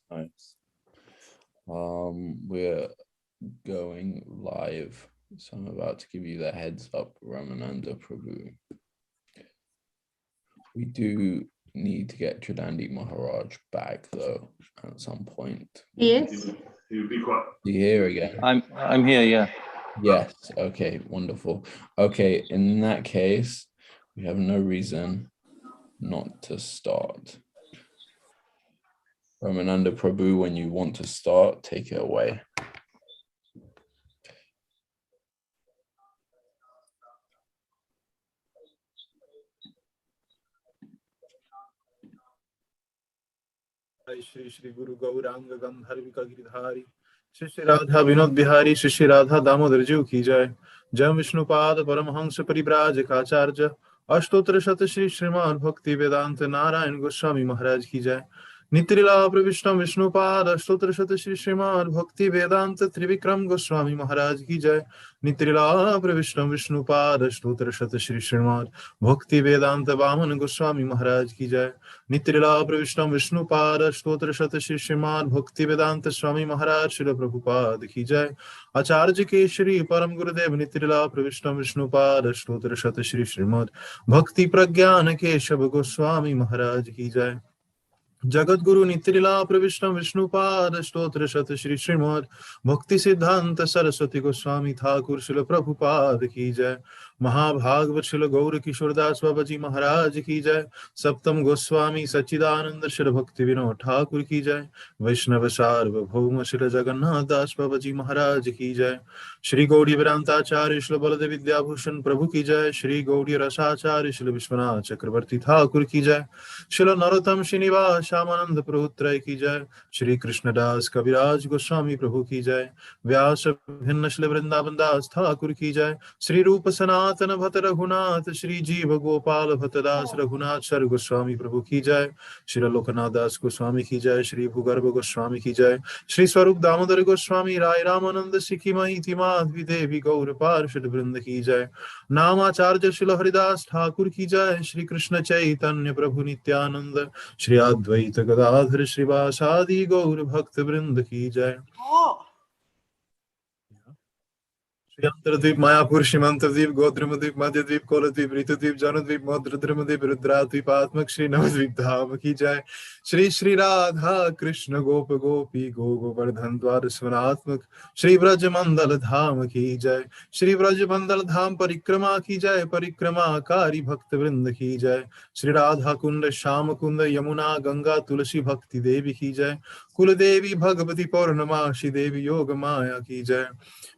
Nice. We're going live, so I'm about to give you the heads up, Ramananda Prabhu. We do need to get Tridandi Maharaj back though at some point. Yes. You here again? I'm here, yeah. Yes. Okay, wonderful. Okay, in that case, we have no reason not to start. Ramananda Prabhu, when you want to start, take it away. Shri Shri Guru Gauranga Gandharvika Giridhari Shri Shri Radha Vinod Bihari Shri Shri Radha Damodar Ji ki jai Jam Vishnupad Paramahangsa Parivrajakaacharya Ashtotra Shat Shri Sriman Bhakti Vedanta Narayan Goswami Maharaj ki jai Nitrila Pravishtam Vishnupad Ashtotra Shat Shri Sriman Bhakti Vedanta Trivikram Goswami Maharaj ki jai Nitrila Pravishtam Vishnupad Ashtotra Shat Shri Sriman Bhakti Vedanta Vaman Goswami Maharaj ki jai Nitrila Pravishtam Vishnupad Stotra Shata Shri Sriman Bhakti Vedanta Swami Maharaj Shri Prabhupada ki jai Acharya Keshari Param Gurudev Nitrila Pravishtam Vishnupad Stotra Shata Shri Srimad Bhakti Pragyana Keshav Goswami Maharaj ki jai Jagat Guru Nitrila Pravishtam Vishnupad Stotra Shata Shri Srimad Bhakti Siddhanta Saraswati Goswami Thakur Shri Prabhupada ki jai Mahabhagvat Shri Gaur Kishore Das Babaji Maharaj ki jai Saptam Goswami Sachidananda Shri Bhakti Vinod Thakur ki jai Vaishnava Sarvabhauma Shri Jagannath Das Babaji Maharaj ki jai Shri Gauri Vedantacharya Shri Baladev Vidyabhushan Prabhu ki jai Shri Gauri Rasacharya Shri Vishwanath Chakravarti Thakur ki jai Shri Narottam Srinivas Shamananda Prabhu Tray ki jai Shri Krishna Das Kaviraj Goswami Prabhu ki jai Vyasa Bhinna Shri Vrindavan Das Thakur ki jai Shri Rupa Sanatana Bhatta Raghunath Shri Jiva Gopal Bhatta Das Raghunath Sar Goswami Prabhu ki jai Shri Lokanath Das Goswami ki jai Shri Bhugarbha Goswami ki jai Shri Swarup Damodar Goswami Rai Ramananda Sikhi Mahiti Madhvi Devi Gaur Parshad Vrinda ki jai Namacharya Shri Haridas Thakur ki jai Shri Krishna Chaitanya Prabhu Nityananda Shri Advaita Gadadhar Shri Vasadi Gaur Bhakta Vrinda ki jai Yantradvip, Mayapur, Shimantadvip, Godrimadvip, Madhyadvip, Koladvip, Ritadvip, Janadvip, Madradrimadvip, Rudradvip, Atmak, Shri Navadvip, Dham ki jai Shri Shri Radha, Krishna, Gopa, Gopi, Govardhan, Dwarasvanatmak, Shri Vraja-mandala Dham ki jai Shri Vraja-mandala Dham Parikrama ki jai Parikrama Kari Bhakta Vrinda ki jai Shri Radha Kunda, Shama Kunda, Yamuna, Ganga, Tulasi Bhakti Devi ki jai Kuladevi, Bhagavati Purnama, Shri Devi Yoga Maya ki jai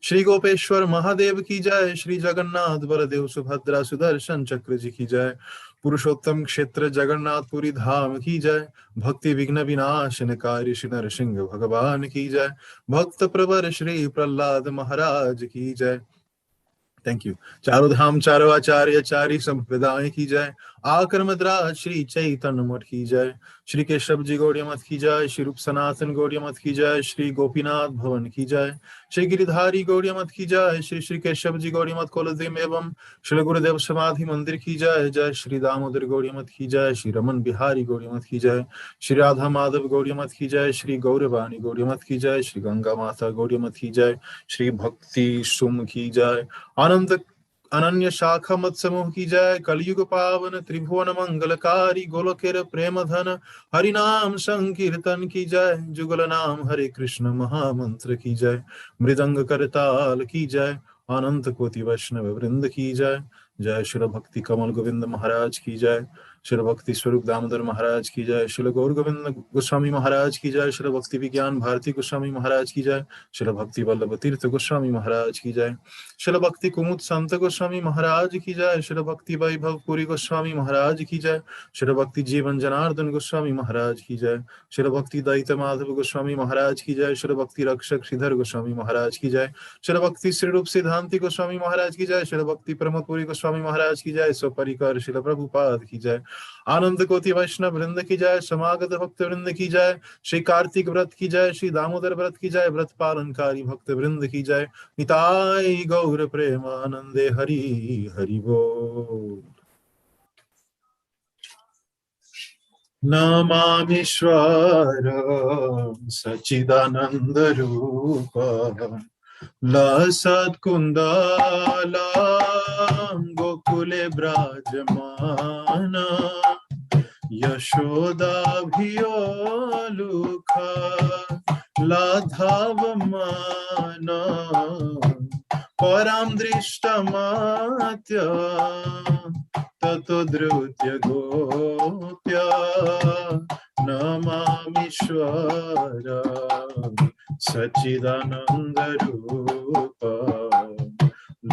Shri Gopeshwar Mahadev की जय श्री जगन्नाथ बलदेव सुभद्रा सुदर्शन चक्र जी की जय पुरुषोत्तम क्षेत्र जगन्नाथपुरी धाम की जय भक्ति विघ्न विनाशनकारी श्री नरसिंह भगवान की जय भक्त प्रवर श्री प्रहलाद महाराज की जय थैंक यू चारों धाम चारों आचार्य चारी संप्रदाय की जय आकर्मद्राज श्री चैतन्य मठ की जय श्री केशव जी गौड़िया मठ की जय श्री रूप सनातन गौड़िया मठ की जय श्री गोपीनाथ भवन की जय श्री गिरिधारी गौड़िया मठ की जय श्री श्री केशव जी गौड़िया मठ कोलदेव एवं श्री गुरुदेव समाधि मंदिर की जय जय श्री दामोदर गौड़िया मठ की जय श्री रमन बिहारी गौड़िया मठ की जय श्री राधा माधव गौड़िया मठ की जय श्री गौरवाणी गौड़िया मठ की जय श्री गंगा माता गौड़िया मठ की जय श्री भक्ति सुम की जय अनंत अनन्य शाखा मत समूह की जय कलयुग पावन त्रिभुवन मंगलकारी गोलोकेर प्रेम धन हरिनाम संकीर्तन की जय जुगल नाम हरे कृष्ण महामंत्र की जय मृदंग करताल की जय अनंत कोटि वैष्णव वृंद की जय जय श्री भक्ति कमल गोविंद महाराज की जय श्री भक्ति स्वरूप दामोदर महाराज की जय श्री गौर गोविंद गोस्वामी महाराज की जय श्री भक्ति विज्ञान भारती गोस्वामी महाराज की जय श्री भक्ति वल्लभ तीर्थ गोस्वामी महाराज की जय श्री भक्ति कुमुद संत गोस्वामी महाराज की जय श्री भक्ति वैभव पुरी गोस्वामी महाराज की जय श्री भक्ति जीवन जनार्दन गोस्वामी महाराज की जय श्री भक्ति दैत माधव गोस्वामी महाराज की जय श्री भक्ति रक्षक श्रीधर गोस्वामी महाराज की जय श्री भक्ति श्री रूप सिद्धांति गोस्वामी महाराज की जय श्री भक्ति प्रमोदपुरी गोस्वामी महाराज की जय सो परिकर श्री प्रभुपाद की जय आनंद कोटि वैष्णव वृंद की जय समागत भक्त वृंद की जय श्री कार्तिक व्रत की जय श्री दामोदर व्रत की जय व्रत पालनकारी भक्त वृंद की जय निताई गौर प्रेमानंदे हरि हरि बोल। नमामीश्वरं सच्चिदानन्दरूपं लसत्कुन्दलं गोकुले ब्राजमाना यशोदाभियोलुका लाघवमाना परां दृष्टमात्य ततो धृत्य गोप्या नमामीश्वरं सच्चिदानन्दरूपा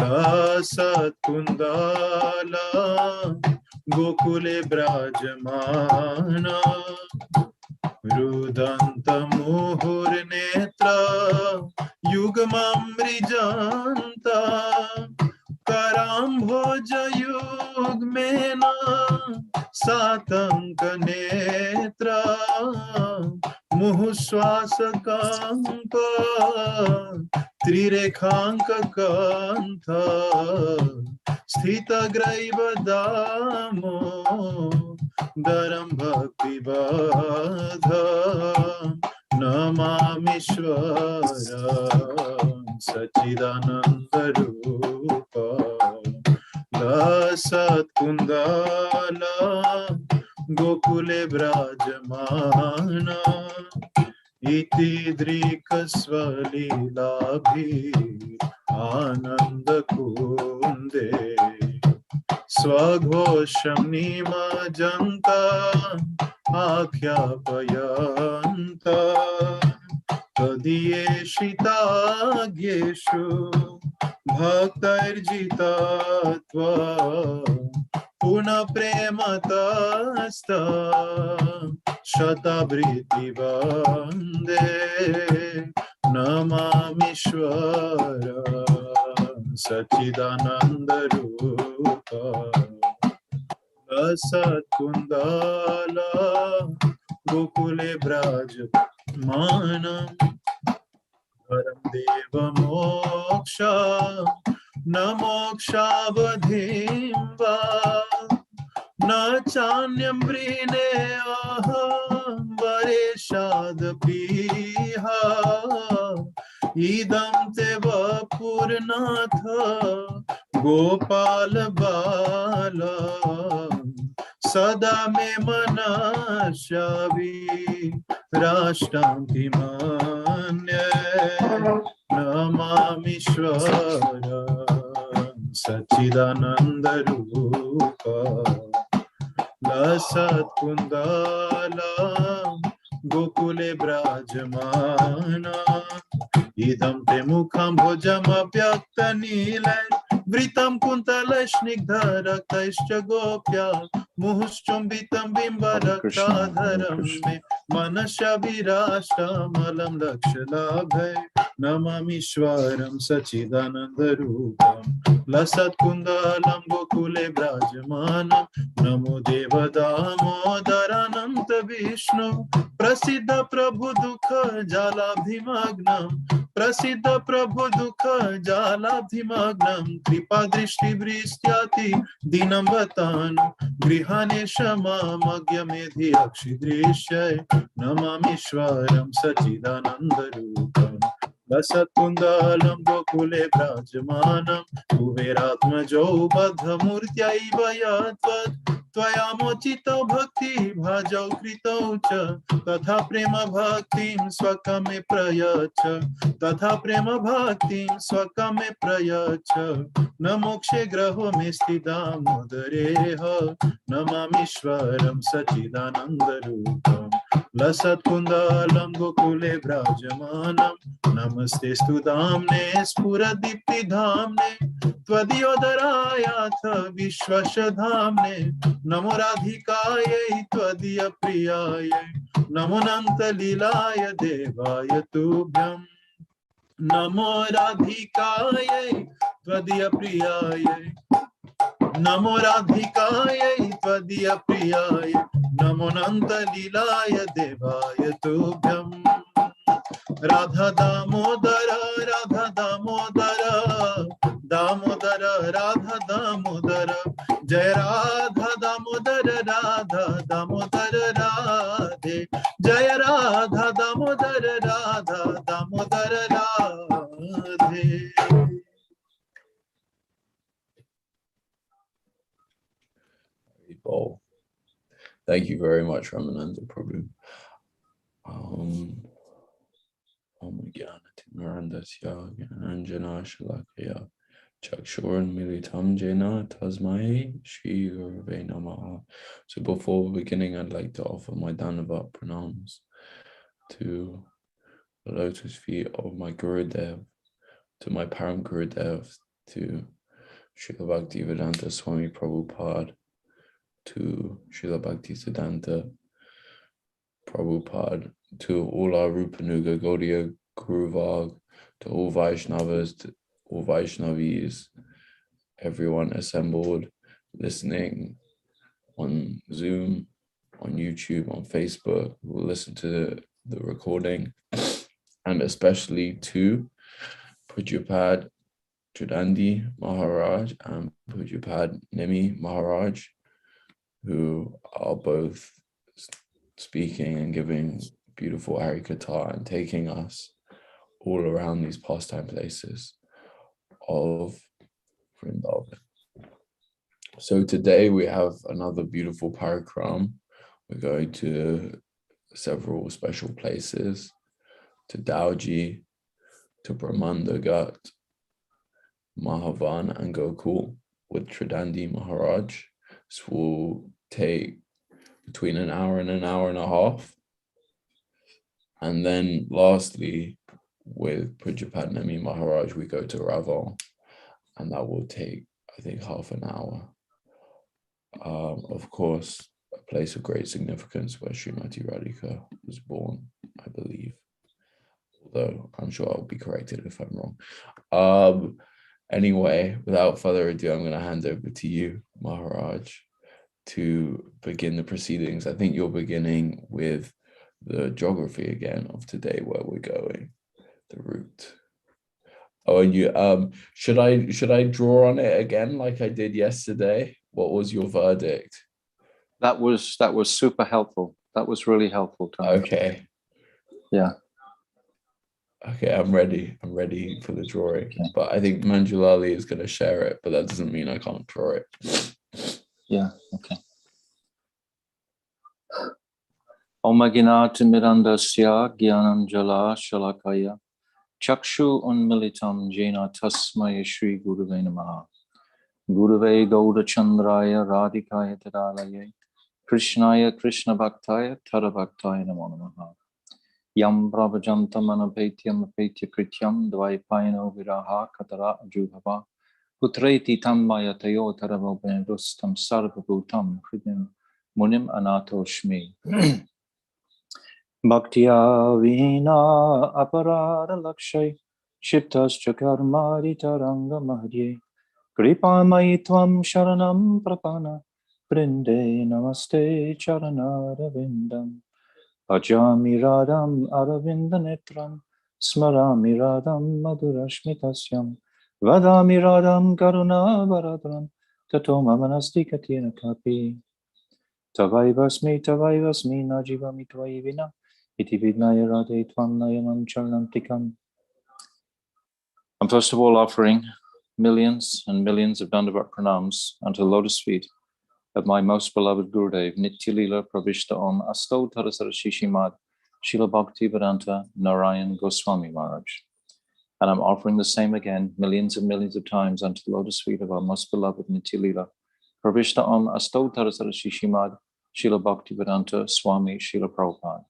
लसत्कुन्दला गोकुले ब्राजमाना रुदन्तमुहुर्नेत्र युगममृजन्ता कराम्भोजयुग्मेन सातङ्कनेत्रा मुहुश्वासकाङ्क त्रिरेखाङ्ककान्थ स्थितग्रैव दामो दरं भक्तिबाध नमामीश्वरं सच्चिदानन्दरूपा लसत्कुन्दला गोकुले ब्राजमाना इति दृक्स्वलीलाभि आनन्दकुन्दे स्वघोषं निमज्जन्त आख्यापयन्त तदीयेषिताज्ञेषु भक्तैर्जितत्वा पुनः प्रेमतस्त शतावृत्तिवन्दे नमामीश्वरं सच्चिदानन्दरूपा लसत्कुन्दला गोकुले ब्राजमानं परं देवमोक्ष न मोक्षावधिं वा न चान्यं वृणे अहं वरेशादपीह इदं ते वपुरनाथ गोपाल बाला सदा मे मनस्यावि राष्ट्रान्ति मन्ये नमामीश्वरं सच्चिदानन्दरूपा लसत्कुन्दला गोकुले ब्राजमाना इदं ते मुखं भुजमव्यक्तनीलै वृतं कुन्तलस्निग्धरक्तैश्च गोप्या मुहुश्चुम्बितं बिम्बरक्ताधरं मे मनस्याभिराष्टमलं लक्ष्यलाभै नमामीश्वरं सच्चिदानन्दरूपं लसत्कुन्दलं गोकुले ब्राजमानं नमो देवदामोदरानन्त विष्णु प्रसिद्ध प्रभु दुःख जालाब्धिमग्नं प्रसिद्ध प्रभु दुःख जालाब्धिमग्नं कृपा दृष्टिवृष्ट्याति दीनं वतानु गृहाणे क्षमामज्ञमेधि अक्षिदृश्यै नमामीश्वरं सच्चिदानन्दरूपं लसत्कुन्दलं गोकुले ब्राजमानं कुबेरात्मजौ बद्धमूर्त्यै यत्त्वत् त्वया मोचितो भक्ति भाजौ कृतौ च तथा प्रेम भक्तिं स्वकमे प्रयच्छ तथा प्रेम भक्तिं स्वकमे प्रयच्छ न मोक्षे ग्रहो मे स्थिदामोदरेह नमामीश्वरं सच्चिदानन्दरूपं लसत्कुन्दलं गोकुले ब्राजमानं नमस्तेस्तु धाम्ने स्फुरदीप्तिधाम्ने त्वदीयोदरायाथ विश्वशधाम्ने नमो राधिकायै त्वदीयप्रियायै नमो अनन्तलीलाय देवाय तुभ्यं नमो राधिकायै त्वदीयप्रियायै नमो राधिकायै त्वदीयप्रियायै नमो अनन्तलीलाय देवाय तुभ्यं राधा दामोदर दामोदर राधा दामोदर जय Radha Damodar Radha Damodar Radhe, Jaya Radha Damodar Radha Damodar Radhe. Thank you very much, Ramananda Prabhu. Anjana Shalakaya Chakshuran Militam Jena Tasmai Shri Gurave Namaha. So before beginning, I'd like to offer my Dhanavad pranams to the lotus feet of my Gurudev, to my Param Gurudev, to Srila Bhaktivedanta Swami Prabhupada, to Srila Bhaktisiddhanta Prabhupada, to all our Rupanuga Gaudiya Guru Varg, to all Vaishnavas, to all Vaishnavis, everyone assembled, listening on Zoom, on YouTube, on Facebook, who will listen to the recording, and especially to Pujapad Chudandi Maharaj and Pujapad Nemi Maharaj, who are both speaking and giving beautiful Harikatha and taking us all around these pastime places of Vrindavan. So today we have another beautiful Parikrama. We're going to several special places, to Dauji, to Brahmanda-ghata, Mahavana-Gokula with Tridandi Maharaj. This will take between an hour and a half. And then lastly, with Pujapad Nemi Maharaj, we go to Raval, and that will take, I think, half an hour. Of course, a place of great significance where Srimati Radhika was born, I believe. Although I'm sure I'll be corrected if I'm wrong. Anyway, without further ado, I'm going to hand over to you, Maharaj, to begin the proceedings. I think you're beginning with the geography again of today, where we're going, the route. Oh, and you should I draw on it again like I did yesterday? What was your verdict? That was super helpful. That was really helpful, Tom. Okay. Yeah. Okay, I'm ready for the drawing. Okay. But I think Manjulali is going to share it, but that doesn't mean I can't draw it. Yeah, okay. Om Aginatimirandasya Gyananjala Shalakaya Chakshu Unmilitam Jena Tasmaya Shri Gurave Namaha Gurave Gauda Chandraya Radhikaya Tadalaye Krishnaya Krishna Bhaktaya Tadabhaktaya Namo Namaha Yam Prabhajantam Anapetyam Apetya Krityam Dvaipayano Viraha Katara Ajubhava Putreti Tammaya Tayo Taravobendustam Sarvabhutam Hridim Munim Anatoshmi Bhaktiya Vina Aparada Lakshay Shiptas Chakarmari Taranga Mahye Kripa Maitvam Sharanam Prapana Brinde Namaste Charanara Vindam Bhajami Radham Aravinda Netram Smarami Radham Madhurashmitasyam Vadami Radham Karuna Varadram Tato Mamanasti Katina Kapi Tavaivasmi Najivami Tvaivina Iti Vidnaya Radhe Tvam Nayanam Charanantikam. I'm first of all offering millions and millions of Dandavat pranams unto the lotus feet of my most beloved Gurudev, Nitya Leela Pravishta Om Asto Tarasara Shishimad Srila Bhaktivedanta Narayan Goswami Maharaj. And I'm offering the same again millions and millions of times unto the lotus feet of our most beloved Nitya Leela Pravishta Om Asto Tarasara Shishimad Srila Bhaktivedanta Swami Srila Prabhupada.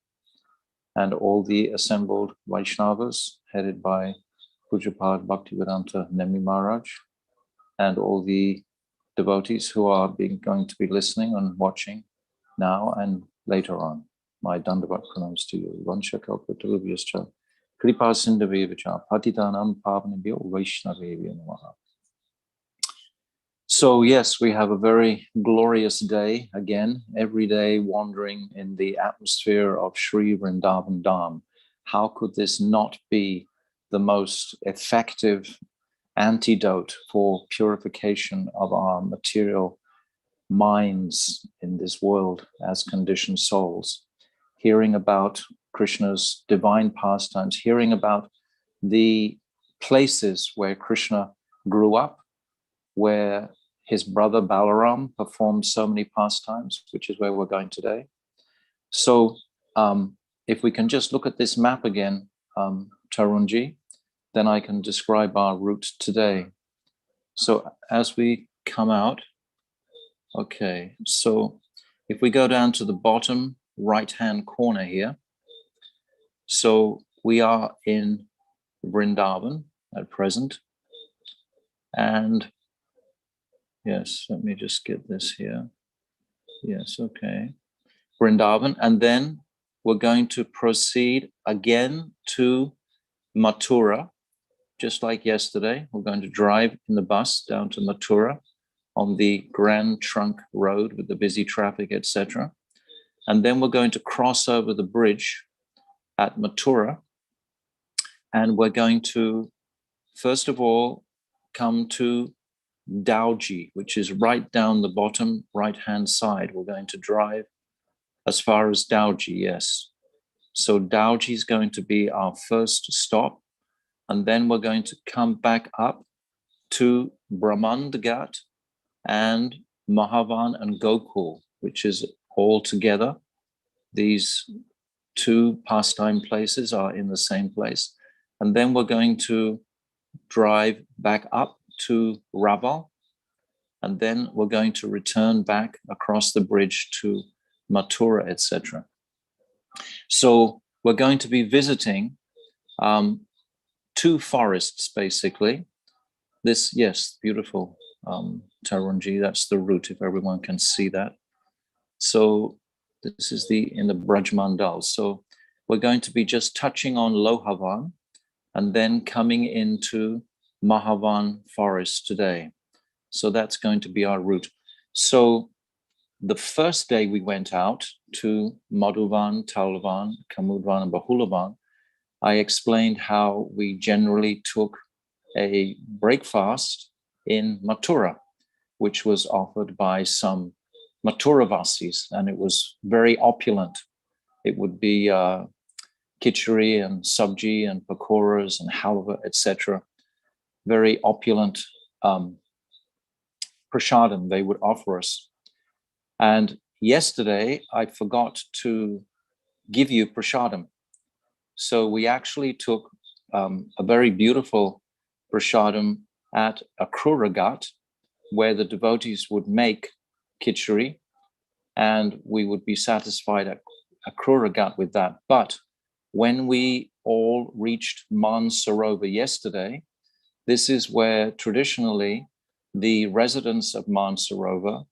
And all the assembled Vaishnavas headed by Pujapad Bhaktivedanta Nemi Maharaj, and all the devotees who are going to be listening and watching now and later on. My Dandavat pranams to you. Vansha kalpatarubhyascha kripa sindhavevacha patitanam pavanabhyo vaishnavevya namaha. So yes, we have a very glorious day again, every day wandering in the atmosphere of Sri Vrindavan Dham. How could this not be the most effective antidote for purification of our material minds in this world as conditioned souls, hearing about Krishna's divine pastimes, hearing about the places where Krishna grew up, where his brother Balaram performed so many pastimes, which is where we're going today. So if we can just look at this map again, Tarunji, then I can describe our route today. So as we come out, okay, so if we go down to the bottom right-hand corner here, so we are in Vrindavan at present. And yes, let me just get this here. Yes, okay. Vrindavan. And then we're going to proceed again to Mathura, just like yesterday. We're going to drive in the bus down to Mathura on the Grand Trunk Road with the busy traffic, etc. And then we're going to cross over the bridge at Mathura. And we're going to, first of all, come to Dauji, which is right down the bottom right-hand side. We're going to drive as far as Dauji, yes. So Dauji is going to be our first stop. And then we're going to come back up to Brahmanda-ghata and Mahavana-Gokula, which is all together. These two pastime places are in the same place. And then we're going to drive back up to Raval. And then we're going to return back across the bridge to Mathura, etc. So we're going to be visiting two forests, basically. This, yes, beautiful, Tarunji, that's the route, if everyone can see that. So this is in the Vraja-mandala. So we're going to be just touching on Lohavan and then coming into Mahavan forest today. So that's going to be our route. So the first day we went out to Madhuvan, Talvan, Kamudvan, and Bahulavan, I explained how we generally took a breakfast in Mathura, which was offered by some Mathuravasis, and it was very opulent. It would be khichdi and sabji and pakoras and halva, etc. Very opulent prasadam they would offer us. And yesterday, I forgot to give you prasadam. So we actually took a very beautiful prasadam at Akrura-ghat, where the devotees would make khichdi, and we would be satisfied at Akrura-ghat with that. But when we all reached Mansarovar yesterday, this is where traditionally the residents of Mansarovar,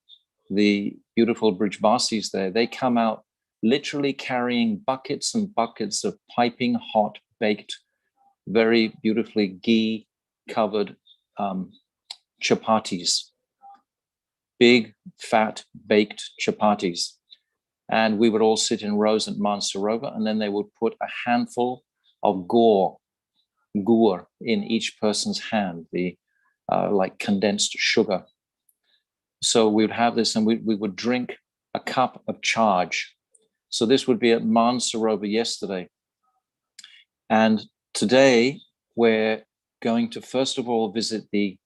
the beautiful Brijvasis there, they come out literally carrying buckets and buckets of piping hot, baked, very beautifully ghee-covered chapatis, big, fat, baked chapatis. And we would all sit in rows at Mansarovar, and then they would put a handful of gur in each person's hand, the like condensed sugar. So we would have this, and we would drink a cup of charge. So this would be at Mansarovar yesterday. And today we're going to first of all visit the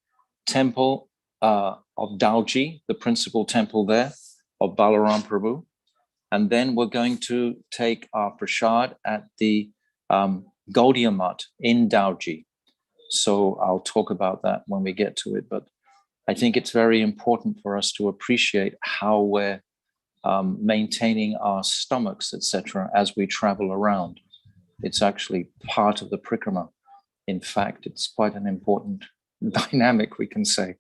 temple of Dauji, the principal temple there of Balaram Prabhu. And then we're going to take our prasad at the Gaudiya Math in Dauji. So I'll talk about that when we get to it. But I think it's very important for us to appreciate how we're maintaining our stomachs, etc., as we travel around. It's actually part of the Parikrama. In fact, it's quite an important dynamic, we can say.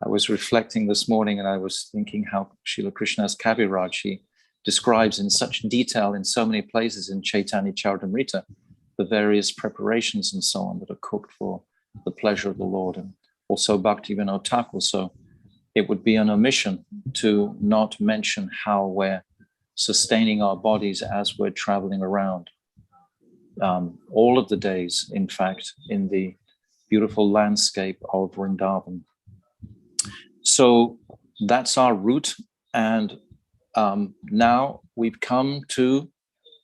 I was reflecting this morning and I was thinking how Srila Krishna's Kaviraj, he describes in such detail in so many places in Chaitanya Charitamrita, the various preparations and so on that are cooked for the pleasure of the Lord, and also Bhaktivinoda Thakur. So it would be an omission to not mention how we're sustaining our bodies as we're traveling around. All of the days, in fact, in the beautiful landscape of Vrindavan. So that's our route. And now we've come to,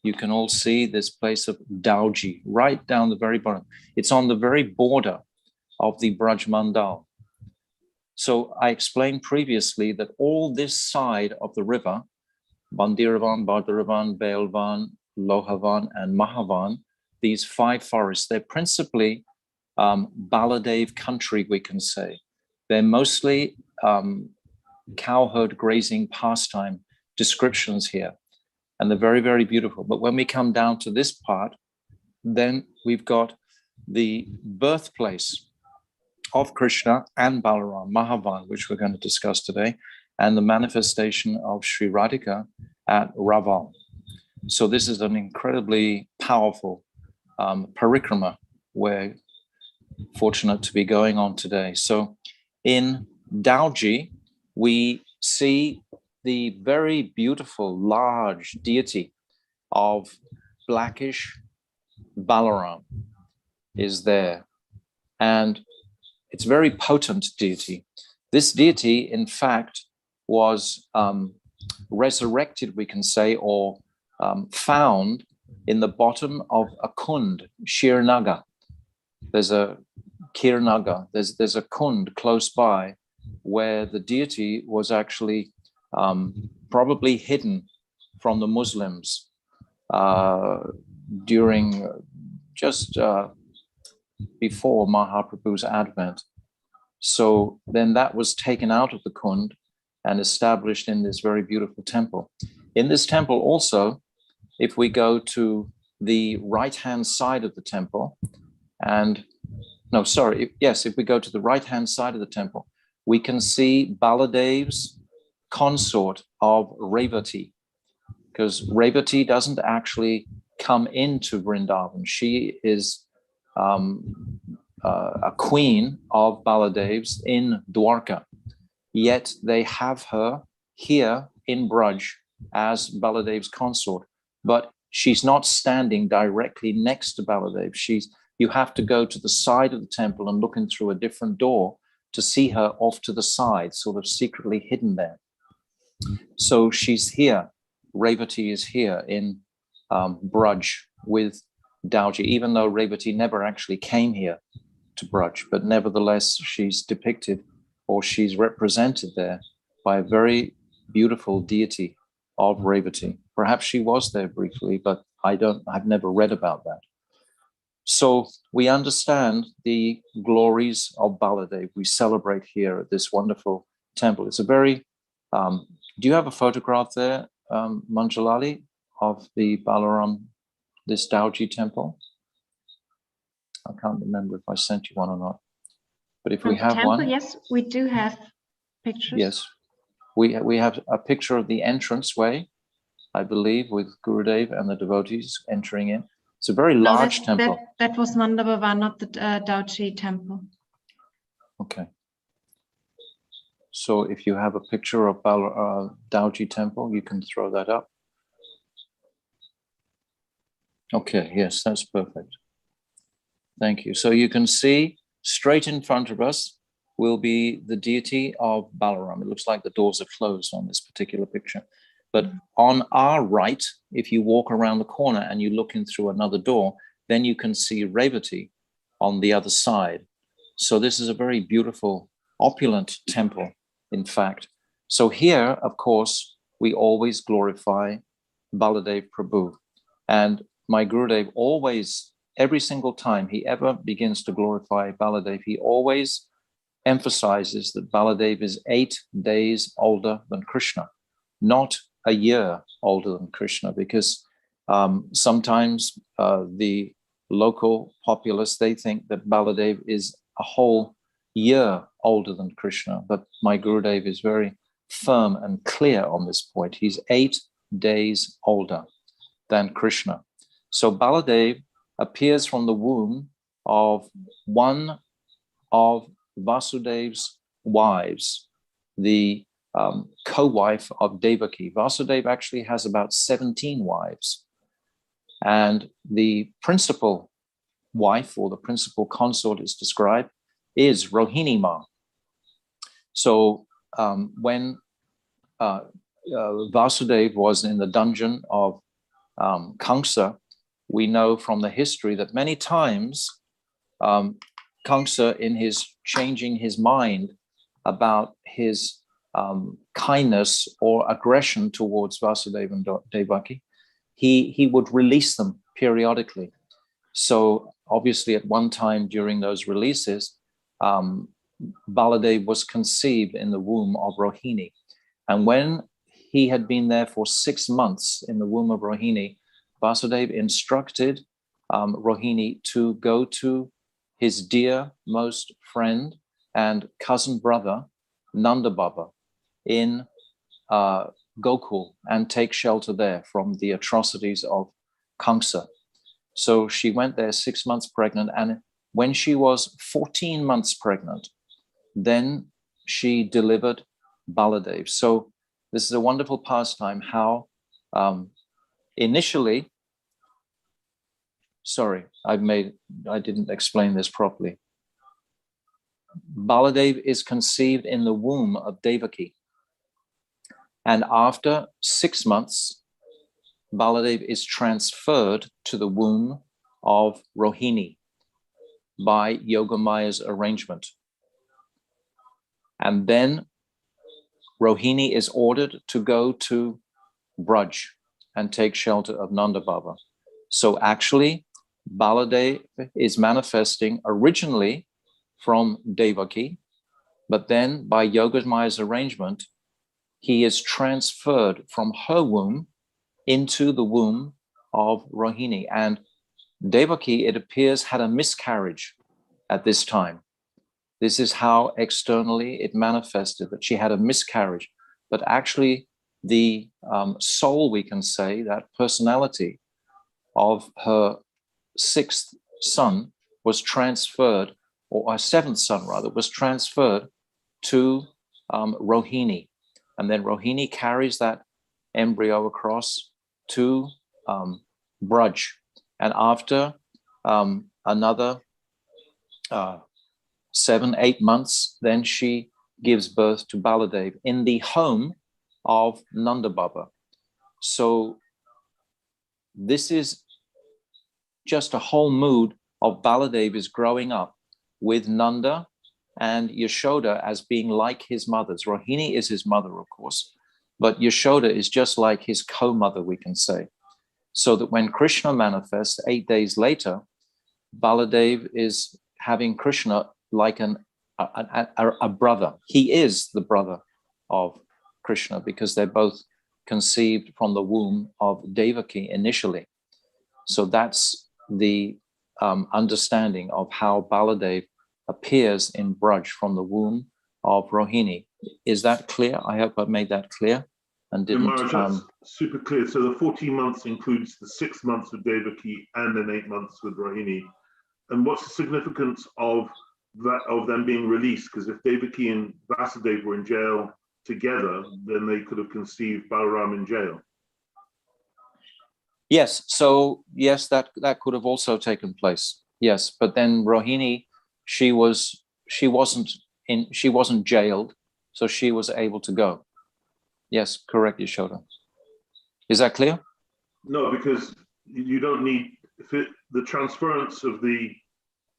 you can all see this place of Dauji, right down the very bottom. It's on the very border of the Brahmanda-ghata. So I explained previously that all this side of the river, Bandiravan, Bardaravan, Bailvan, Lohavan, and Mahavan, these 5 forests, they're principally Baladev country, we can say. They're mostly cowherd grazing pastime descriptions here. And they're very, very beautiful. But when we come down to this part, then we've got the birthplace of Krishna and Balarama, Mahavan, which we're going to discuss today, and the manifestation of Sri Radhika at Raval. So this is an incredibly powerful Parikrama we're fortunate to be going on today. So in Dauji, we see the very beautiful, large deity of blackish Balaram is there. And it's very potent deity. This deity, in fact, was resurrected, we can say, or found in the bottom of a kund, Shirnaga. There's a Kirnaga, there's a kund close by where the deity was actually probably hidden from the Muslims during just before Mahaprabhu's advent. So then that was taken out of the kund and established in this very beautiful temple. In this temple also, if we go to the right-hand side of the temple, if we go to the right-hand side of the temple, we can see Baladev's consort of Revati, because Revati doesn't actually come into Vrindavan. She is a queen of Baladev's in Dwarka, yet they have her here in Braj as Baladev's consort, but she's not standing directly next to Baladev. You have to go to the side of the temple and look in through a different door to see her off to the side, sort of secretly hidden there. So she's here. Revati is here in Braj with Dauji, even though Revati never actually came here to Braj, but nevertheless she's depicted, or she's represented there by a very beautiful deity of Revati. Perhaps she was there briefly, but I've never read about that. So we understand the glories of Baladev. We celebrate here at this wonderful temple. It's a very, do you have a photograph there, Manjalali, of the Balaram, this Dauji temple? I can't remember if I sent you one or not. But if we have temple, one. yes, we do have pictures. Yes, we have a picture of the entranceway, I believe, with Gurudev and the devotees entering in. It's a very large temple. That was Mandavavan, not the Dauji temple. Okay. So if you have a picture of Dauji temple, you can throw that up. Okay, yes, that's perfect. Thank you. So you can see straight in front of us will be the deity of Balaram. It looks like the doors are closed on this particular picture. But on our right, if you walk around the corner and you look in through another door, then you can see Revati on the other side. So this is a very beautiful, opulent temple, in fact. So here, of course, we always glorify Baladev Prabhu. And my Gurudev always, every single time he ever begins to glorify Baladev, he always emphasizes that Baladev is 8 days older than Krishna, not a year older than Krishna, because sometimes the local populace, they think that Baladev is a whole year older than Krishna, but my Gurudev is very firm and clear on this point. He's 8 days older than Krishna. So Baladev appears from the womb of one of Vasudev's wives, the co-wife of Devaki. Vasudeva actually has about 17 wives. And the principal wife, or the principal consort is described, is Rohini Ma. So when Vasudeva was in the dungeon of Kamsa, we know from the history that many times Kamsa, in his changing his mind about his kindness or aggression towards Vasudeva and Devaki, he would release them periodically. So obviously at one time during those releases, Baladev was conceived in the womb of Rohini. And when he had been there for 6 months in the womb of Rohini, Vasudeva instructed Rohini to go to his dear most friend and cousin brother, Nanda Baba, in Gokul and take shelter there from the atrocities of Kamsa. So she went there 6 months pregnant, and when she was 14 months pregnant, then she delivered Baladev. So this is a wonderful pastime how initially, sorry, I didn't explain this properly. Baladev is conceived in the womb of Devaki. And after 6 months, Baladev is transferred to the womb of Rohini by Yogamaya's arrangement. And then Rohini is ordered to go to Braj and take shelter of Nanda Baba. So actually, Baladev is manifesting originally from Devaki, but then by Yogamaya's arrangement, he is transferred from her womb into the womb of Rohini. And Devaki, it appears, had a miscarriage at this time. This is how externally it manifested, that she had a miscarriage. But actually, the soul, we can say, that personality of her 6th son was transferred, or a 7th son rather, was transferred to Rohini. And then Rohini carries that embryo across to Braj. And after another 7-8 months, then she gives birth to Baladev in the home of Nanda Baba. So this is just a whole mood of Baladev is growing up with Nanda and Yashoda as being like his mothers. Rohini is his mother, of course, but Yashoda is just like his co-mother, we can say. So that when Krishna manifests 8 days later, Baladev is having Krishna like a brother. He is the brother of Krishna because they're both conceived from the womb of Devaki initially. So that's the understanding of how Baladev appears in Braj from the womb of Rohini. Is that clear? I hope I've made that clear and didn't. Maharaj, that's super clear. So the 14 months includes the 6 months with Devaki and then 8 months with Rohini. And what's the significance of that, of them being released? Because if Devaki and Vasudeva were in jail together, then they could have conceived Balarama in jail. Yes. So yes, that could have also taken place. Yes, but then Rohini, she wasn't jailed, so she was able to go. Yes, correct, Yashoda. Is that clear? No, because you don't need the transference of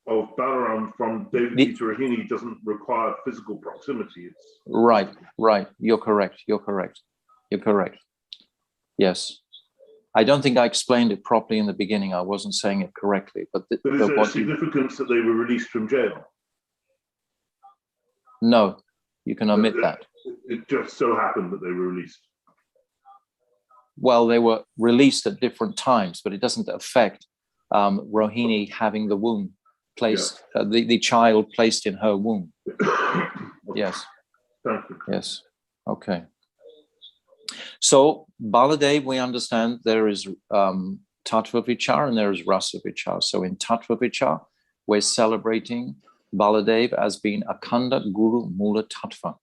Balaram from Devaki to Rohini doesn't require physical proximity. It's right. You're correct. Yes. I don't think I explained it properly in the beginning. I wasn't saying it correctly. But is there a significance that they were released from jail? No, you can omit that. It just so happened that they were released. Well, they were released at different times, but it doesn't affect Rohini having the womb placed, the child placed in her womb. Yes. Thank you. Yes. Okay. So Baladev, we understand there is Tattva Vichar and there is Rasa Vichar. So in Tattva Vichar, we're celebrating Baladev as being Akhanda Guru Mula Tattva.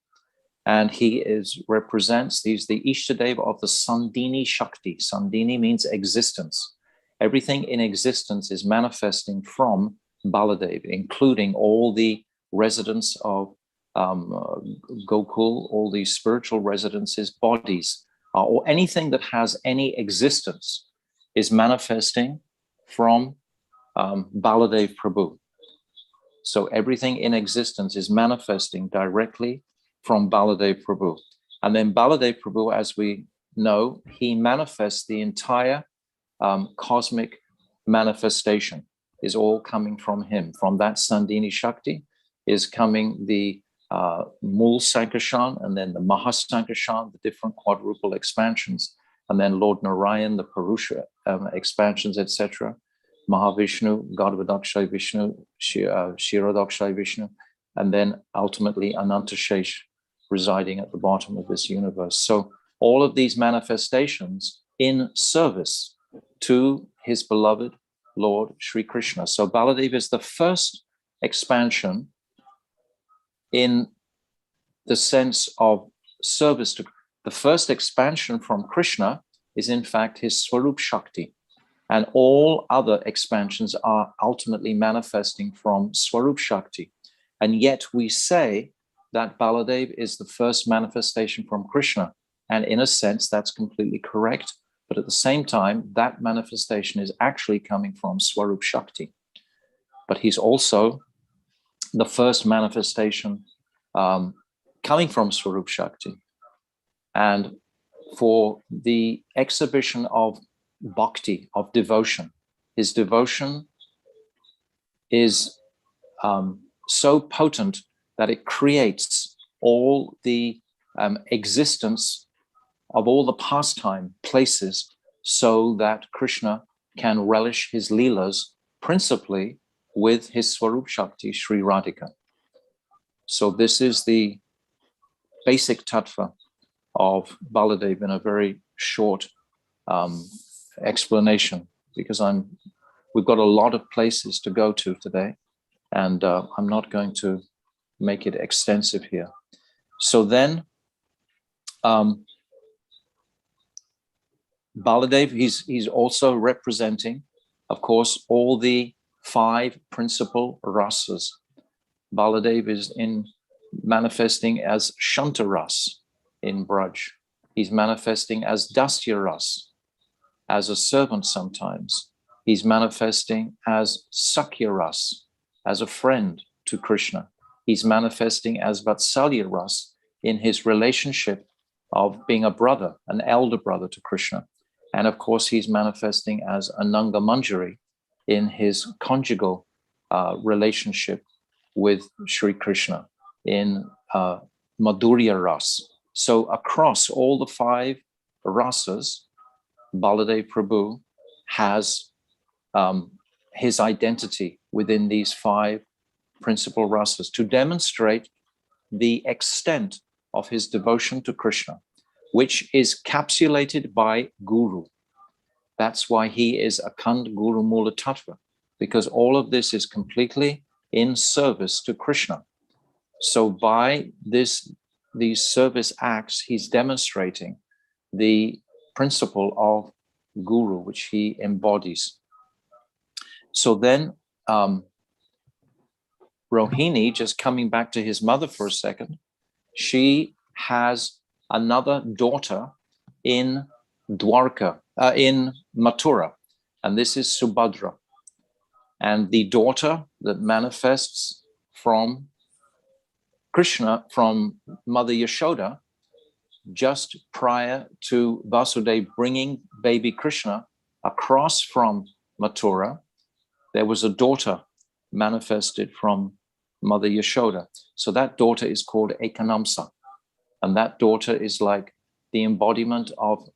And he's the Ishtadev of the Sandini Shakti. Sandini means existence. Everything in existence is manifesting from Baladev, including all the residents of Gokul, all these spiritual residences, bodies, or anything that has any existence is manifesting from Baladev Prabhu. So everything in existence is manifesting directly from Baladev Prabhu. And then Baladev Prabhu, as we know, he manifests the entire cosmic manifestation is all coming from him. From that Sandhini Shakti is coming the Mool Sankarshan, and then the Mahasankarshan, the different quadruple expansions, and then Lord Narayan, the Purusha expansions, etc. Mahavishnu, Garbhodakshay Vishnu, Shirodakshay Vishnu, and then ultimately Anantashesh residing at the bottom of this universe. So all of these manifestations in service to his beloved Lord Sri Krishna. So Baladev is the first expansion in the sense of service to the first expansion from Krishna is in fact his Swarup Shakti. And all other expansions are ultimately manifesting from Swarup Shakti. And yet we say that Baladev is the first manifestation from Krishna. And in a sense, that's completely correct. But at the same time, that manifestation is actually coming from Swarup Shakti. But he's also the first manifestation coming from Swarup Shakti. And for the exhibition of bhakti, of devotion, his devotion is so potent that it creates all the existence of all the pastime places so that Krishna can relish his leelas principally with his Swarup Shakti, Sri Radhika. So this is the basic tattva of Baladev in a very short explanation, because we've got a lot of places to go to today, and I'm not going to make it extensive here. So then Baladev, he's also representing, of course, all the 5 principal rasas. Baladev is manifesting as Shantaras in Braj. He's manifesting as Dasya Ras, as a servant sometimes. He's manifesting as Sakya Ras, as a friend to Krishna. He's manifesting as Vatsalya Ras in his relationship of being a brother, an elder brother to Krishna. And of course, he's manifesting as Ananga Manjari in his conjugal relationship with Sri Krishna in Madhurya Ras. So across all the 5 rasas, Baladev Prabhu has his identity within these 5 principal rasas to demonstrate the extent of his devotion to Krishna, which is capsulated by Guru. That's why he is Akhand Guru Mula Tattva, because all of this is completely in service to Krishna. So by these service acts, he's demonstrating the principle of Guru, which he embodies. So then Rohini, just coming back to his mother for a second, she has another daughter in Dwarka, in Mathura, and this is Subhadra. And the daughter that manifests from Krishna, from Mother Yashoda, just prior to Vasudeva bringing baby Krishna across from Mathura, there was a daughter manifested from Mother Yashoda. So that daughter is called Ekanamsa. And that daughter is like the embodiment of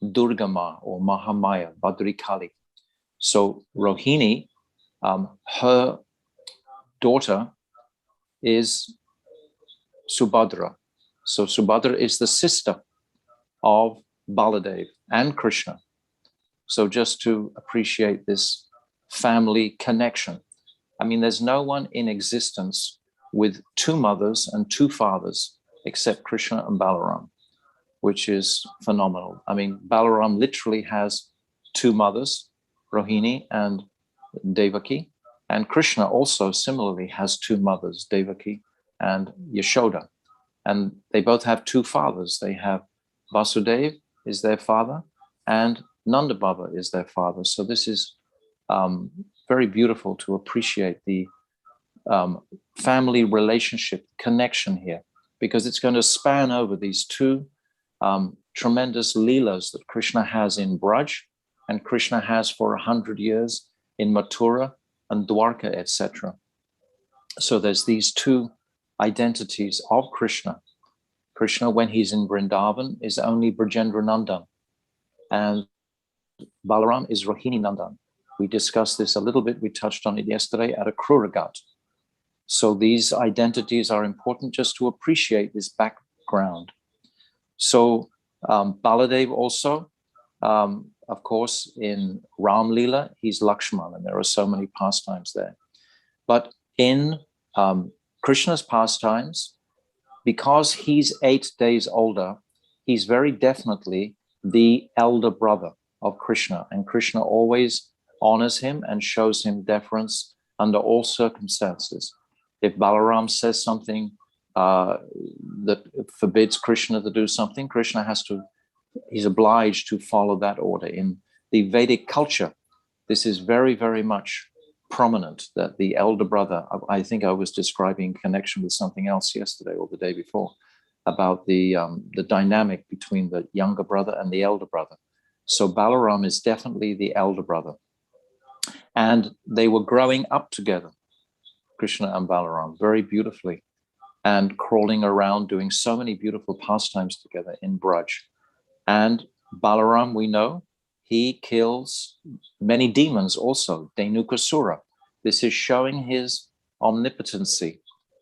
Durgama or Mahamaya, Badrikali. So Rohini, her daughter is Subhadra. So Subhadra is the sister of Baladev and Krishna. So just to appreciate this family connection. I mean, there's no one in existence with 2 mothers and 2 fathers except Krishna and Balaram, which is phenomenal. I mean, Balaram literally has 2 mothers, Rohini and Devaki, and Krishna also similarly has 2 mothers, Devaki and Yashoda. And they both have two fathers. They have Vasudev is their father, and Nanda Baba is their father. So this is very beautiful to appreciate the family relationship connection here, because it's going to span over these two tremendous leelas that Krishna has in Braj, and Krishna has for 100 years in Mathura and Dwarka, etc. So there's these two identities of Krishna. Krishna, when he's in Vrindavan, is only Brajendra Nandan, and Balaram is Rohini Nandan. We discussed this a little bit. We touched on it yesterday at Akrura-ghat. So these identities are important just to appreciate this background. So Baladev also, of course, in Ram Leela, he's Lakshman, and there are so many pastimes there. But in Krishna's pastimes, because he's 8 days older, he's very definitely the elder brother of Krishna, and Krishna always honors him and shows him deference under all circumstances. If Balaram says something that forbids Krishna to do something, Krishna he's obliged to follow that order. In the Vedic culture, this is very, very much prominent, that the elder brother, I think I was describing in connection with something else yesterday or the day before, about the dynamic between the younger brother and the elder brother. So Balaram is definitely the elder brother. And they were growing up together, Krishna and Balaram, very beautifully, and crawling around doing so many beautiful pastimes together in Braj. And Balaram, we know, he kills many demons also, Dhenukasura. This is showing his omnipotency,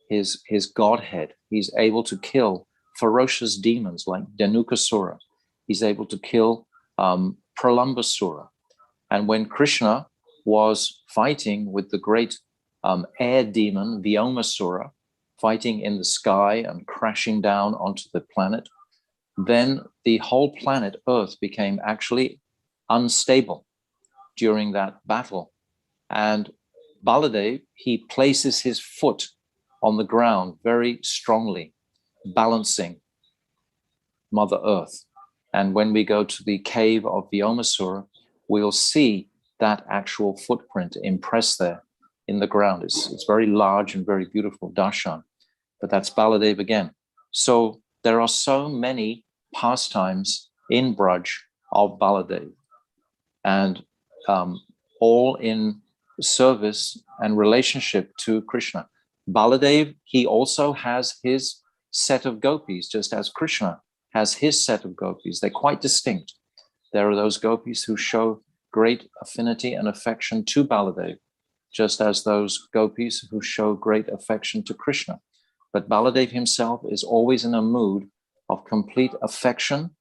his godhead. He's able to kill ferocious demons like Dhenukasura. He's able to kill Pralambasura. And when Krishna was fighting with the great air demon Vyomasura, fighting in the sky and crashing down onto the planet, then the whole planet Earth became actually unstable during that battle. And Baladev, he places his foot on the ground very strongly, balancing Mother Earth. And when we go to the cave of Vyomasura, we'll see that actual footprint impressed there in the ground. It's very large and very beautiful darshan, but that's Baladev again. So there are so many pastimes in Braj of Baladev, and all in service and relationship to Krishna. Baladev, he also has his set of gopis, just as Krishna has his set of gopis. They're quite distinct. There are those gopis who show great affinity and affection to Baladev, just as those gopis who show great affection to Krishna. But Baladev himself is always in a mood of complete affection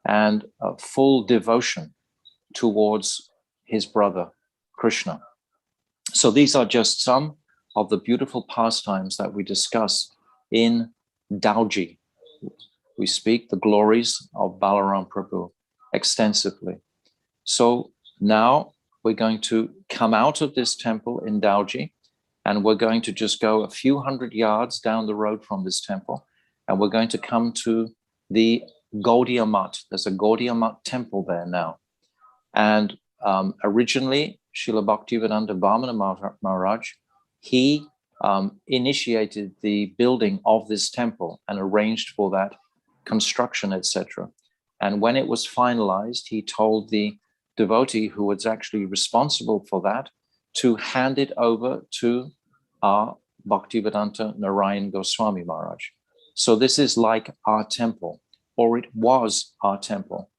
and full devotion towards his brother, Krishna. So these are just some of the beautiful pastimes that we discuss in Dauji. We speak the glories of Balaram Prabhu extensively. So now we're going to come out of this temple in Dauji, and we're going to just go a few hundred yards down the road from this temple, and we're going to come to the Gaudiya Math. There's a Gaudiya Math temple there now. And originally, Srila Bhaktivedanta Vamana Maharaj, he initiated the building of this temple and arranged for that construction, etc. And when it was finalized, he told the devotee who was actually responsible for that to hand it over to our Bhaktivedanta Narayan Goswami Maharaj. So this is like our temple, or it was our temple.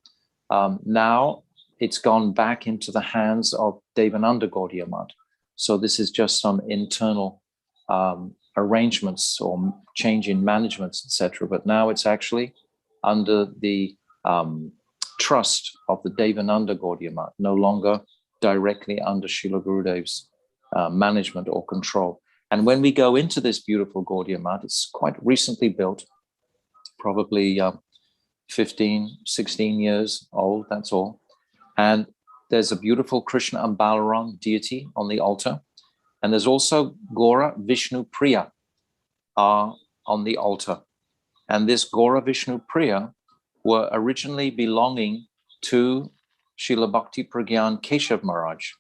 Now it's gone back into the hands of Devananda Gaudiya Math. So this is just some internal arrangements or change in managements, etc. But now it's actually under the trust of the Devananda Gaudiya Math, no longer directly under Srila Gurudev's management or control. And when we go into this beautiful Gaudiya Math, it's quite recently built, probably 15, 16 years old, that's all. And there's a beautiful Krishna and Balaram deity on the altar. And there's also Gora Vishnu Priya, our on the altar. And this Gaura Vishnu Priya were originally belonging to Srila Bhakti Pragyan Keshav Maharaj.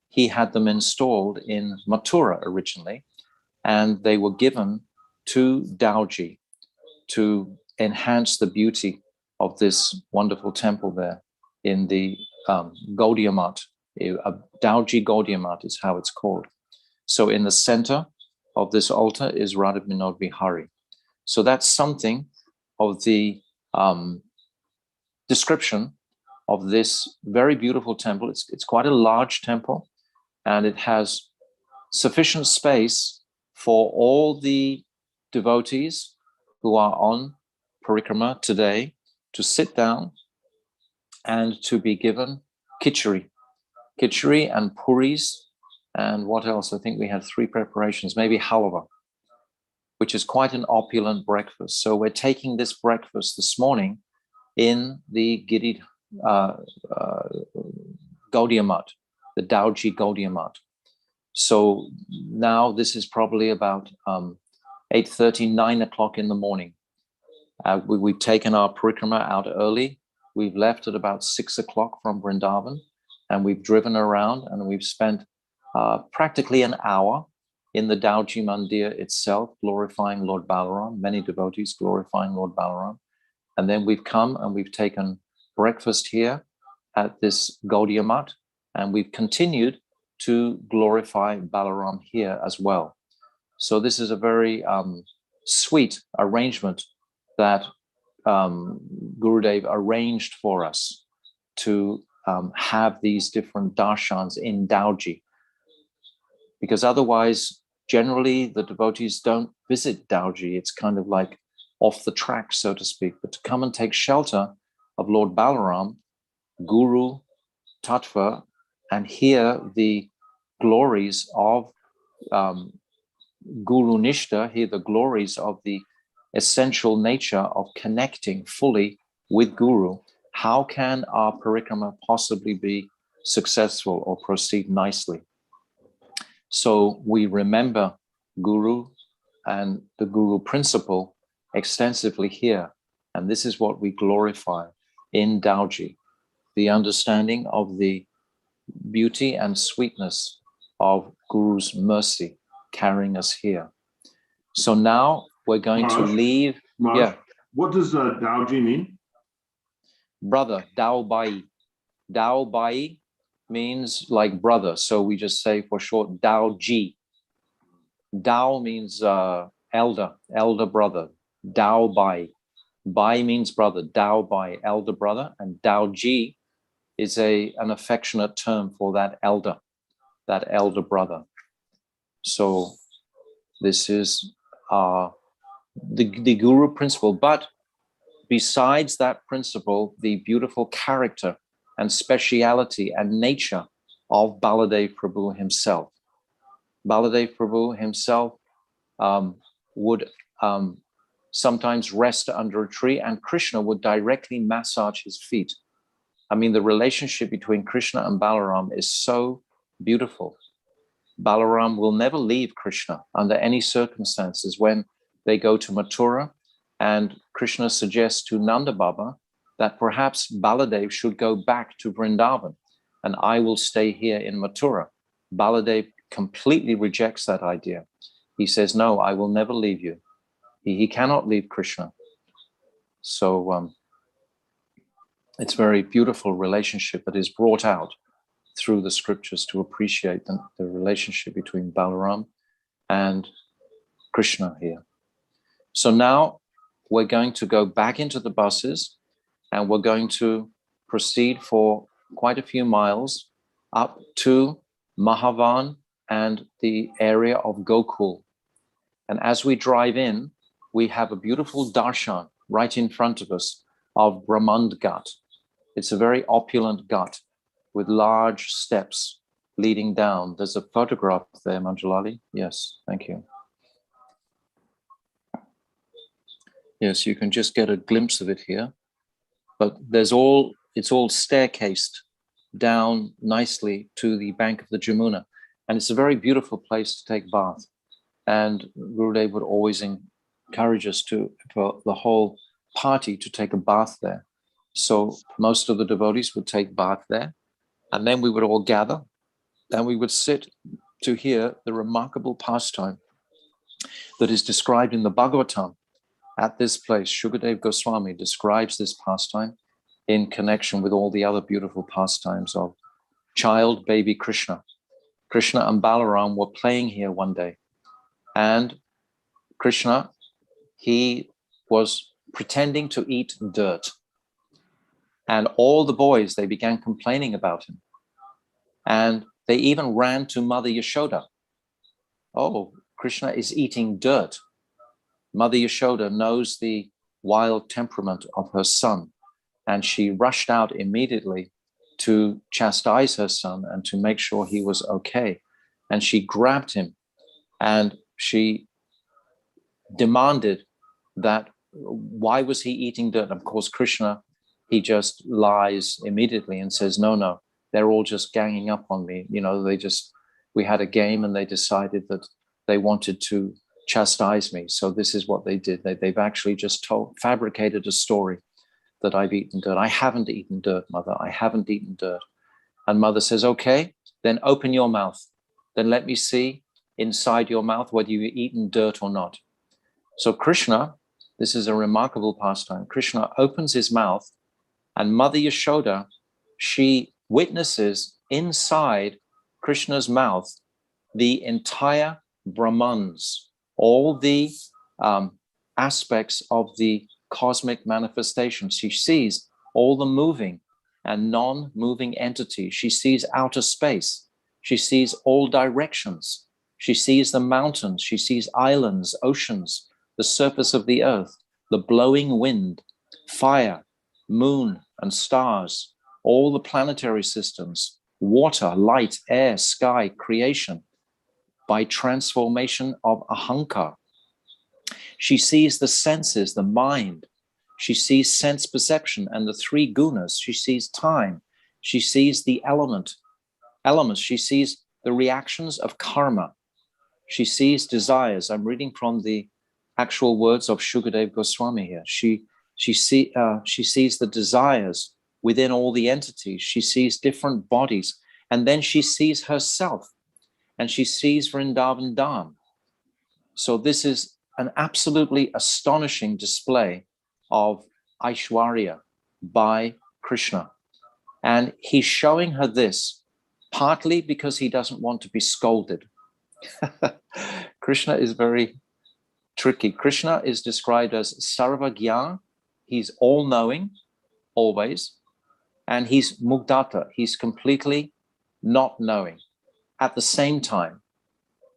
He had them installed in Mathura originally, and they were given to Dauji to enhance the beauty of this wonderful temple there in the Gaudiya Math. Dauji Gaudiya Math is how it's called. So in the center of this altar is Radha Vinod Vihari. So that's something of the description of this very beautiful temple. It's quite a large temple, and it has sufficient space for all the devotees who are on Parikrama today to sit down and to be given khichdi and puris, and what else? I think we had 3 preparations, maybe halwa, which is quite an opulent breakfast. So we're taking this breakfast this morning in the Giri Gaudiya Math, the Dauji Gaudiya Math. So now this is probably about 8:30, 9 o'clock in the morning. We've taken our Parikrama out early. We've left at about 6 o'clock from Vrindavan, and we've driven around, and we've spent practically an hour in the Dauji Mandir itself, glorifying Lord Balaram, many devotees glorifying Lord Balaram. And then we've come and we've taken breakfast here at this Gaudiya Math, and we've continued to glorify Balaram here as well. So this is a very sweet arrangement that Gurudev arranged for us to have these different darshans in Dauji. Because otherwise, generally, the devotees don't visit Dauji. It's kind of like off the track, so to speak. But to come and take shelter of Lord Balaram, Guru, Tattva, and hear the glories of Guru Nishta, hear the glories of the essential nature of connecting fully with Guru, how can our Parikrama possibly be successful or proceed nicely? So we remember Guru and the Guru principle extensively here. And this is what we glorify in Dauji, the understanding of the beauty and sweetness of Guru's mercy carrying us here. So now we're going to leave. Yeah. What does Dauji mean? Brother, Dao Bai. Dao Bai means like brother. So we just say for short, Dauji. Dao means elder brother. Dao Bai. Bai means brother. Dao Bai, elder brother. And Dauji is an affectionate term for that elder brother. So this is the Guru principle. But besides that principle, the beautiful character and speciality and nature of Baladev Prabhu himself. Baladev Prabhu himself would sometimes rest under a tree, and Krishna would directly massage his feet. I mean, the relationship between Krishna and Balaram is so beautiful. Balaram will never leave Krishna under any circumstances. When they go to Mathura, and Krishna suggests to Nanda Baba that perhaps Baladev should go back to Vrindavan and I will stay here in Mathura. Baladev completely rejects that idea. He says, no, I will never leave you. He cannot leave Krishna. So it's a very beautiful relationship that is brought out through the scriptures to appreciate the relationship between Balaram and Krishna here. So now we're going to go back into the buses, and we're going to proceed for quite a few miles up to Mahavan and the area of Gokul. And as we drive in, we have a beautiful darshan right in front of us of Brahmanda-ghata. It's a very opulent ghat with large steps leading down. There's a photograph there, Manjulali. Yes, thank you. Yes, you can just get a glimpse of it here. But it's all staircased down nicely to the bank of the Jamuna. And it's a very beautiful place to take bath. And Gurudev would always encourages for the whole party to take a bath there. So most of the devotees would take bath there, and then we would all gather and we would sit to hear the remarkable pastime that is described in the Bhagavatam at this place. Shukadev Goswami describes this pastime in connection with all the other beautiful pastimes of child baby Krishna. Krishna and Balaram were playing here one day, and Krishna, he was pretending to eat dirt. And all the boys, they began complaining about him. And they even ran to Mother Yashoda. Oh, Krishna is eating dirt. Mother Yashoda knows the wild temperament of her son, and she rushed out immediately to chastise her son and to make sure he was okay. And she grabbed him and she demanded that, why was he eating dirt? Of course, Krishna, he just lies immediately and says, no, they're all just ganging up on me. You know, we had a game and they decided that they wanted to chastise me. So this is what they did. They've actually just fabricated a story that I've eaten dirt. I haven't eaten dirt, Mother. I haven't eaten dirt. And Mother says, okay, then open your mouth. Then let me see inside your mouth whether you've eaten dirt or not. So Krishna, this is a remarkable pastime. Krishna opens his mouth, and Mother Yashoda, she witnesses inside Krishna's mouth the entire Brahmans, all the aspects of the cosmic manifestations. She sees all the moving and non-moving entities. She sees outer space. She sees all directions. She sees the mountains. She sees islands, oceans, the surface of the earth, the blowing wind, fire, moon, and stars, all the planetary systems, water, light, air, sky, creation, by transformation of ahankar. She sees the senses, the mind. She sees sense perception and the three gunas. She sees time. She sees the elements. She sees the reactions of karma. She sees desires. I'm reading from the actual words of Shukadev Goswami here. She sees the desires within all the entities. She sees different bodies. And then she sees herself. And she sees Vrindavan Dham. So this is an absolutely astonishing display of Aishwarya by Krishna. And he's showing her this partly because he doesn't want to be scolded. Krishna is very tricky. Krishna is described as Sarvagya. He's all-knowing, always. And he's Mugdata. He's completely not knowing. At the same time,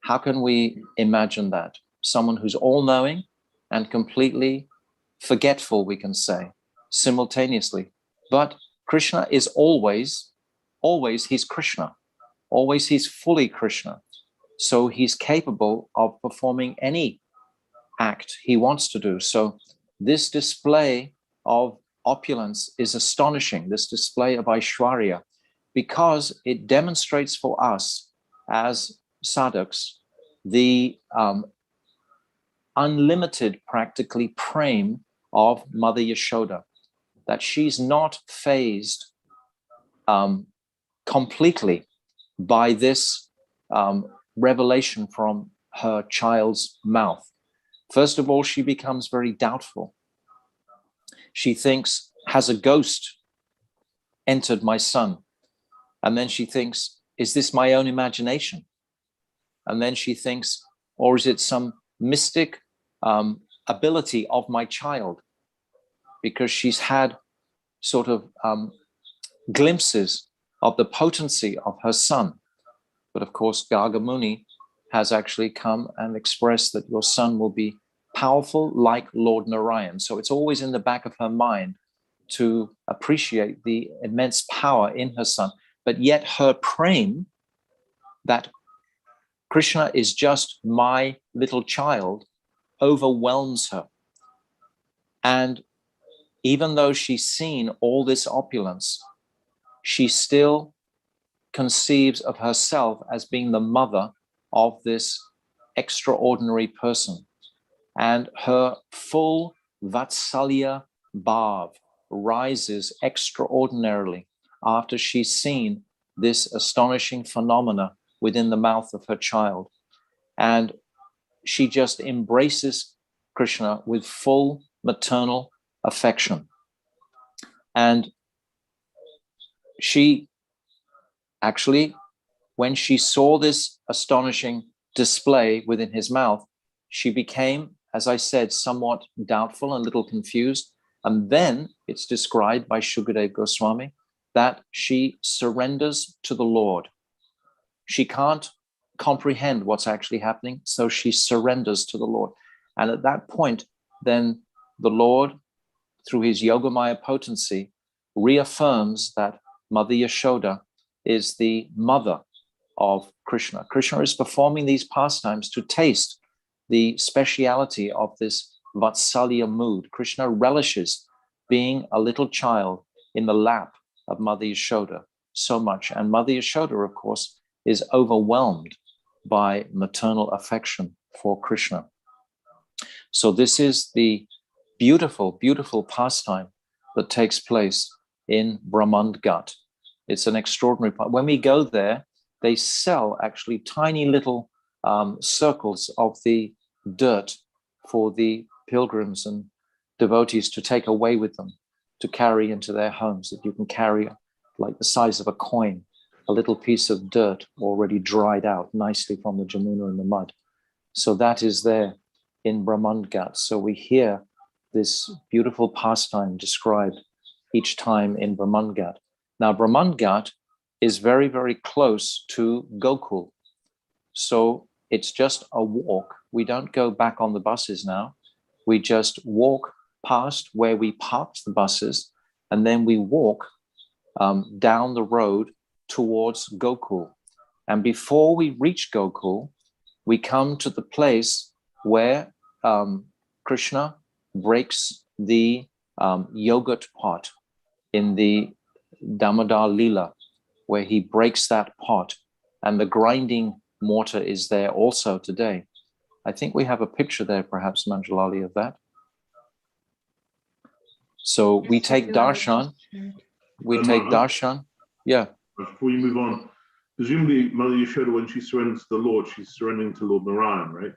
how can we imagine that? Someone who's all-knowing and completely forgetful, we can say, simultaneously. But Krishna is always he's Krishna. Always he's fully Krishna. So he's capable of performing any act he wants to do. So this display of opulence is astonishing, this display of Aishwarya, because it demonstrates for us as sadhaks the unlimited, practically, prem of Mother Yashoda, that she's not fazed completely by this revelation from her child's mouth. First of all, she becomes very doubtful. She thinks, has a ghost entered my son? And then she thinks, is this my own imagination? And then she thinks, or is it some mystic ability of my child? Because she's had sort of glimpses of the potency of her son. But of course, Garga Muni has actually come and expressed that your son will be powerful like Lord Narayan. So it's always in the back of her mind to appreciate the immense power in her son. But yet her prem, that Krishna is just my little child, overwhelms her. And even though she's seen all this opulence, she still conceives of herself as being the mother of this extraordinary person. and her full Vatsalya bhav rises extraordinarily after she's seen this astonishing phenomena within the mouth of her child. And she just embraces Krishna with full maternal affection. And she actually, when she saw this astonishing display within his mouth, she became, as I said, somewhat doubtful and a little confused. And then it's described by Shukadeva Goswami that she surrenders to the Lord. She can't comprehend what's actually happening, so she surrenders to the Lord. And at that point, then the Lord, through his Yogamaya potency, reaffirms that Mother Yashoda is the mother of Krishna. Krishna is performing these pastimes to taste the speciality of this Vatsalya mood. Krishna relishes being a little child in the lap of Mother Yashoda so much. And Mother Yashoda, of course, is overwhelmed by maternal affection for Krishna. So this is the beautiful, beautiful pastime that takes place in Brahmanda-ghata. It's an extraordinary part. When we go there, they sell actually tiny little circles of the dirt for the pilgrims and devotees to take away with them, to carry into their homes, that you can carry like the size of a coin, a little piece of dirt already dried out nicely from the Jamuna and the mud. So that is there in Brahmanda-ghata. So we hear this beautiful pastime described each time in Brahmanda-ghata. Now, Brahmanda-ghata is very, very close to Gokul. So it's just a walk. We don't go back on the buses now. We just walk past where we parked the buses, and then we walk down the road towards Gokul. And before we reach Gokul, we come to the place where Krishna breaks the yogurt pot in the Damodar Leela, where he breaks that pot, and the grinding mortar is there also today. I think we have a picture there, perhaps, Manjalali, of that. So we take darshan. We take darshan. Yeah. Before you move on, presumably Mother Yashoda, when she surrenders to the Lord, she's surrendering to Lord Narayan, right?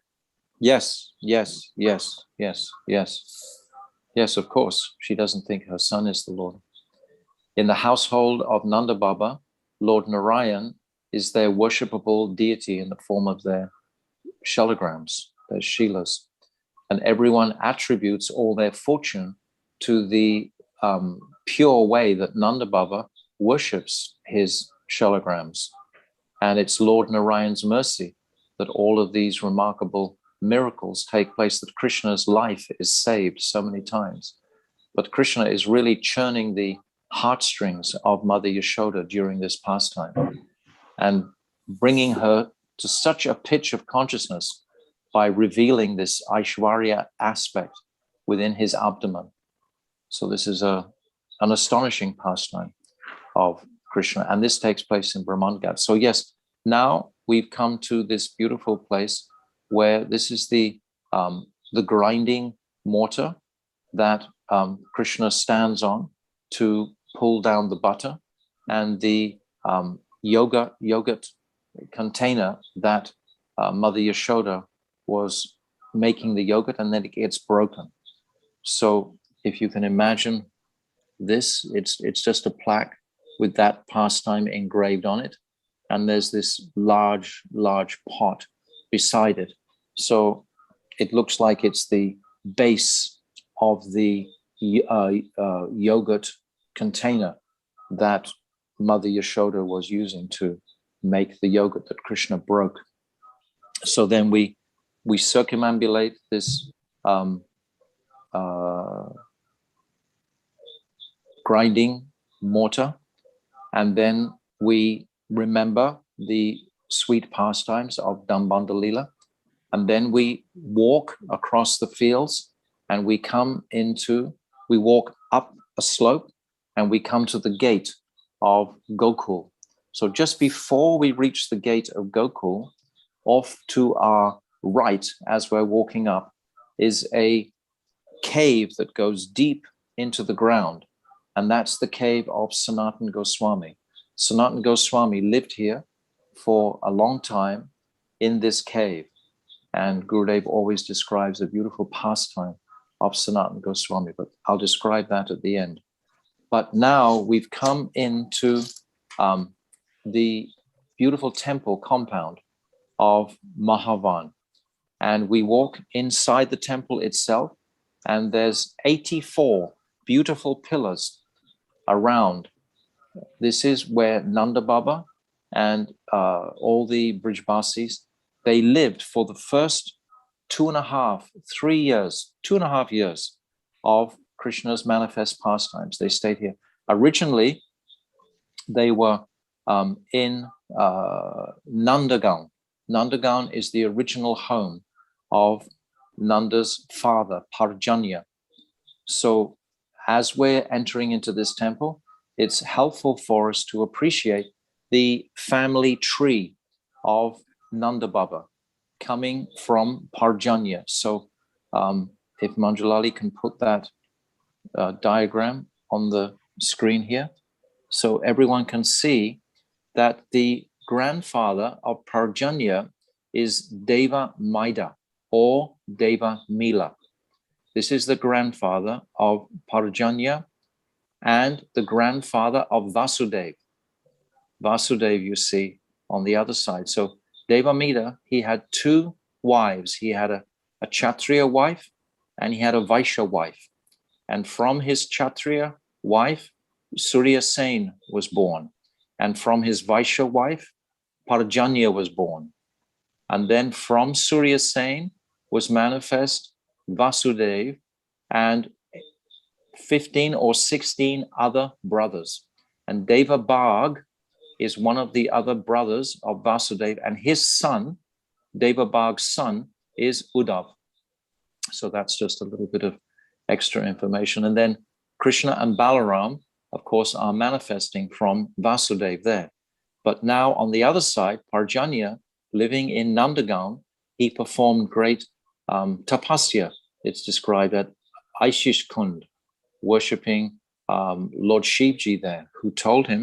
Yes, yes, yes, yes, yes. Yes, of course. She doesn't think her son is the Lord. In the household of Nanda Baba, Lord Narayan is their worshipable deity in the form of their shalograms, their shilas. And everyone attributes all their fortune to the pure way that Nanda Baba worships his shalograms. And it's Lord Narayan's mercy that all of these remarkable miracles take place, that Krishna's life is saved so many times. But Krishna is really churning the heartstrings of Mother Yashoda during this pastime and bringing her to such a pitch of consciousness by revealing this Aishwarya aspect within his abdomen. So this is an astonishing pastime of Krishna, and this takes place in Brahmanda-ghata. So yes, now we've come to this beautiful place where this is the grinding mortar that Krishna stands on to pull down the butter, and the yogurt container that Mother Yashoda was making the yogurt, and then it gets broken. So if you can imagine this, it's just a plaque with that pastime engraved on it, and there's this large pot beside it. So it looks like it's the base of the yogurt container that Mother Yashoda was using to make the yogurt that Krishna broke. So then we circumambulate this grinding mortar, and then we remember the sweet pastimes of Dambanda Leela, and then we walk across the fields, and we walk up a slope, and we come to the gate of Gokul. So just before we reach the gate of Gokul, off to our right as we're walking up, is a cave that goes deep into the ground, and that's the cave of Sanatana Goswami. Sanatana Goswami lived here for a long time in this cave, and Gurudev always describes a beautiful pastime of Sanatana Goswami, but I'll describe that at the end. But now we've come into the beautiful temple compound of Mahavan, and we walk inside the temple itself, and there's 84 beautiful pillars around. This is where Nanda Baba and all the Brijbasis, they lived for the first 2.5 years of Krishna's manifest pastimes. They stayed here. Originally, they were in Nanda-ghata. Nanda-ghata is the original home of Nanda's father, Parjanya. So as we're entering into this temple, it's helpful for us to appreciate the family tree of Nanda Baba coming from Parjanya. So if Manjulali can put that diagram on the screen here, so everyone can see that the grandfather of Parjanya is Deva Maida or Deva Mila. This is the grandfather of Parjanya and the grandfather of Vasudev. Vasudev, you see, on the other side. So Deva Mila, he had two wives. He had a Kshatriya wife and he had a Vaishya wife. And from his Kshatriya wife, Surya Sen was born. And from his Vaishya wife, Parjanya was born. And then from Surya Sen was manifest Vasudev and 15 or 16 other brothers. And Deva Bhag is one of the other brothers of Vasudev, and his son, Deva Bhag's son, is Uddhav. So that's just a little bit of extra information. And then Krishna and Balaram, of course, are manifesting from Vasudev there. But now on the other side, Parjanya, living in Nanda-ghata, he performed great tapasya. It's described at Aishish Kund, worshipping Lord Shivji there, who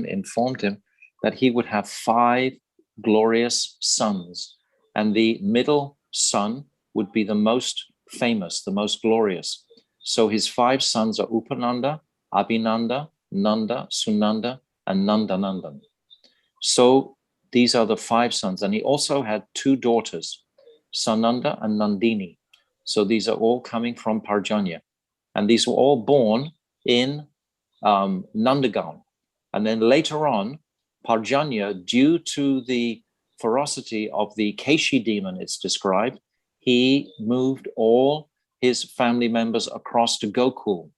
informed him that he would have 5 glorious sons, and the middle son would be the most famous, the most glorious. So his 5 sons are Upananda, Abhinanda, Nanda, Sunanda, and Nandanandan. So these are the 5 sons. And he also had 2 daughters, Sananda and Nandini. So these are all coming from Parjanya. And these were all born in Nanda-ghata. And then later on, Parjanya, due to the ferocity of the Keshi demon, it's described, he moved all his family members across to Gokul,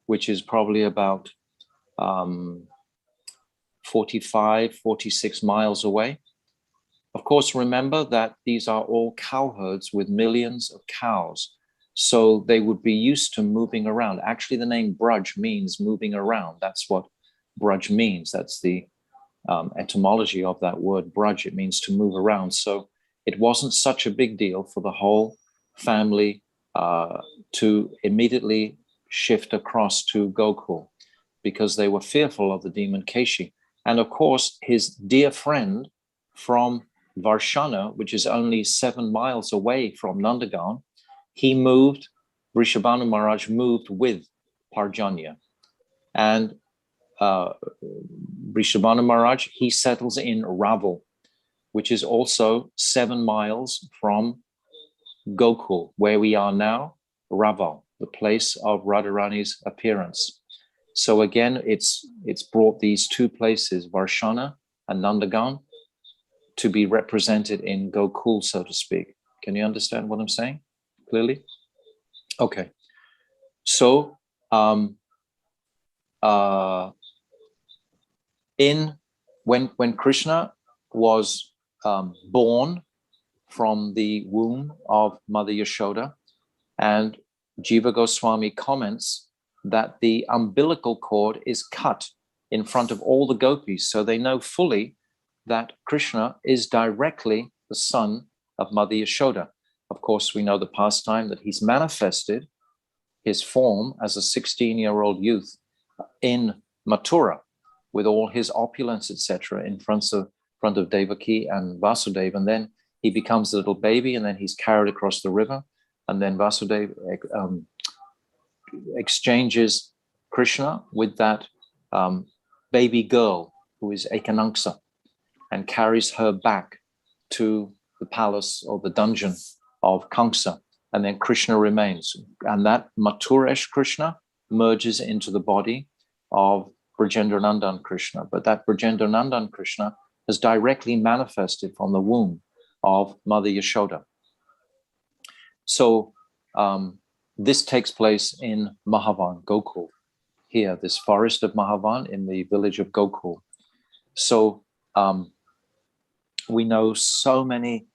which is probably about 45, 46 miles away. Of course, remember that these are all cow herds with millions of cows. So they would be used to moving around. Actually, the name Braj means moving around. That's what Braj means. That's the etymology of that word Braj. It means to move around. So it wasn't such a big deal for the whole family to immediately shift across to Gokul because they were fearful of the demon Keshi. And of course, his dear friend from Varshana, which is only 7 miles away from Nanda-ghata, he moved, Vrishabhanu Maharaj moved with Parjanya. And Vrishabhanu Maharaj, he settles in Raval, which is also 7 miles from Gokul, where we are now, Raval, the place of Radharani's appearance. So again, it's brought these 2 places, Varshana and Nanda-ghata, to be represented in Gokul, so to speak. Can you understand what I'm saying clearly? Okay. So when Krishna was born from the womb of Mother Yashoda, and Jiva Goswami comments that the umbilical cord is cut in front of all the gopis, so they know fully that Krishna is directly the son of Mother Yashoda. of course, we know the pastime that he's manifested his form as a 16-year-old youth in Mathura with all his opulence, etc., in front of Devaki and Vasudeva. And then he becomes a little baby, and then he's carried across the river. And then Vasudeva exchanges Krishna with that baby girl who is Ekananksa, and carries her back to the palace or the dungeon of Kamsa. And then Krishna remains. And that Mathuresh Krishna merges into the body of Brajendranandan Krishna. But that Brajendranandan Krishna has directly manifested from the womb of Mother Yashoda. So this takes place in Mahavan, Gokul, here, this forest of Mahavan in the village of Gokul. So we know so many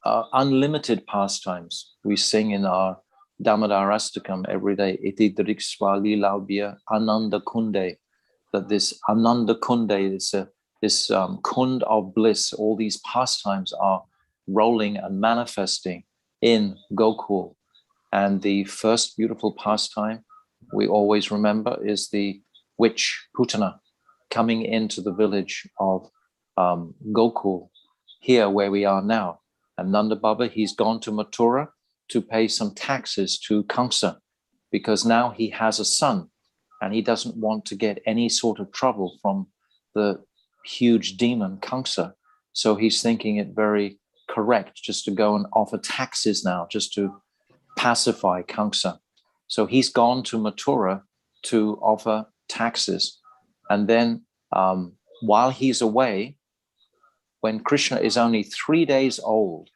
unlimited pastimes. We sing in our Damodarastakam every day, Iti Drikswali Laubya Ananda Kunde, that this Ananda Kunde, this kund of bliss, all these pastimes are rolling and manifesting in Gokul. And the first beautiful pastime we always remember is the witch Putana coming into the village of Gokul, here where we are now. And Nanda Baba, he's gone to Mathura to pay some taxes to Kamsa, because now he has a son and he doesn't want to get any sort of trouble from the huge demon Kamsa. So he's thinking it very correct just to go and offer taxes now, just to pacify Kamsa. So he's gone to Mathura to offer taxes. And then while he's away, when Krishna is only 3 days old,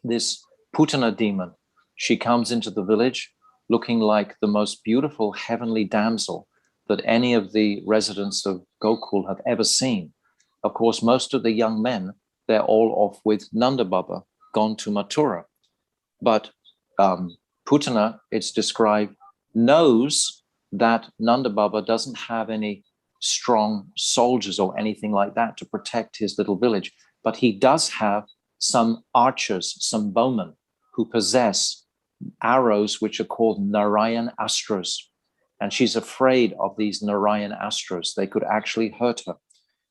this Putana demon, she comes into the village looking like the most beautiful heavenly damsel that any of the residents of Gokul have ever seen. Of course, most of the young men, they're all off with Nanda Baba, gone to Mathura. But Putana, it's described, knows that Nanda Baba doesn't have any strong soldiers or anything like that to protect his little village, but he does have some archers, some bowmen who possess arrows which are called Narayan Astras. And she's afraid of these Narayan Astras. They could actually hurt her.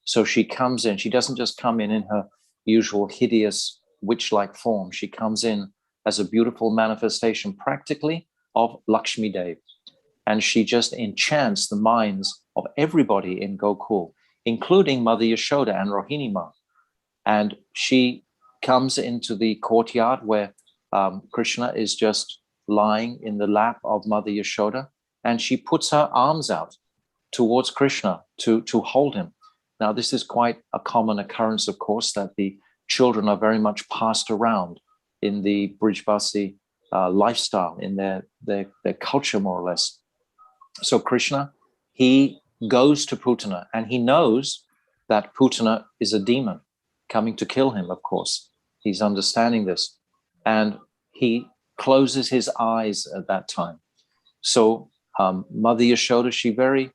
So she comes in. She doesn't just come in her usual hideous witch-like form. She comes in as a beautiful manifestation practically of Lakshmi Dev. And she just enchants the minds of everybody in Gokul, including Mother Yashoda and Rohini Ma. And she comes into the courtyard where Krishna is just lying in the lap of Mother Yashoda, and she puts her arms out towards Krishna to hold him. Now, this is quite a common occurrence, of course, that the children are very much passed around in the Brijbasi lifestyle, in their culture, more or less. So Krishna, he goes to Putana, and he knows that Putana is a demon coming to kill him, of course. He's understanding this. And he closes his eyes at that time. So Mother Yashoda, she very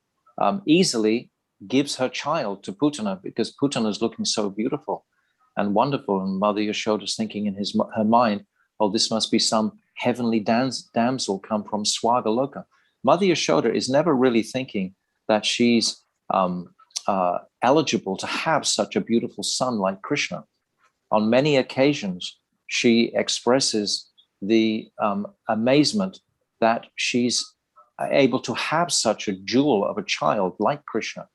easily gives her child to Putana, because Putana is looking so beautiful and wonderful. And Mother Yashoda is thinking in her mind, oh, this must be some heavenly damsel come from Swagaloka. Mother Yashoda is never really thinking that she's eligible to have such a beautiful son like Krishna. On many occasions, she expresses the amazement that she's able to have such a jewel of a child like Krishna.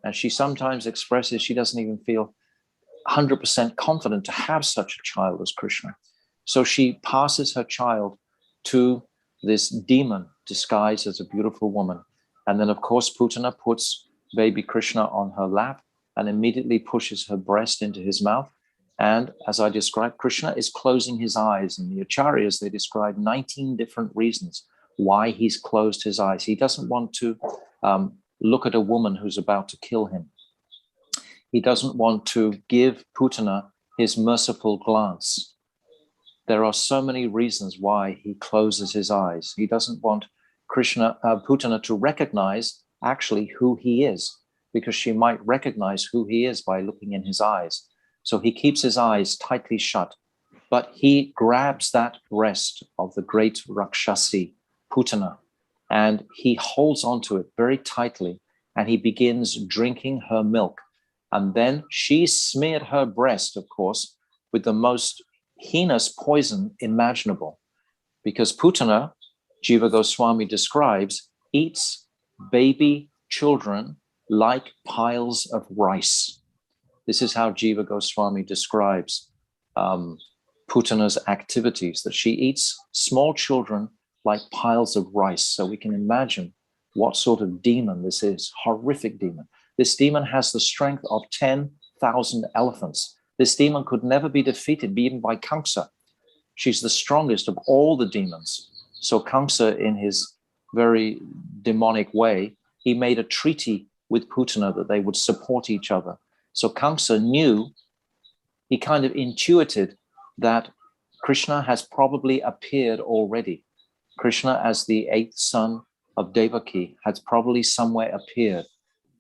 And she sometimes expresses she doesn't even feel 100% confident to have such a child as Krishna. So she passes her child to this demon disguised as a beautiful woman. And then, of course, Putana puts baby Krishna on her lap and immediately pushes her breast into his mouth. And as I described, Krishna is closing his eyes. And the Acharyas, they describe 19 different reasons why he's closed his eyes. He doesn't want to look at a woman who's about to kill him. He doesn't want to give Putana his merciful glance. There are so many reasons why he closes his eyes. He doesn't want Putana to recognize actually who he is, because she might recognize who he is by looking in his eyes. So he keeps his eyes tightly shut. but he grabs that breast of the great Rakshasi, Putana, and he holds onto it very tightly, and he begins drinking her milk. And then she smeared her breast, of course, with the most heinous poison imaginable, because Putana, Jiva Goswami describes, eats baby children like piles of rice. This is how Jiva Goswami describes Putana's activities, that she eats small children like piles of rice. So we can imagine what sort of demon this is, horrific demon. This demon has the strength of 10,000 elephants. This demon could never be defeated, even by Kamsa. She's the strongest of all the demons. So Kamsa, in his very demonic way, he made a treaty with Putana that they would support each other. So Kamsa knew, he kind of intuited that Krishna has probably appeared already. Krishna, as the 8th son of Devaki, has probably somewhere appeared.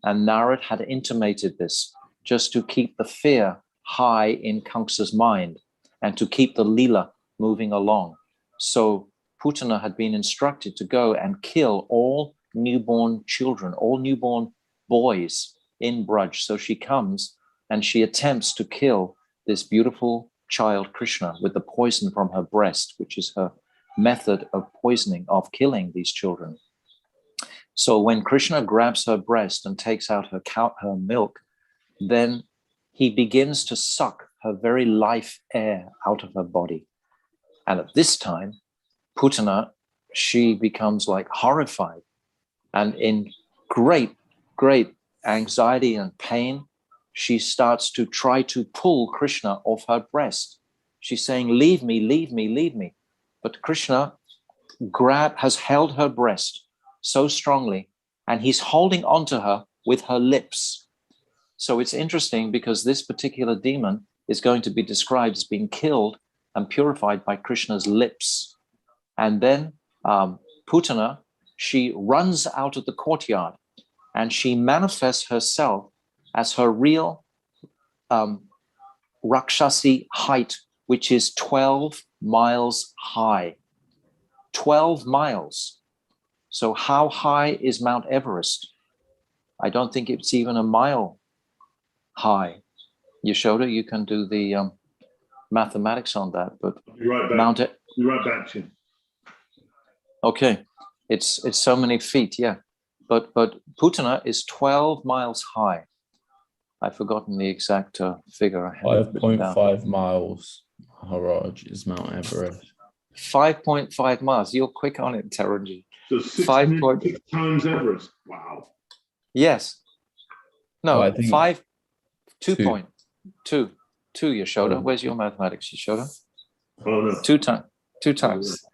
And Narad had intimated this just to keep the fear high in Kamsa's mind and to keep the Leela moving along. So Putana had been instructed to go and kill all newborn children, all newborn boys in Braj. So she comes and she attempts to kill this beautiful child Krishna with the poison from her breast, which is her method of poisoning, of killing these children. So when Krishna grabs her breast and takes out her milk, then he begins to suck her very life air out of her body. And at this time, Putana, she becomes like horrified and in great, great anxiety and pain. She starts to try to pull Krishna off her breast. She's saying, leave me, leave me, leave me. But Krishna has held her breast so strongly, and he's holding onto her with her lips. So it's interesting because this particular demon is going to be described as being killed and purified by Krishna's lips. And then Putana, she runs out of the courtyard and she manifests herself as her real Rakshasi height, which is 12 miles high. 12 miles. So how high is Mount Everest? I don't think it's even a mile high. Yashoda, you can do the mathematics on that, but Right back to you. Okay, it's so many feet, yeah. But Putana is 12 miles high. I've forgotten the exact figure. 5.5 miles, Maharaj, is Mount Everest. 5.5 miles. You're quick on it, Taranji. So 6 times Everest. Wow. Yes. No, Oh, I think 2.2. Two, Yashoda. Oh. Where's your mathematics, Yashoda? Oh, no. 2 times.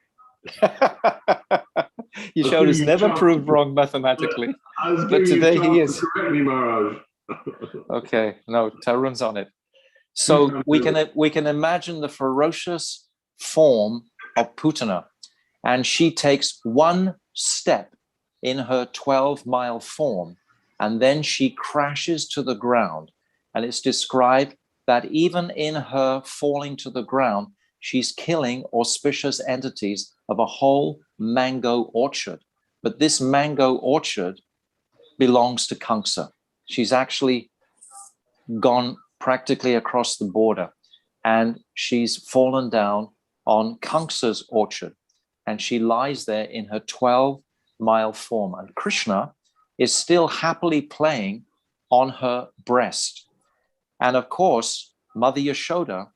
Yashoda's never proved wrong mathematically. But today he is. Correct me, Maharaj. Okay, no, Tarun's on it. So we can imagine the ferocious form of Putana, and she takes one step in her 12-mile form, and then she crashes to the ground. And it's described that even in her falling to the ground, she's killing auspicious entities of a whole mango orchard. But this mango orchard belongs to Kamsa. She's actually gone practically across the border, and she's fallen down on Kamsa's orchard, and she lies there in her 12-mile form. And Krishna is still happily playing on her breast. And of course, Mother Yashoda,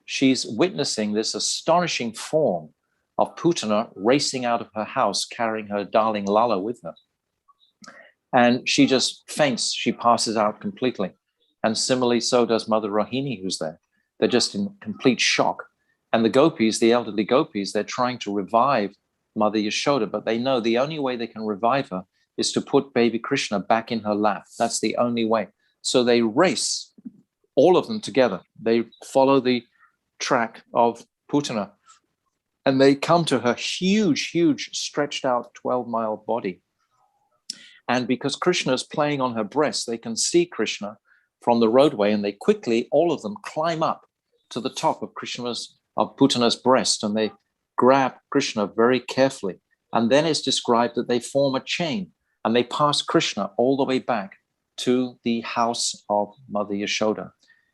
she's witnessing this astonishing form of Putana racing out of her house, carrying her darling Lala with her. And she just faints, she passes out completely. And similarly, so does Mother Rohini, who's there. They're just in complete shock. And the gopis, the elderly gopis, they're trying to revive Mother Yashoda, but they know the only way they can revive her is to put baby Krishna back in her lap. That's the only way. So they race, all of them together. They follow the track of Putana, and they come to her huge, huge, stretched out 12-mile body. And because Krishna is playing on her breast, they can see Krishna from the roadway, and they quickly, all of them, climb up to the top of Krishna's of Putana's breast, and they grab Krishna very carefully. And then it's described that they form a chain and they pass Krishna all the way back to the house of Mother Yashoda.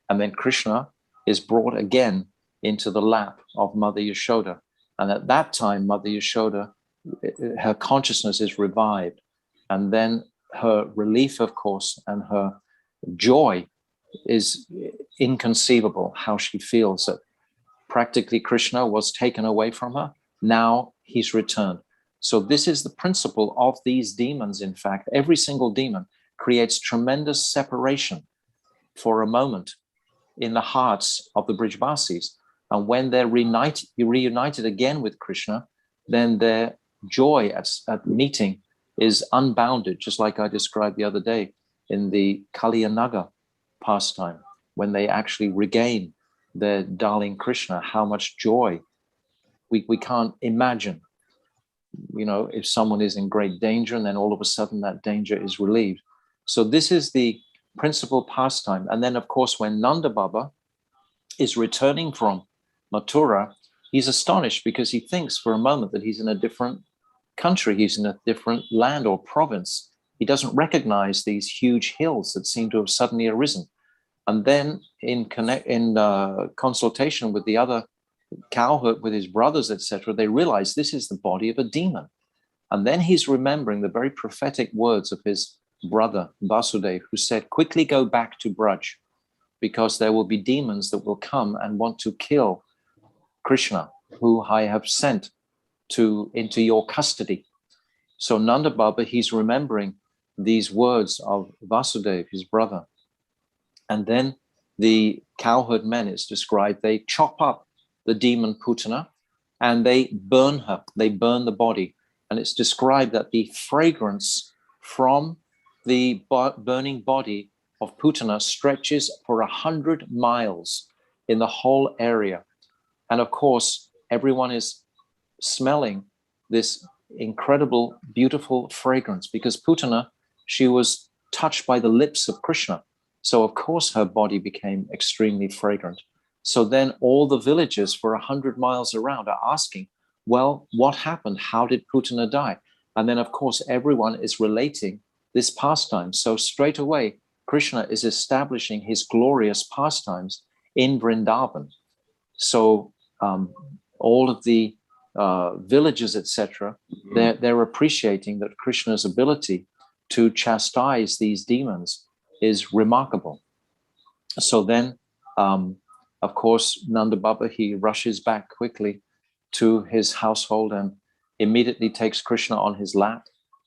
And then Krishna is brought again into the lap of Mother Yashoda. And at that time, Mother Yashoda, her consciousness is revived. And then her relief, of course, and her joy is inconceivable, how she feels that practically Krishna was taken away from her. Now he's returned. So this is the principle of these demons. In fact, every single demon creates tremendous separation for a moment in the hearts of the Brijvasis. And when they're reunited again with Krishna, then their joy at meeting is unbounded, just like I described the other day in the Kalyanaga pastime, when they actually regain their darling Krishna, how much joy we can't imagine. You know, if someone is in great danger and then all of a sudden that danger is relieved. So this is the principal pastime. And then, of course, when Nanda Baba is returning from Mathura, he's astonished because he thinks for a moment that he's in a different country, he's in a different land or province. He doesn't recognize these huge hills that seem to have suddenly arisen. And then in consultation with the other cowherd, with his brothers, etc., they realize this is the body of a demon. And then he's remembering the very prophetic words of his brother Vasudev, who said, quickly go back to Braj, because there will be demons that will come and want to kill Krishna, who I have sent into your custody. So Nanda Baba, he's remembering these words of Vasudev, his brother. And then the cowherd men, it's described, they chop up the demon Putana and they burn her, they burn the body. And it's described that the fragrance from the burning body of Putana stretches for 100 miles in the whole area. And of course, everyone is smelling this incredible, beautiful fragrance because Putana, she was touched by the lips of Krishna. So of course her body became extremely fragrant. So then all the villagers for 100 miles around are asking, well, what happened? How did Putana die? And then of course, everyone is relating this pastime. So straight away, Krishna is establishing his glorious pastimes in Vrindavan. So all of the villages, etc., they're appreciating that Krishna's ability to chastise these demons is remarkable. So then, of course, Nanda Baba, he rushes back quickly to his household and immediately takes Krishna on his lap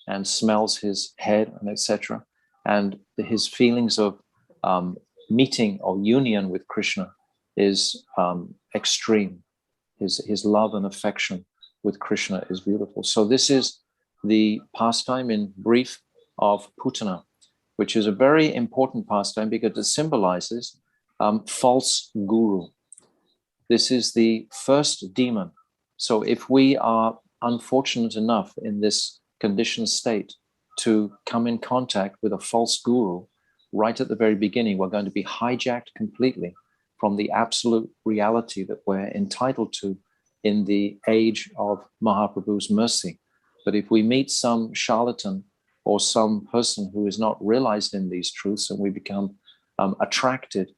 and smells his head and etc. And his feelings of meeting or union with Krishna is extreme. His love and affection with Krishna is beautiful. So this is the pastime in brief of Putana, which is a very important pastime because it symbolizes false guru. This is the first demon. So if we are unfortunate enough in this conditioned state to come in contact with a false guru, right at the very beginning, we're going to be hijacked completely from the absolute reality that we're entitled to in the age of Mahaprabhu's mercy. But if we meet some charlatan or some person who is not realized in these truths and we become attracted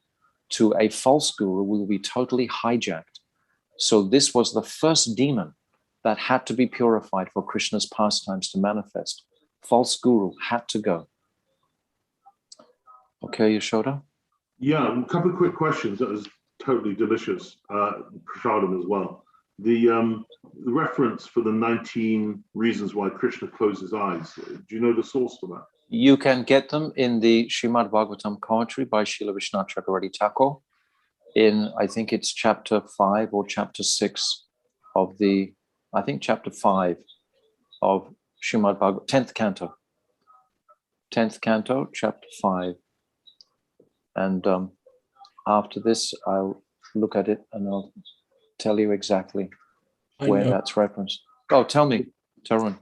to a false guru, we will be totally hijacked. So this was the first demon that had to be purified for Krishna's pastimes to manifest. False guru had to go. Okay, Yashoda? Yeah, a couple of quick questions. That was totally delicious. Prasadam as well. The reference for the 19 reasons why Krishna closed his eyes. Do you know the source for that? You can get them in the Srimad Bhagavatam commentary by Srila Vishwanath Chakravarti Thakur in, I think it's chapter 5 or chapter 6 of the, I think chapter 5 of Srimad Bhagavatam, 10th canto. 10th canto, chapter 5. And after this, I'll look at it and I'll tell you exactly where that's referenced. Oh, tell me, Tarun.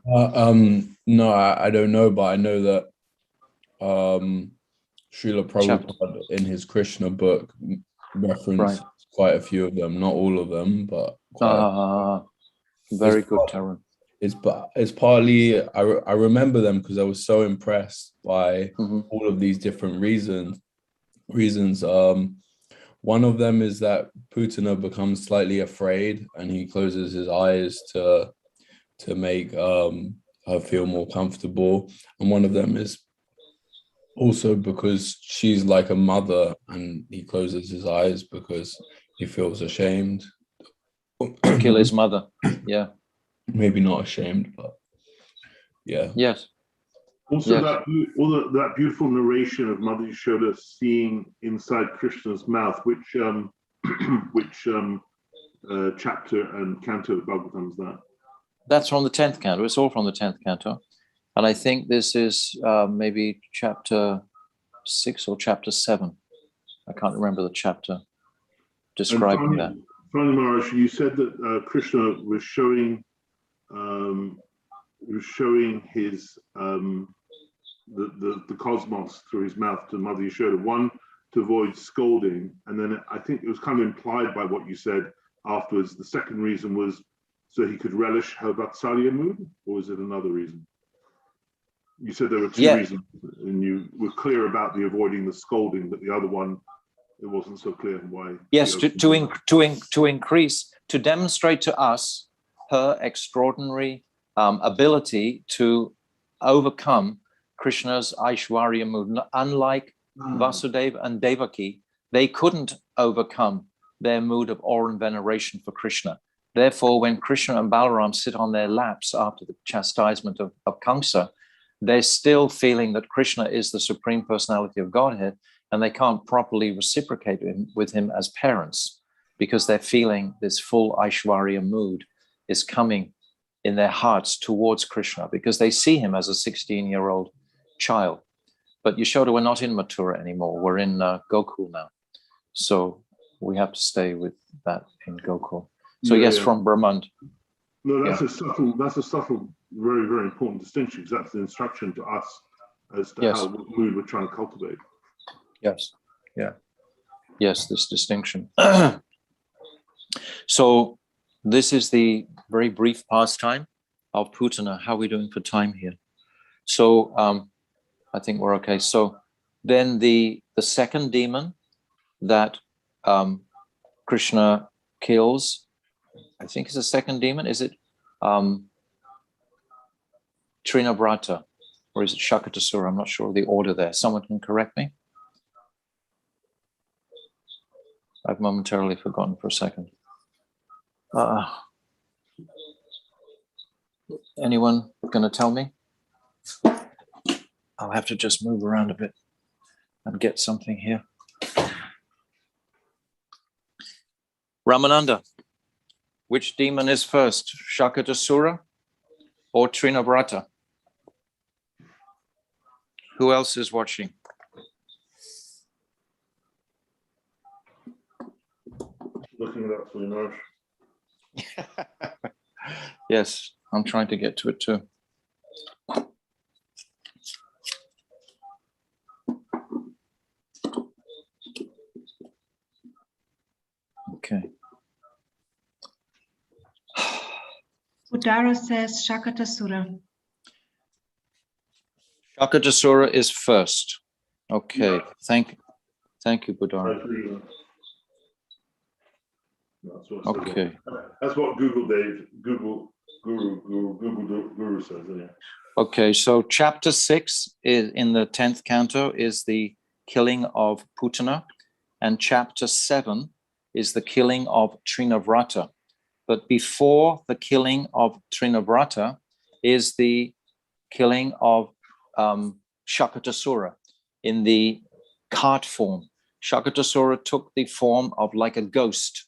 No, I don't know, but I know that Srila Prabhupada in his Krishna book referenced quite a few of them, not all of them, but quite. Very It's good, part- Tarun. It's partly I remember them because I was so impressed by Mhm. all of these different reasons. One of them is that Putana becomes slightly afraid and he closes his eyes to make her feel more comfortable. And one of them is also because she's like a mother and he closes his eyes because he feels ashamed. To kill his mother. Yeah. Maybe not ashamed, but yeah. Yes. Also, Yes. that beautiful narration of Mother Yashoda seeing inside Krishna's mouth, which chapter and canto of Bhagavatam is that? That's from the 10th canto. It's all from the 10th canto. And I think this is maybe chapter 6 or chapter 7. I can't remember the chapter describing that. Finally, Maharaj, you said that Krishna was showing his the cosmos through his mouth to Mother Yashoda. One, to avoid scolding, and then I think it was kind of implied by what you said afterwards. The second reason was so he could relish her Vatsalya mood, or was it another reason? You said there were two reasons, and you were clear about the avoiding the scolding, but the other one, it wasn't so clear why. Yes, to increase, to demonstrate to us her extraordinary ability to overcome Krishna's Aishwarya mood. Unlike Vasudeva and Devaki, they couldn't overcome their mood of awe and veneration for Krishna. Therefore, when Krishna and Balaram sit on their laps after the chastisement of Kamsa, they're still feeling that Krishna is the Supreme Personality of Godhead, and they can't properly reciprocate with him as parents because they're feeling this full Aishwarya mood is coming in their hearts towards Krishna because they see him as a 16-year-old child. But Yashoda, we're not in Mathura anymore. We're in Gokul now. So we have to stay with that in Gokul. So from Brahmand. No, that's a subtle, very, very important distinction because that's the instruction to us as to how what mood we're trying to cultivate. Yes. Yeah. Yes, this distinction. So this is the very brief pastime of Putana. How are we doing for time here? So I think we're okay. So then the second demon that Krishna kills, I think is the second demon. Is it Trinavrata or is it Shakatasura? I'm not sure of the order there. Someone can correct me. I've momentarily forgotten for a second. Anyone going to tell me? I'll have to just move around a bit and get something here. Ramananda, which demon is first, Shakatasura or Trinavrata? Who else is watching? Looking it up for you, Marsh. Yes, I'm trying to get to it too. Okay. Udara says Shakatasura. Shakatasura is first. Okay, Yeah. thank you, Budara. I agree with that. That's what it says. Okay. That's what Google Guru says. Yeah. Okay, so chapter 6 is in the 10th canto is the killing of Putana, and chapter 7 is the killing of Trinavrata. But before the killing of Trinavrata is the killing of Shakatasura in the cart form. Shakatasura took the form of like a ghost,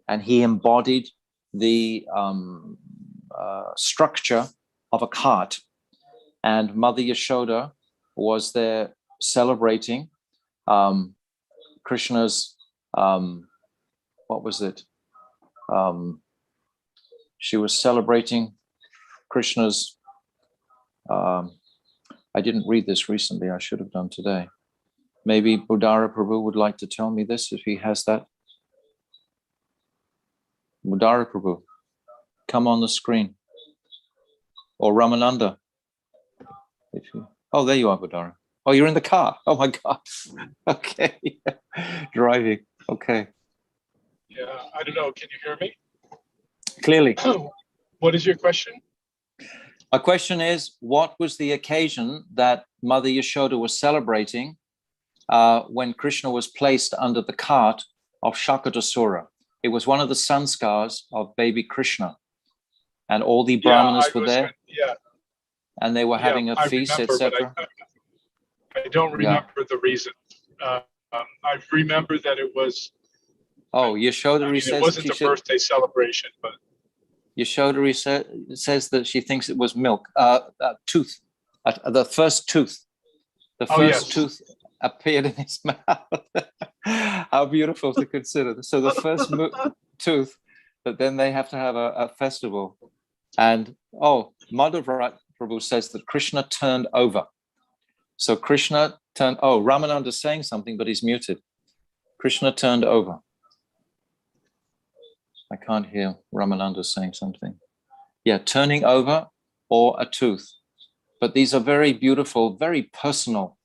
and he embodied the structure of a cart. And Mother Yashoda was there celebrating Krishna's, what was it? She was celebrating Krishna's, I didn't read this recently, I should have done today. Maybe Budara Prabhu would like to tell me this if he has that. Mudara Prabhu, come on the screen. Or Ramananda. Oh, there you are, Mudara. Oh, you're in the car. Oh my God. Okay. Driving. Okay. Yeah, I don't know. Can you hear me? Clearly. What is your question? My question is, what was the occasion that Mother Yashoda was celebrating when Krishna was placed under the cart of Shakatasura? It was one of the sanskars of baby Krishna. And all the Brahmanas were there. And they were having a feast, etc. I don't remember the reason. I remember that it was. Oh, Yashoda says it wasn't a birthday celebration, but Yashoda says that she thinks it was milk, tooth, the first tooth. The first tooth appeared in his mouth. How beautiful to consider. So the first tooth, but then they have to have a festival. And Madhava Prabhu says that Krishna turned over. So Krishna turned, Ramananda's saying something, but he's muted. Krishna turned over. I can't hear Ramananda saying something. Yeah, turning over or a tooth. But these are very beautiful, very personal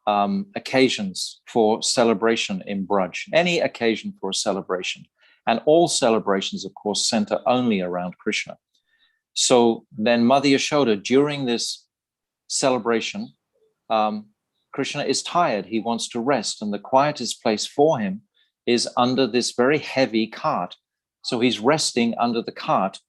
occasions for celebration in Braj. Any occasion for a celebration. And all celebrations, of course, center only around Krishna. So then Mother Yashoda, during this celebration, Krishna is tired. He wants to rest. And the quietest place for him is under this very heavy cart. So he's resting under the cart.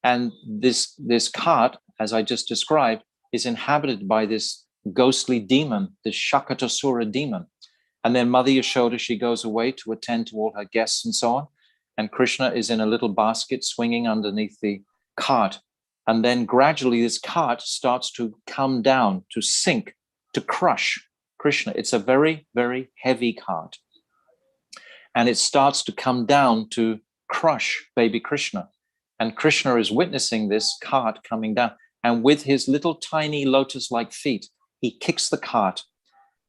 And this cart, as I just described, is inhabited by this ghostly demon, this Shakatasura demon. And then Mother Yashoda, she goes away to attend to all her guests and so on. And Krishna is in a little basket swinging underneath the cart. And then gradually this cart starts to come down, to sink, to crush Krishna. It's a very, very heavy cart. And it starts to come down to crush baby Krishna. And Krishna is witnessing this cart coming down. And with his little tiny lotus-like feet, he kicks the cart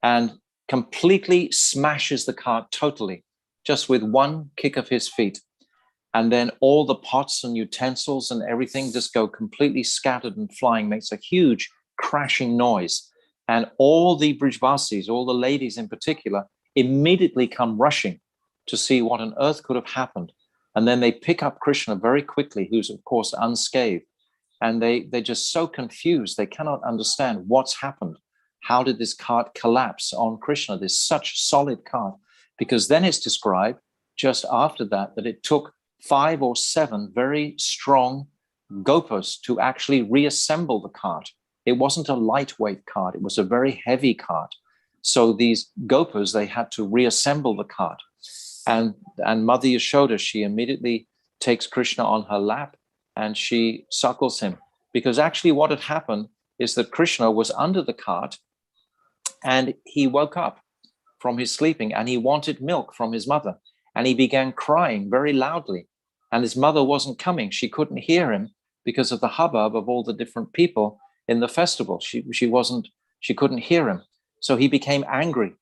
and completely smashes the cart totally, just with one kick of his feet. And then all the pots and utensils and everything just go completely scattered and flying, makes a huge crashing noise. And all the Brijvasis, all the ladies in particular, immediately come rushing to see what on earth could have happened. And then they pick up Krishna very quickly, who's of course unscathed. And they're just so confused. They cannot understand what's happened. How did this cart collapse on Krishna, this such solid cart? Because then it's described just after that it took 5 or 7 very strong gopas to actually reassemble the cart. It wasn't a lightweight cart. It was a very heavy cart. So these gopas, they had to reassemble the cart. And Mother Yashoda, she immediately takes Krishna on her lap and she suckles him. Because actually what had happened is that Krishna was under the cart and he woke up from his sleeping and he wanted milk from his mother. And he began crying very loudly. And his mother wasn't coming. She couldn't hear him because of the hubbub of all the different people in the festival. She couldn't hear him. So he became angry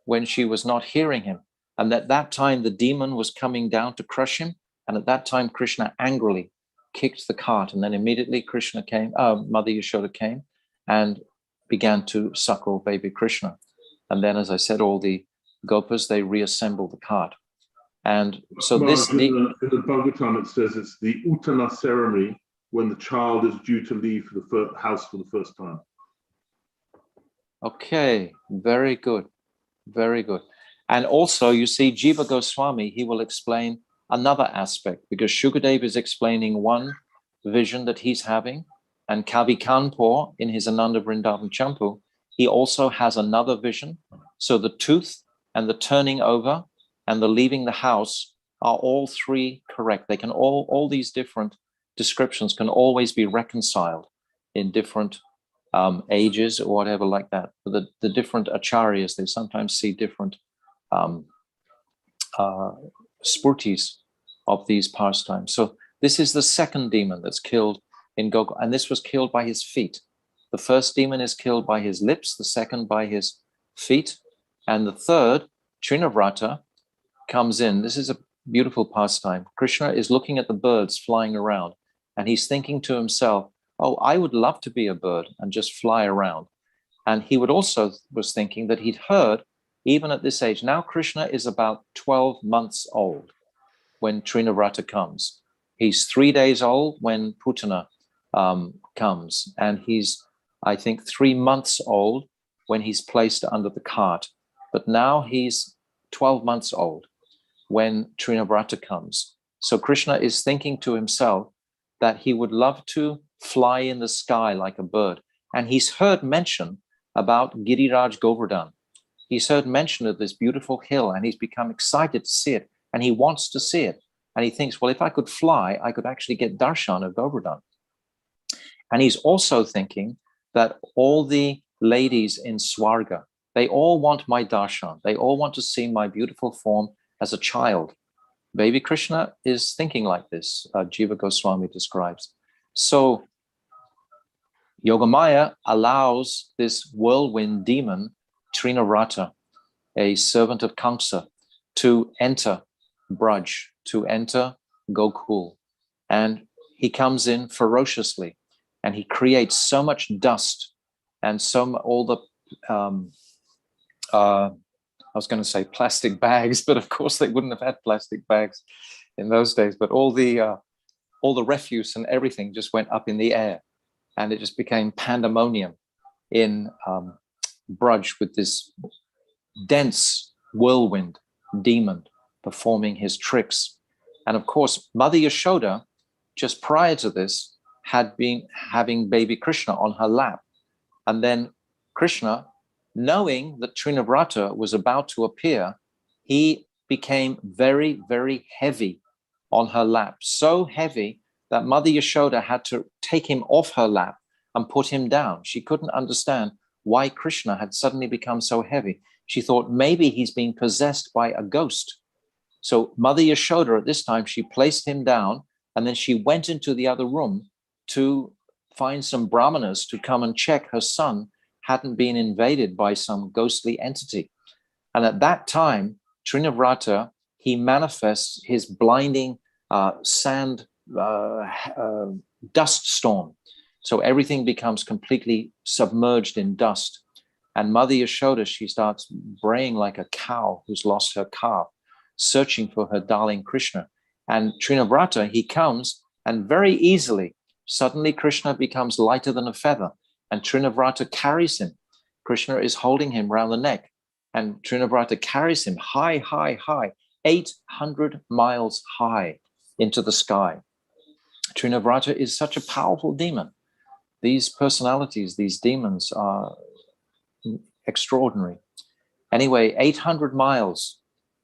when she was not hearing him. And at that time, the demon was coming down to crush him. And at that time, Krishna angrily kicked the cart. And then immediately Krishna came, Mother Yashoda came and began to suckle baby Krishna. And then, as I said, all the gopas, they reassembled the cart. And so this... in the Bhagavatam, it says it's the Uttana ceremony when the child is due to leave for the house for the first time. Okay, very good. Very good. And also, you see, Jiva Goswami, he will explain another aspect, because Shukadeva is explaining one vision that he's having, and Kavi Kanpur in his Ananda Vrindavan Champu, he also has another vision. So the tooth and the turning over and the leaving the house are all 3 correct. They can all these different descriptions can always be reconciled in different ages or whatever like that. The different acharyas, they sometimes see different spurtis of these pastimes. So this is the second demon that's killed in Gokul, and this was killed by his feet. The first demon is killed by his lips, the second by his feet, and the third, Trinavrata, comes in. This is beautiful pastime. Krishna is looking at the birds flying around, and he's thinking to himself, oh, I would love to be a bird and just fly around. And he was thinking that he'd heard, even at this age, now Krishna is about 12 months old when Trinavrata comes. He's 3 days old when Putana comes, and he's, I think, 3 months old when he's placed under the cart. But now he's 12 months old when Trinavrata comes. So Krishna is thinking to himself that he would love to fly in the sky like a bird. And he's heard mention about Giriraj Govardhan. He's heard mention of this beautiful hill, and he's become excited to see it, and he wants to see it. And he thinks, well, if I could fly, I could actually get darshan of Govardhan. And he's also thinking that all the ladies in Swarga, they all want my darshan. They all want to see my beautiful form as a child. Baby Krishna is thinking like this, Jiva Goswami describes. So Yogamaya allows this whirlwind demon, Trinavrata, a servant of Kamsa, to enter Braj, to enter Gokul. And he comes in ferociously, and he creates so much dust and all the I was going to say plastic bags, but of course they wouldn't have had plastic bags in those days. But all the refuse and everything just went up in the air, and it just became pandemonium in Braj, with this dense whirlwind demon performing his tricks. And of course, Mother Yashoda, just prior to this, had been having baby Krishna on her lap. And then Krishna, knowing that Trinavrata was about to appear, he became very, very heavy on her lap. So heavy that Mother Yashoda had to take him off her lap and put him down. She couldn't understand why Krishna had suddenly become so heavy. She thought maybe he's being possessed by a ghost. So Mother Yashoda, at this time, she placed him down, and then she went into the other room to find some brahmanas to come and check her son hadn't been invaded by some ghostly entity. And at that time, Trinavrata, he manifests his blinding sand dust storm. So everything becomes completely submerged in dust. And Mother Yashoda, she starts braying like a cow who's lost her calf, searching for her darling Krishna. And Trinavrata, he comes, and very easily, suddenly Krishna becomes lighter than a feather, and Trinavrata carries him. Krishna is holding him round the neck, and Trinavrata carries him high, high, high, 800 miles high into the sky. Trinavrata is such a powerful demon. These personalities, these demons are extraordinary. Anyway, 800 miles.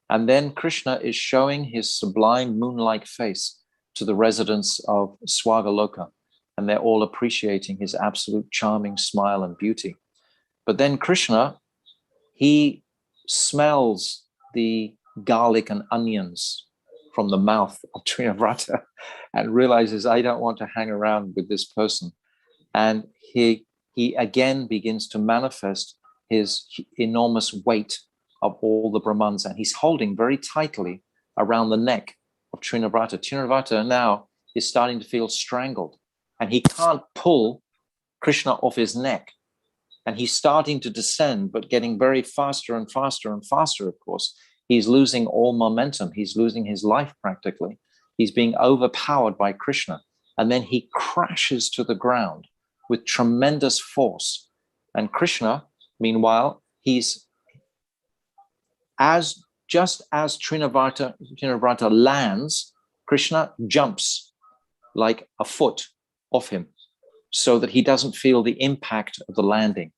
And then Krishna is showing his sublime moon-like face to the residents of Swagaloka, and they're all appreciating his absolute charming smile and beauty. But then Krishna, he smells the garlic and onions from the mouth of Trinavrata and realizes, I don't want to hang around with this person. And he again begins to manifest his enormous weight of all the Brahmans, and he's holding very tightly around the neck of Trinavrata. Trinavrata now is starting to feel strangled, and he can't pull Krishna off his neck. And he's starting to descend, but getting very faster and faster and faster, of course. He's losing all momentum. He's losing his life practically. He's being overpowered by Krishna. And then he crashes to the ground with tremendous force. And Krishna, meanwhile, he's just as Trinavrata lands, Krishna jumps like a foot off him so that he doesn't feel the impact of the landing.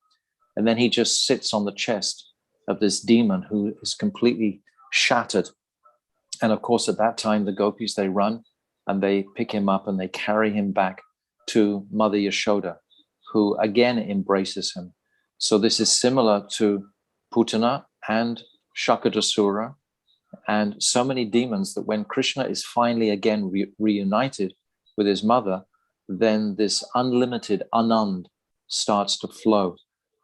And then he just sits on the chest of this demon who is completely shattered. And of course, at that time, the gopis, they run and they pick him up and they carry him back to Mother Yashoda, who again embraces him. So this is similar to Putana and Shakadasura and so many demons, that when Krishna is finally again reunited with his mother, then this unlimited Anand starts to flow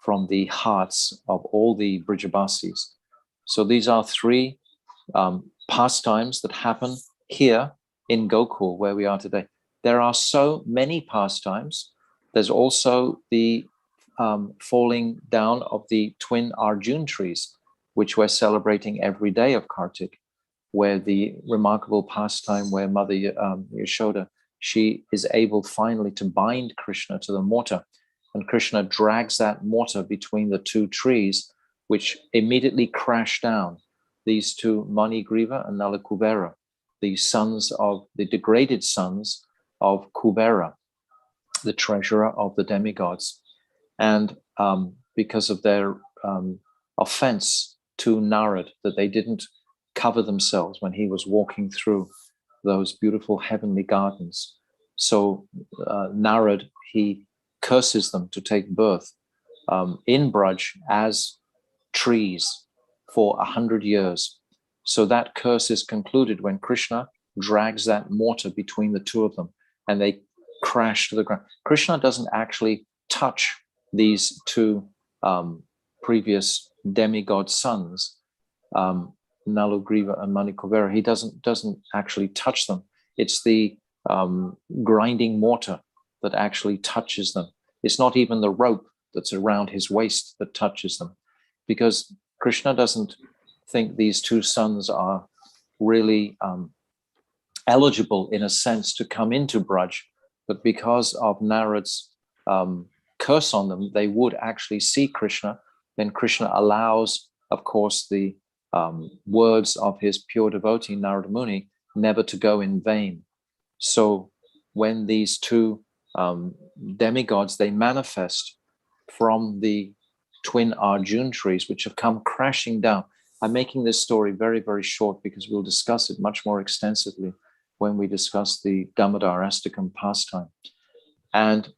from the hearts of all the Brijabasis. So these are three pastimes that happen here in Gokul, where we are today. There are so many pastimes. There's also the falling down of the twin Arjun trees, which we're celebrating every day of Kartik, where the remarkable pastime where Mother Yashoda, she is able finally to bind Krishna to the mortar, and Krishna drags that mortar between the two trees, which immediately crash down. These two, Manigriva and Nalakubera, the sons of the degraded sons of Kubera, the treasurer of the demigods. And because of their offense to Narad, that they didn't cover themselves when he was walking through those beautiful heavenly gardens. So Narad, he curses them to take birth in Braj as trees for 100 years. So that curse is concluded when Krishna drags that mortar between the two of them and they crash to the ground. Krishna doesn't actually touch these two previous demigod sons, Nalugriva and Manikuvera. He doesn't actually touch them. It's the grinding mortar that actually touches them. It's not even the rope that's around his waist that touches them, because Krishna doesn't think these two sons are really eligible in a sense to come into Braj, but because of Narad's curse on them, they would actually see Krishna. Then Krishna allows, of course, the words of his pure devotee Narada Muni never to go in vain. So when these two demigods, they manifest from the twin Arjun trees, which have come crashing down. I'm making this story very, very short because we'll discuss it much more extensively when we discuss the Damodar Astakam pastime. And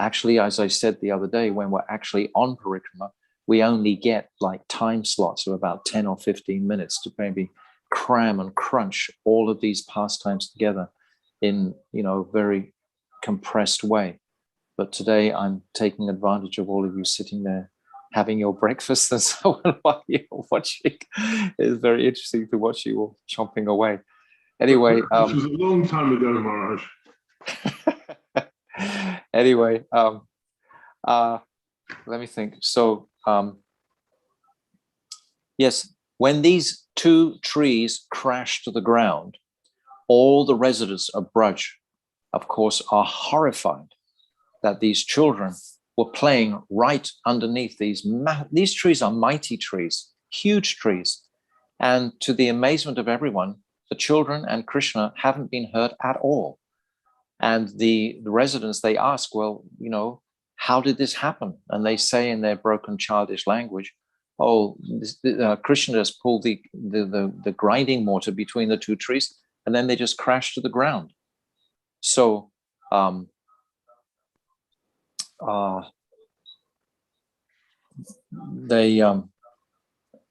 actually, as I said the other day, when we're actually on Parikrama, we only get like time slots of about 10 or 15 minutes to maybe cram and crunch all of these pastimes together in, very compressed way. But today I'm taking advantage of all of you sitting there having your breakfast and so on while you're watching. It's very interesting to watch you all chomping away. Anyway, this was a long time ago, Maharaj. Anyway, let me think. So, yes, when these two trees crash to the ground, all the residents of Braj, of course, are horrified that these children were playing right underneath these trees. Are mighty trees, huge trees. And to the amazement of everyone, the children and Krishna haven't been hurt at all. And the residents, they ask, well, how did this happen? And they say in their broken childish language, oh, Krishna just pulled the grinding mortar between the two trees, and then they just crashed to the ground. So they're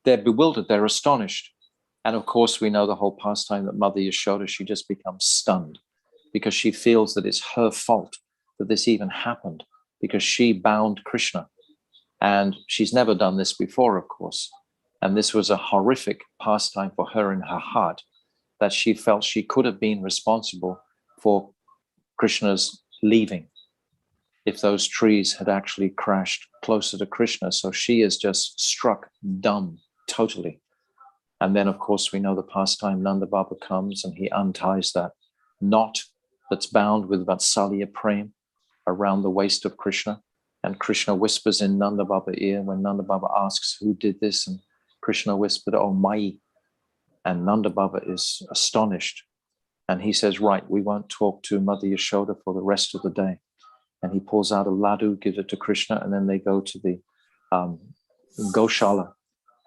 bewildered, they're astonished. And of course, we know the whole pastime that Mother Yashoda, she just becomes stunned because she feels that it's her fault that this even happened, because she bound Krishna. And she's never done this before, of course. And this was a horrific pastime for her in her heart, that she felt she could have been responsible for Krishna's leaving if those trees had actually crashed closer to Krishna. So she is just struck dumb totally. And then, of course, we know the pastime, Nanda Baba comes and he unties that knot that's bound with Vatsalya Prem around the waist of Krishna. And Krishna whispers in Nanda Baba's ear when Nanda Baba asks, who did this? And Krishna whispered, oh, Mai. And Nanda Baba is astonished. And he says, right, we won't talk to Mother Yashoda for the rest of the day. And he pulls out a laddu, gives it to Krishna, and then they go to the Goshala.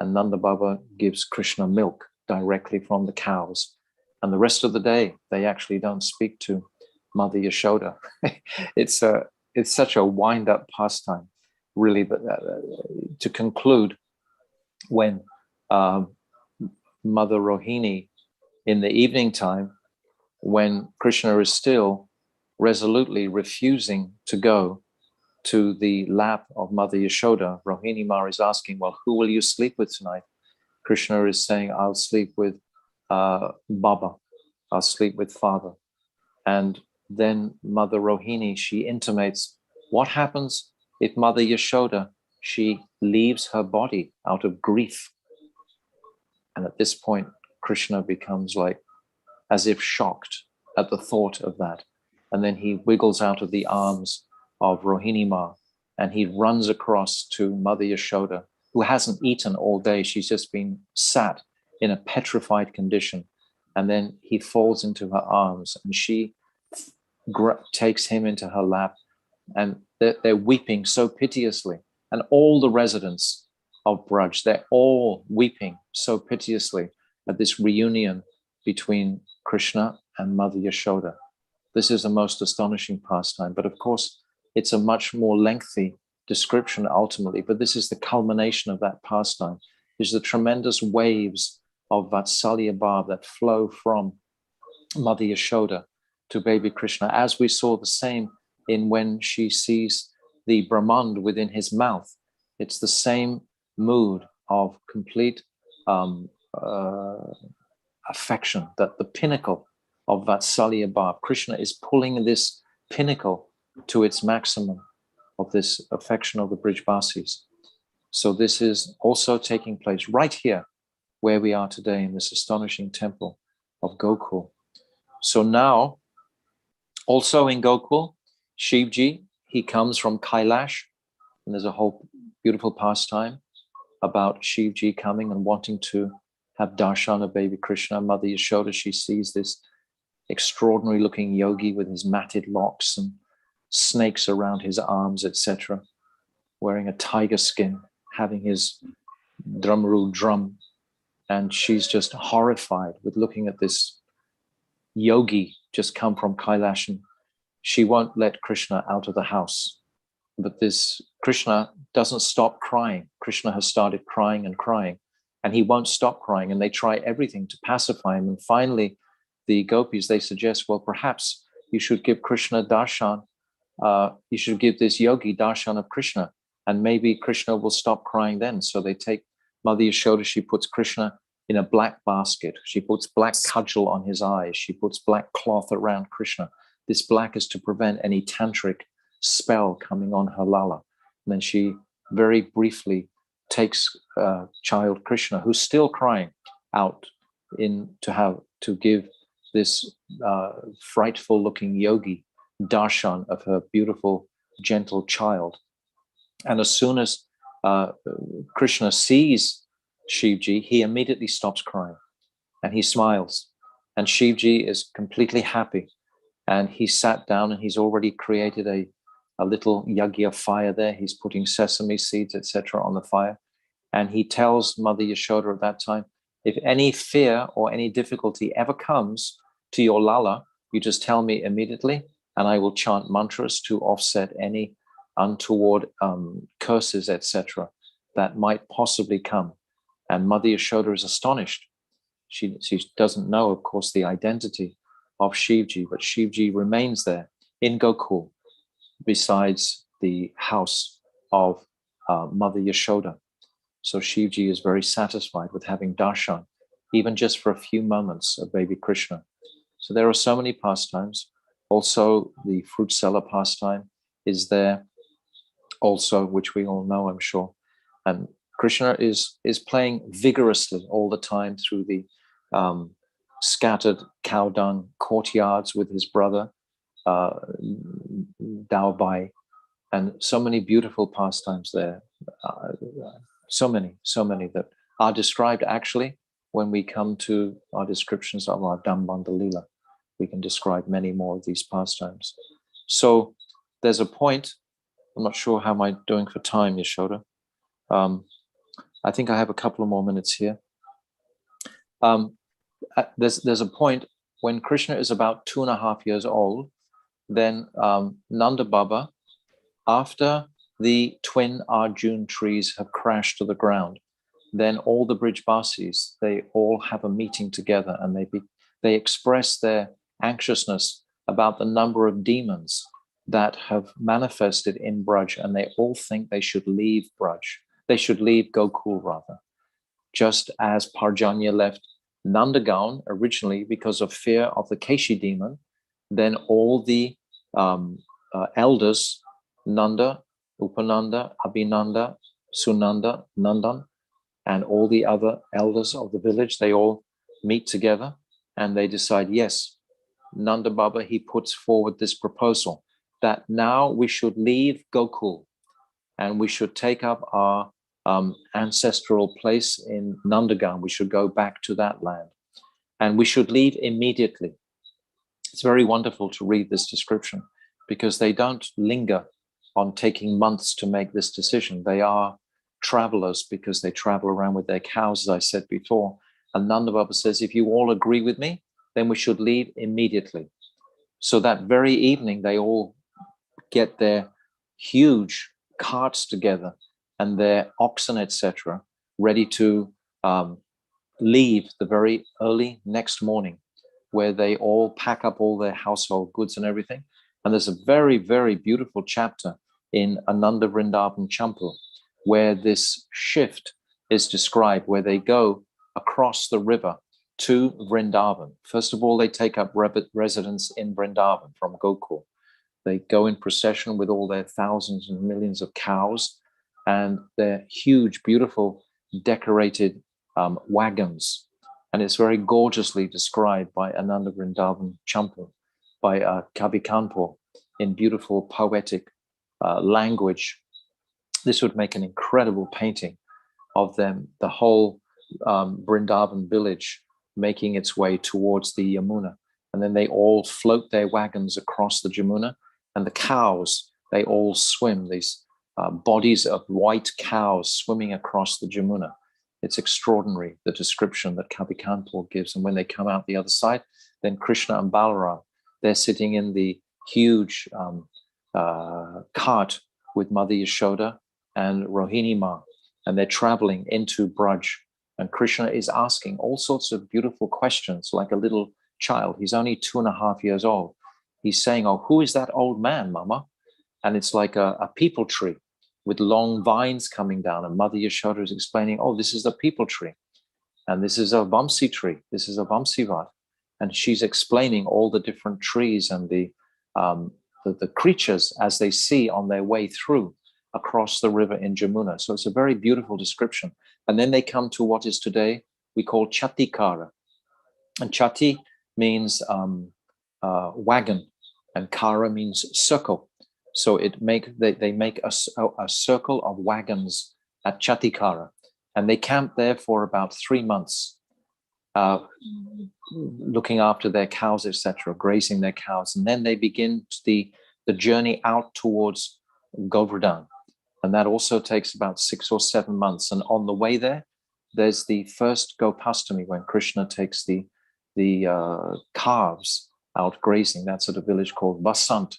And Nanda Baba gives Krishna milk directly from the cows. And the rest of the day, they actually don't speak to Mother Yashoda. It's such a wind-up pastime, really. But to conclude, when Mother Rohini, in the evening time, when Krishna is still resolutely refusing to go to the lap of Mother Yashoda, Rohini Ma is asking, well, who will you sleep with tonight? Krishna is saying, I'll sleep with Baba, I'll sleep with father. And then Mother Rohini, she intimates what happens if Mother Yashoda, she leaves her body out of grief. And at this point, Krishna becomes like as if shocked at the thought of that. And then he wiggles out of the arms of Rohini Ma and he runs across to Mother Yashoda, who hasn't eaten all day. She's just been sat in a petrified condition. And then he falls into her arms and she takes him into her lap, and they're weeping so piteously. And all the residents of Braj, they're all weeping so piteously at this reunion between Krishna and Mother Yashoda. This is a most astonishing pastime, but of course, it's a much more lengthy description ultimately, but this is the culmination of that pastime. Is the tremendous waves of Vatsalya Bhav that flow from Mother Yashoda to baby Krishna, as we saw the same in when she sees the Brahmand within his mouth. It's the same mood of complete affection, that the pinnacle of Vatsalya Bhav, Krishna is pulling this pinnacle to its maximum of this affection of the Brijbasis. So this is also taking place right here where we are today in this astonishing temple of Gokul. So now, also in Gokul, Shivji, he comes from Kailash, and there's a whole beautiful pastime about Shivji coming and wanting to have darshan of baby Krishna. Mother Yashoda, she sees this extraordinary looking yogi with his matted locks and snakes around his arms, etc., wearing a tiger skin, having his drumroll drum. And she's just horrified with looking at this yogi just come from Kailash, and she won't let Krishna out of the house. But this Krishna doesn't stop crying. Krishna has started crying and crying, and he won't stop crying, and they try everything to pacify him. And finally, the gopis, they suggest, well, perhaps you should give Krishna darshan. You should give this yogi darshan of Krishna, and maybe Krishna will stop crying then. So they take Mother Yashoda, she puts Krishna in a black basket. She puts black cudgel on his eyes. She puts black cloth around Krishna. This black is to prevent any tantric spell coming on her lala. And then she very briefly takes child Krishna, who's still crying, out to give this frightful looking yogi darshan of her beautiful, gentle child. And as soon as Krishna sees Shivji, he immediately stops crying and he smiles. And Shivji is completely happy. And he sat down and he's already created a little yagya fire there. He's putting sesame seeds, etc., on the fire. And he tells Mother Yashoda at that time, if any fear or any difficulty ever comes to your lala, you just tell me immediately, and I will chant mantras to offset any untoward curses, etc., that might possibly come. And Mother Yashoda is astonished. She doesn't know, of course, the identity of Shivji, but Shivji remains there in Gokul besides the house of Mother Yashoda. So Shivji is very satisfied with having darshan, even just for a few moments, of baby Krishna. So there are so many pastimes. Also, the fruit seller pastime is there also, which we all know, I'm sure. And Krishna is playing vigorously all the time through the scattered cow dung courtyards with his brother, Dauji, and so many beautiful pastimes there. So many that are described actually when we come to our descriptions of our Dambanda Lila. We can describe many more of these pastimes. So there's a point, I'm not sure how am I doing for time, Yashoda. I think I have a couple of more minutes here. There's a point when Krishna is about 2.5 years old, then Nanda Baba, after the twin Arjun trees have crashed to the ground, then all the Brijbasis, they all have a meeting together and they express their anxiousness about the number of demons that have manifested in Braj, and they all think they should leave Braj. They should leave Gokul rather, just as Parjanya left Nandagaon originally because of fear of the Keshi demon. Then all the elders, Nanda, Upananda, Abhinanda, Sunanda, Nandan, and all the other elders of the village, they all meet together and they decide, yes, Nanda Baba, he puts forward this proposal that now we should leave Gokul and we should take up our ancestral place in Nandagaon. We should go back to that land and we should leave immediately. It's very wonderful to read this description because they don't linger on taking months to make this decision. They are travelers because they travel around with their cows, as I said before. And Nanda Baba says, if you all agree with me, then we should leave immediately. So that very evening, they all get their huge carts together and their oxen, etc., ready to leave the very early next morning, where they all pack up all their household goods and everything. And there's a very, very beautiful chapter in Ananda Vrindavan Champu, where this shift is described, where they go across the river to Vrindavan. First of all, they take up residence in Vrindavan from Gokul. They go in procession with all their thousands and millions of cows and their huge, beautiful, decorated wagons. And it's very gorgeously described by Ananda Vrindavan Champu, by Kavi Kanpur, in beautiful poetic language. This would make an incredible painting of them, the whole Vrindavan village making its way towards the Yamuna. And then they all float their wagons across the Yamuna, and the cows, they all swim, these bodies of white cows swimming across the Yamuna. It's extraordinary, the description that Kavi Kanpur gives. And when they come out the other side, then Krsna and Balarama, they're sitting in the huge cart with Mother Yashoda and Rohini Ma, and they're traveling into Braj. And Krishna is asking all sorts of beautiful questions, like a little child. He's only 2.5 years old. He's saying, oh, who is that old man, Mama? And it's like a peepal tree with long vines coming down. And Mother Yashoda is explaining, oh, this is the peepal tree. And this is a Vamsi tree. This is a Vamsivat. And she's explaining all the different trees and the creatures as they see on their way through across the river in Jamuna. So it's a very beautiful description. And then they come to what is today we call Chatikara. And Chati means wagon, and Kara means circle. So they make a circle of wagons at Chatikara. And they camp there for about 3 months, looking after their cows, etc., grazing their cows. And then they begin the journey out towards Govardhan. And that also takes about 6 or 7 months. And on the way there, there's the first Gopastami, when Krishna takes the calves out grazing. That's at a village called Vasant.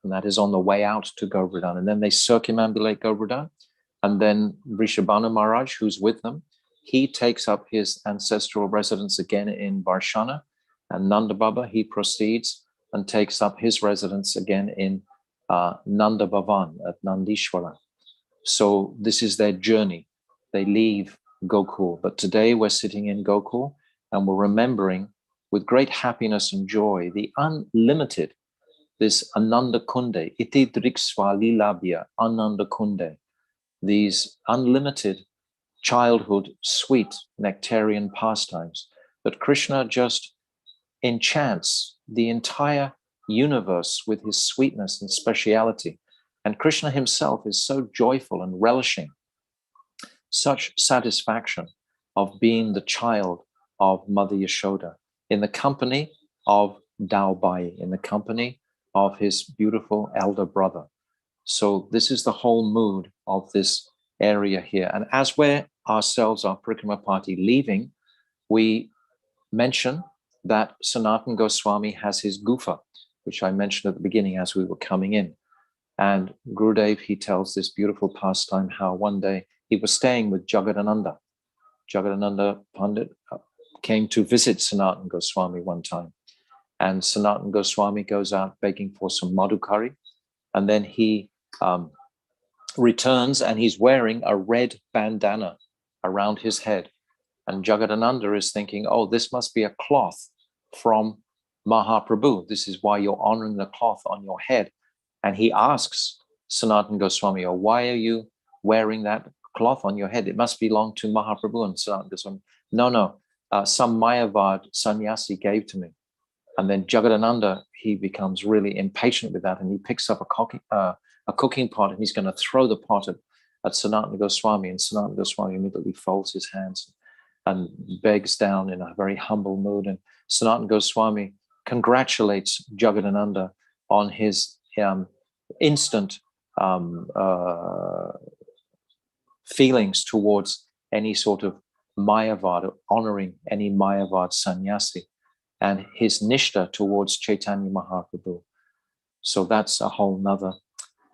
And that is on the way out to Govardhan. And then they circumambulate Govardhan. And then Vrishabhanu Maharaj, who's with them, he takes up his ancestral residence again in Varshana. And Nanda Baba, he proceeds and takes up his residence again in Nanda Bhavan at Nandishwara. So this is their journey. They leave Gokul. But today we're sitting in Gokul and we're remembering with great happiness and joy the unlimited, this Ananda Kunde, Iti Driksvali Labhya, Ananda Kunde, these unlimited childhood sweet nectarian pastimes that Krishna just enchants the entire universe with his sweetness and speciality. And Krishna himself is so joyful and relishing such satisfaction of being the child of Mother Yashoda in the company of Dauji, in the company of his beautiful elder brother. So this is the whole mood of this area here. And as we're ourselves, our Parikrama party, leaving, we mention that Sanatana Goswami has his gufa, which I mentioned at the beginning as we were coming in. And Gurudev, he tells this beautiful pastime how one day he was staying with Jagadananda. Jagadananda Pandit came to visit Sanatana Goswami one time. And Sanatana Goswami goes out begging for some madhukari. And then he returns and he's wearing a red bandana around his head. And Jagadananda is thinking, oh, this must be a cloth from Mahaprabhu. This is why you're honoring the cloth on your head. And he asks Sanatana Goswami, oh, why are you wearing that cloth on your head? It must belong to Mahaprabhu. And Sanatana Goswami, no, some Mayavad sannyasi gave to me. And then Jagadananda, he becomes really impatient with that, and he picks up a cooking pot, and he's going to throw the pot at Sanatana Goswami, and Sanatana Goswami immediately folds his hands and begs down in a very humble mood. And Sanatana Goswami congratulates Jagadananda on his instant feelings towards any sort of Mayavad, honoring any Mayavad sannyasi, and his nishta towards Chaitanya Mahaprabhu. So that's a whole nother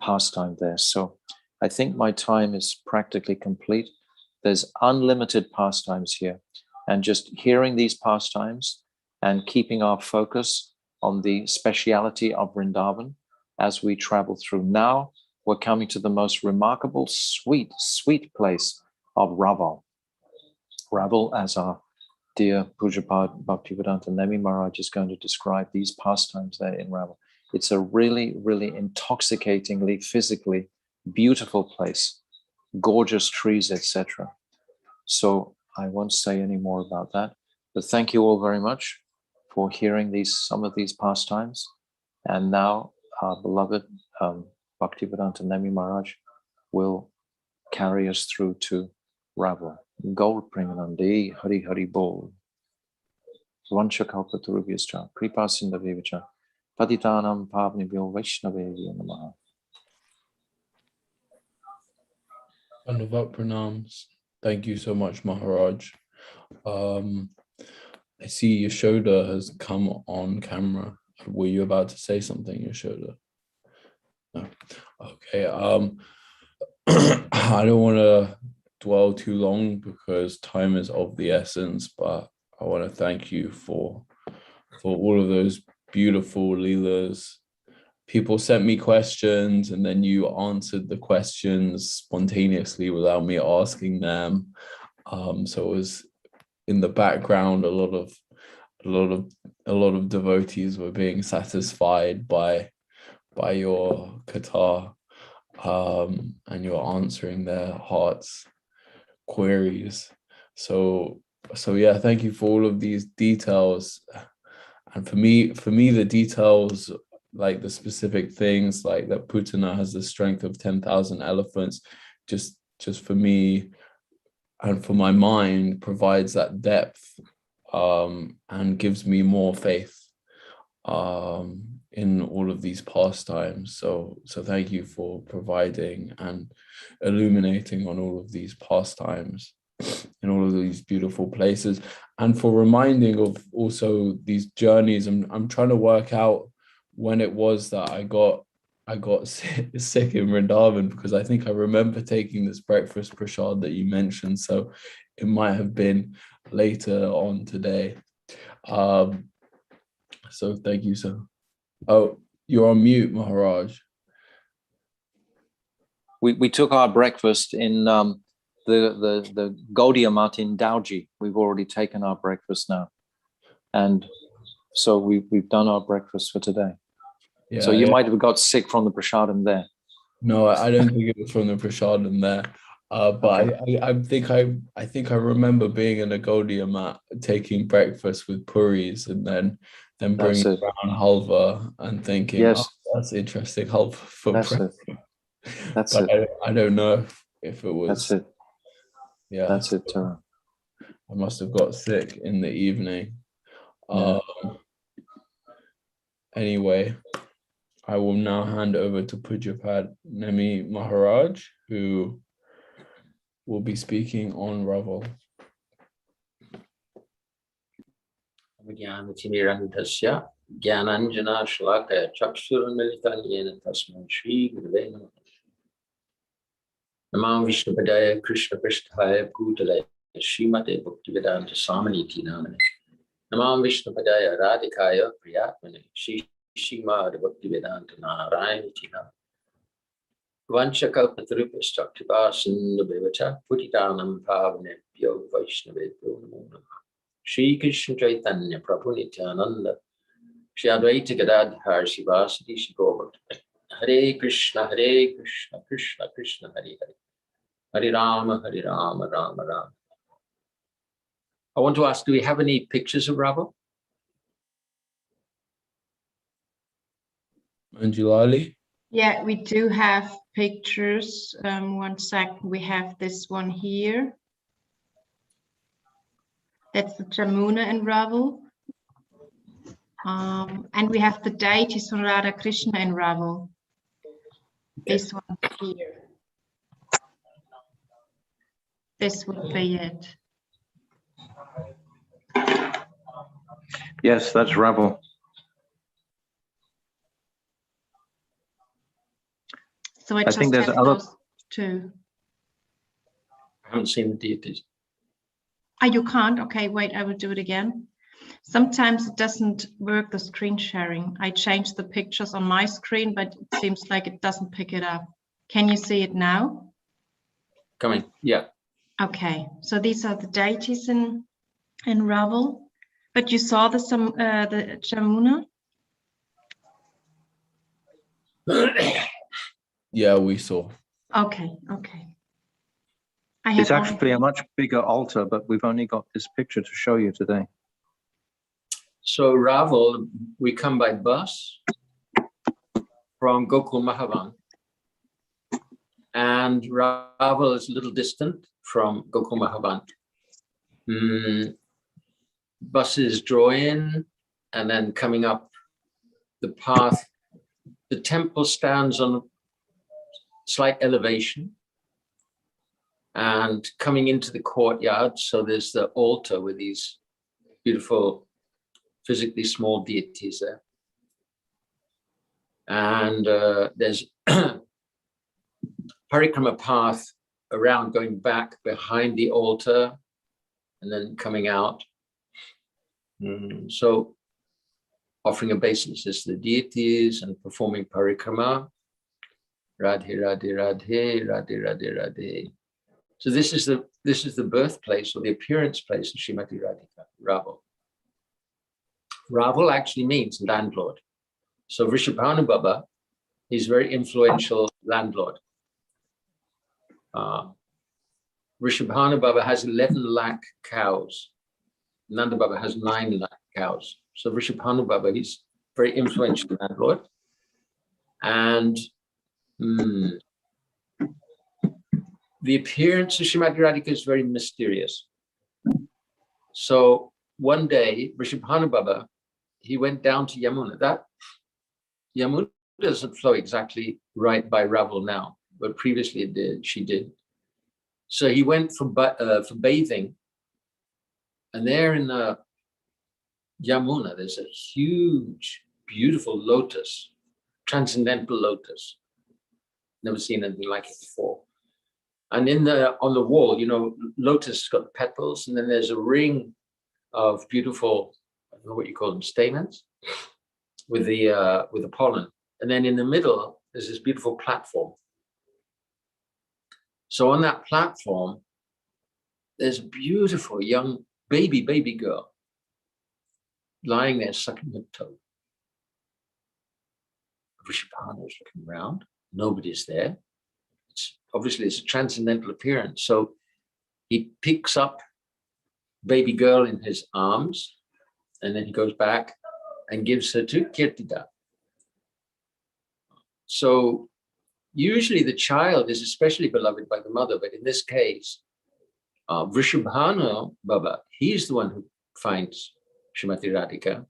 pastime there. So I think my time is practically complete. There's unlimited pastimes here. And just hearing these pastimes and keeping our focus on the speciality of Vrindavan as we travel through. Now we're coming to the most remarkable, sweet place of Raval. Raval, as our dear Pujapad Bhaktivedanta Nemi Maharaj is going to describe these pastimes there in Raval. It's a really, really intoxicatingly, physically beautiful place, gorgeous trees, etc. So I won't say any more about that, but thank you all very much for hearing some of these pastimes. And now our beloved Bhaktivedanta Nemi Maharaj will carry us through to Raval. Gaur Premanande, Hari Hari Bol. Vanchakalpatarubhyascha, Kripa Sindhavevacha, Patitanam Pavnibhyo Vaishnavevyo Namaha. Dandavat pranams. Thank you so much, Maharaj. I see Yashoda has come on camera. Were you about to say something, Yashoda? No. Okay. I don't want to dwell too long because time is of the essence, but I want to thank you for all of those beautiful leelas. People sent me questions and then you answered the questions spontaneously without me asking them. So it was in the background, a lot of devotees were being satisfied by your kata, and you're answering their hearts' queries. So yeah, thank you for all of these details. And for me the details, like the specific things, like that Putana has the strength of 10,000 elephants, just for me and for my mind provides that depth, and gives me more faith in all of these pastimes. So thank you for providing and illuminating on all of these pastimes in all of these beautiful places, and for reminding of also these journeys. I'm trying to work out when it was that I got sick in Vrindavan, because I think I remember taking this breakfast prasad that you mentioned, so it might have been later on today. So thank you. So, oh, you're on mute, Maharaj. We took our breakfast in the Gaudiya Mat in Dauji. We've already taken our breakfast now, and so we've done our breakfast for today. Yeah, so you might have got sick from the prasadam there. No, I don't think it was from the prasadam there. But okay. I think I remember being in a Gaudiya Mat taking breakfast with puris and then bringing around halva and thinking, yes, oh, that's interesting, halva for breakfast. That's but it. I don't know if it was. That's it. Yeah, that's it. I must have got sick in the evening. Yeah. Anyway, I will now hand over to Pujapad Nemi Maharaj, who will be speaking on Raval. Gyananjana Shlakaya Chakshurmilitan Yena Tasman Shri Gurve Namaha. Namam Vishnupadaya Krishna Pristhaya Bhutalaya Srimate Bhaktivedanta Samaniti Namane. Namam Vishnupadaya Radhikaya Priyatmane Shri Srimad Bhaktivedanta Narayaniti Namane. Vanchakalpatarupascha kripasinubhavacha putitanam pavanebhyo vaishnavebhyo namo namah. Shri Krishna Chaitanya Prabhu Nityananda Shri Advaita Gadadhar Shivasati Shri Govardhana Hare Krishna Krishna Krishna Hare Hare Hare Rama Rama Rama. I want to ask, do we have any pictures of Raval? Manjulali? Yeah, we do have pictures. 1 second, we have this one here. That's the Jamuna and Raval. And we have the deities from Radha, Krishna and Raval. This one here. This would be it. Yes, that's Raval. So I think just there's have other- those two. I haven't seen the deities. Oh, you can't? Okay, wait, I will do it again. Sometimes it doesn't work, the screen sharing. I changed the pictures on my screen, but it seems like it doesn't pick it up. Can you see it now? Coming, yeah. Okay, so these are the deities in Raval. But you saw the Jamuna? Yeah, we saw. Okay. It's actually a much bigger altar, but we've only got this picture to show you today. So Raval, we come by bus from Gokul Mahavan, and Raval is a little distant from Gokul Mahavan. Buses draw in, and then coming up the path, the temple stands on a slight elevation, and coming into the courtyard, so there's the altar with these beautiful, physically small deities there. And there's Parikrama path around, going back behind the altar and then coming out. So offering obeisances to the deities and performing Parikrama. Radhe, Radhe, Radhe, Radhe, Radhe, Radhe. So this is the birthplace or the appearance place of Srimati Radhika, Raval. Raval actually means landlord. So Vrishabhanu Baba is very influential landlord. Vrishabhanu Baba has 11 lakh cows. Nanda Baba has 9 lakh cows. So Vrishabhanu Baba, he's very influential landlord. And the appearance of Srimati Radhika is very mysterious. So one day, Vrishabhanu Baba, he went down to Yamuna. That Yamuna doesn't flow exactly right by Raval now, but previously it did. She did. So he went for bathing, and there in the Yamuna, there's a huge, beautiful lotus, transcendental lotus. Never seen anything like it before. And on the wall, lotus has got petals, and then there's a ring of beautiful, I don't know what you call them, stamens, with the pollen. And then in the middle, there's this beautiful platform. So on that platform, there's a beautiful young baby girl lying there sucking her toe. Vrishabhanu is looking around. Nobody's there. Obviously, it's a transcendental appearance. So he picks up baby girl in his arms, and then he goes back and gives her to Kirtida. So usually the child is especially beloved by the mother, but in this case, Vrishabhanu Baba, he's the one who finds Srimati Radhika.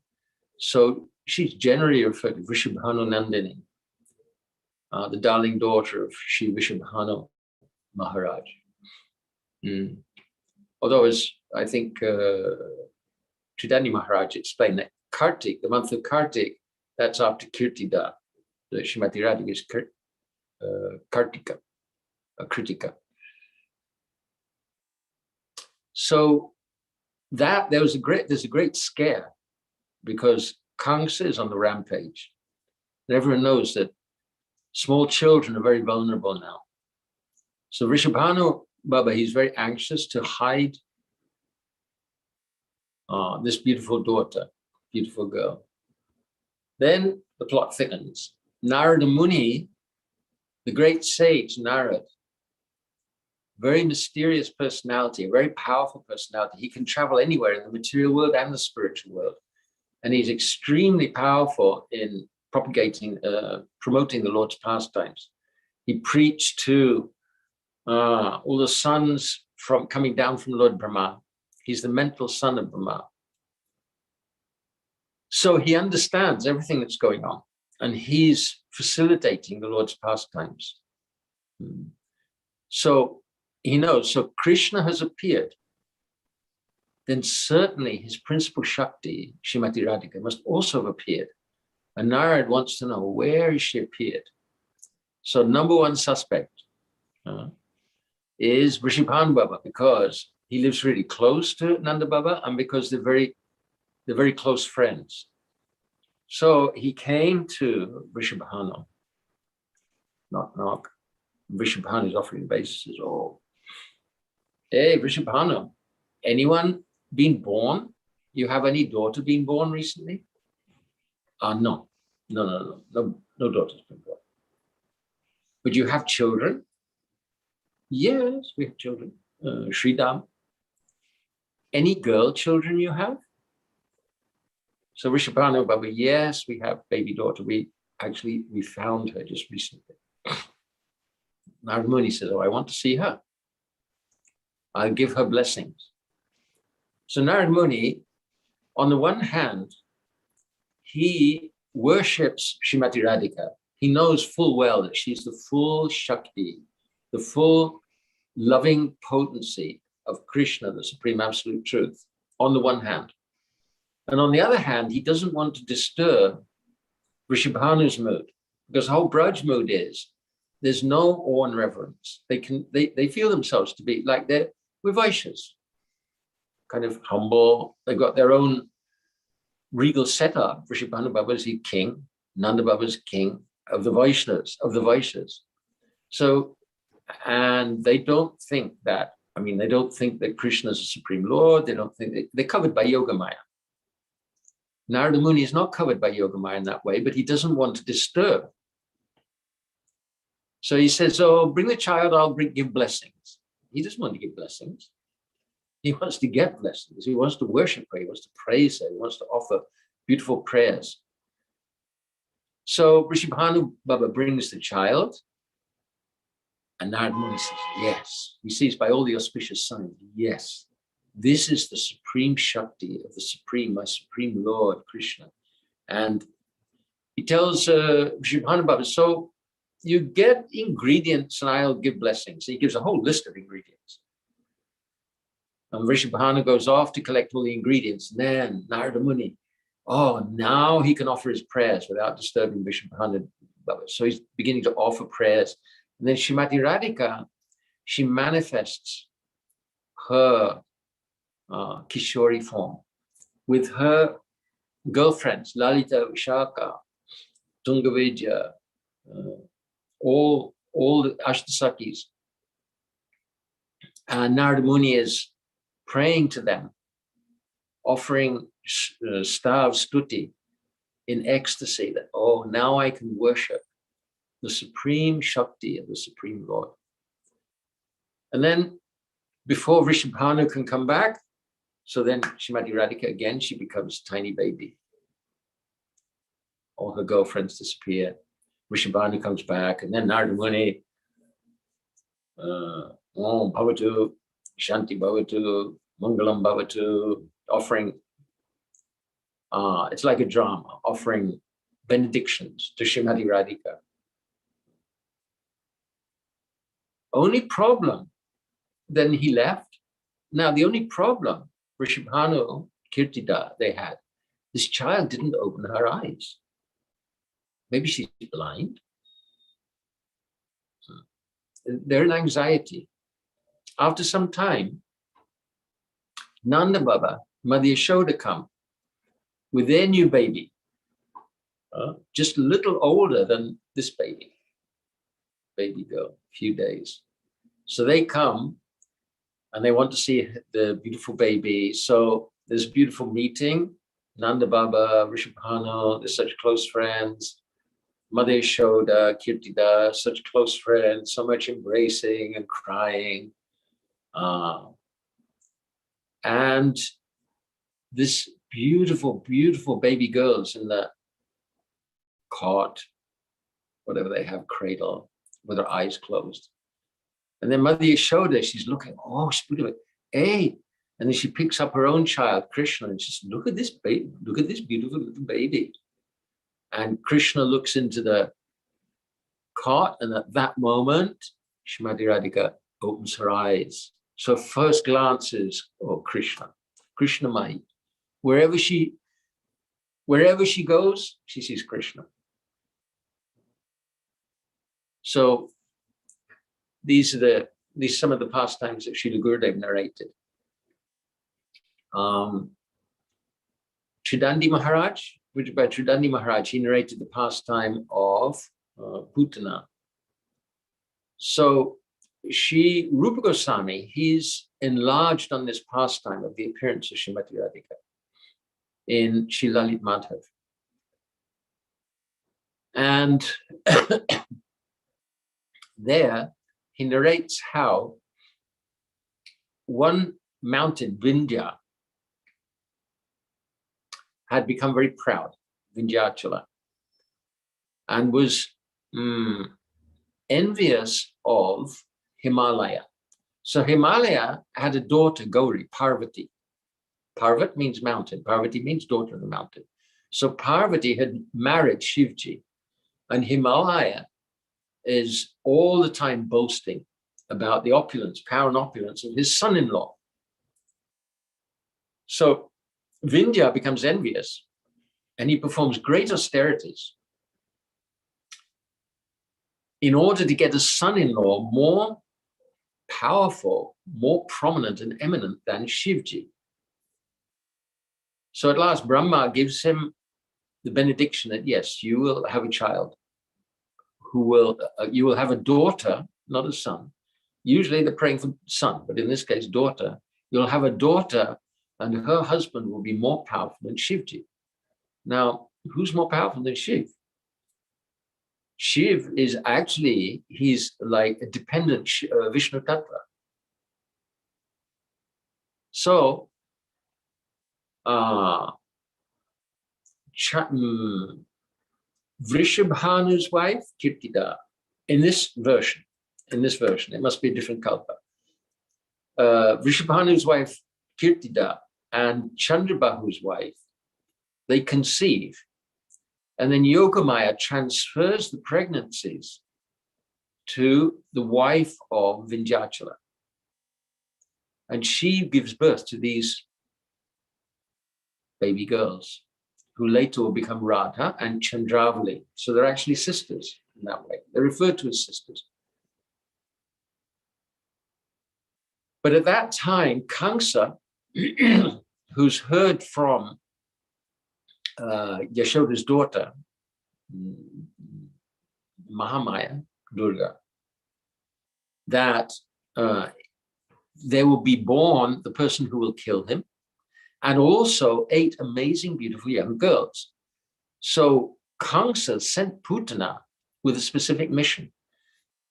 So she's generally referred to Vrishabhanu Nandini, the darling daughter of Shri Vrishabhanu Maharaj. Although, as I think Tridani Maharaj explained, that Kartik, the month of Kartik, that's after Kirtida. The Srimati Radhika is Kartika, Kritika. So there's a great scare because Kamsa is on the rampage. And everyone knows that Small children are very vulnerable now. So Vrishabhanu Baba, he's very anxious to hide this beautiful daughter, beautiful girl. Then the plot thickens. Narada Muni, the great sage Narad, very mysterious personality, a very powerful personality. He can travel anywhere in the material world and the spiritual world. And he's extremely powerful in propagating, promoting the Lord's pastimes. He preached to all the sons coming down from Lord Brahma. He's the mental son of Brahma. So he understands everything that's going on, and he's facilitating the Lord's pastimes. So he knows, so Krishna has appeared, then certainly his principal Shakti, Srimati Radhika, must also have appeared. And Narad wants to know, where is she appeared? So number one suspect is Vrishabhanu Baba, because he lives really close to Nanda Baba, and because they're very close friends. So he came to Vrishabhanu. Knock, knock. Vrishabhanu is offering obeisances. Oh, hey, Vrishabhanu, anyone been born? You have any daughter been born recently? No daughter's been born. But you have children? Yes, we have children. Sridham. Any girl children you have? So Vrishabhanu Baba, yes, we have baby daughter. We found her just recently. Narada Muni says, oh, I want to see her. I'll give her blessings. So Narada Muni, on the one hand, he worships Srimati Radhika. He knows full well that she's the full Shakti, the full loving potency of Krishna, the Supreme Absolute Truth, on the one hand. And on the other hand, he doesn't want to disturb Vrishabhanu's mood, because the whole Braj mood is, there's no awe and reverence. They feel themselves to be like we're Vaishyas, kind of humble. They've got their own regal setup. Vrishabhanu Baba is the king, Nanda Baba is king of the Vaishyas, So, and they don't think that, they don't think that Krishna is the Supreme Lord. They don't think they're covered by Yoga Maya. Narada Muni is not covered by Yoga Maya in that way, but he doesn't want to disturb. So he says, oh, bring the child, I'll give blessings. He doesn't want to give blessings. He wants to get blessings. He wants to worship her. He wants to praise her. He wants to offer beautiful prayers. So Vrishabhanu Baba brings the child, and Narada Muni says, yes. He sees by all the auspicious signs, yes, this is the supreme Shakti of the Supreme, my Supreme Lord, Krishna. And he tells Vrishabhanu Baba, so you get ingredients and I'll give blessings. So he gives a whole list of ingredients. And Vrishabhanu goes off to collect all the ingredients. And then Narada Muni, now he can offer his prayers without disturbing Vrishabhanu Baba. So he's beginning to offer prayers. And then Srimati Radhika, she manifests her Kishori form with her girlfriends, Lalita, Vishaka, Tungavidya, all the Ashtasakis. And Narada Muni is praying to them, offering stav stuti in ecstasy that, now I can worship the Supreme Shakti of the Supreme Lord. And then before Vrishabhanu can come back, so then Srimati Radhika again, she becomes a tiny baby. All her girlfriends disappear. Vrishabhanu comes back, and then Narada Muni, Om Bhavatu, Shanti Bhavatu, Mangalam Bhavatu, offering, it's like a drama, offering benedictions to Srimati Radhika. Only problem, then he left. Now, the only problem, Vrishabhanu, Kirtida, they had, this child didn't open her eyes. Maybe she's blind. They're in anxiety. After some time, Nanda Baba, Mother Yashoda come with their new baby, just a little older than this baby. baby girl, a few days. So they come and they want to see the beautiful baby. So there's a beautiful meeting. Nanda Baba, Rishabhanu, they're such close friends. Mother Yashoda, Kirtida, such close friends, so much embracing and crying. And this beautiful, beautiful baby girls in the cot, whatever they have, cradle, with her eyes closed. And then Mother Yashoda, she's looking, oh, she's beautiful. Hey. And then she picks up her own child, Krishna, and she says, look at this baby, look at this beautiful little baby. And Krishna looks into the cot, and at that moment, Srimati Radhika opens her eyes. So first glance is, oh, Krishna, Krishnamai. Wherever she goes, she sees Krishna. So these are some of the pastimes that Srila Gurudev narrated. Chidandi Maharaj, which by Chidandi Maharaj, he narrated the pastime of Putana. So Rupa Goswami, he's enlarged on this pastime of the appearance of Srimati Radhika in Shri Lalit Madhav. And there he narrates how one mountain, Vindhya, had become very proud, Vindhyachala, and was envious of Himalaya. So Himalaya had a daughter, Gauri, Parvati. Parvat means mountain. Parvati means daughter of the mountain. So Parvati had married Shivji, and Himalaya is all the time boasting about the opulence, power and opulence of his son-in-law. So Vindhya becomes envious, and he performs great austerities in order to get a son-in-law more powerful, more prominent and eminent than Shivji. So at last, Brahma gives him the benediction that, yes, you will have a child who will, you will have a daughter, not a son. Usually they're praying for son, but in this case, daughter. You'll have a daughter, and her husband will be more powerful than Shivji. Now, who's more powerful than Shiv? Shiv is actually, he's like a dependent Vishnu Tattva. So, Vrishabhanu's wife, Kirtida, in this version, it must be a different kalpa. Vrishabhanu's wife, Kirtida, and Chandrabahu's wife, they conceive. And then Yogamaya transfers the pregnancies to the wife of Vindhyachala. And she gives birth to these baby girls, who later will become Radha and Chandravali. So they're actually sisters in that way. They're referred to as sisters. But at that time, Kamsa, who's heard from Yashoda's daughter, Mahamaya, Durga, that there will be born the person who will kill him, and also 8 amazing, beautiful young girls. So Kamsa sent Putana with a specific mission.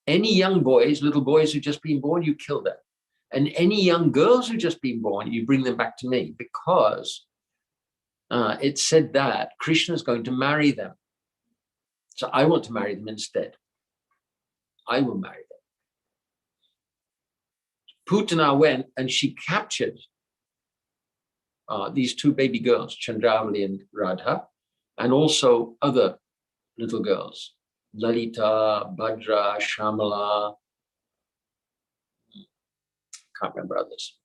Any young boys, little boys who've just been born, you kill them. And any young girls who've just been born, you bring them back to me, because it said that Krishna is going to marry them. So I want to marry them instead. I will marry them. Putana went and she captured these 2 baby girls, Chandravali and Radha, and also other little girls, Lalita, Bhadra, Shamala, can't remember others.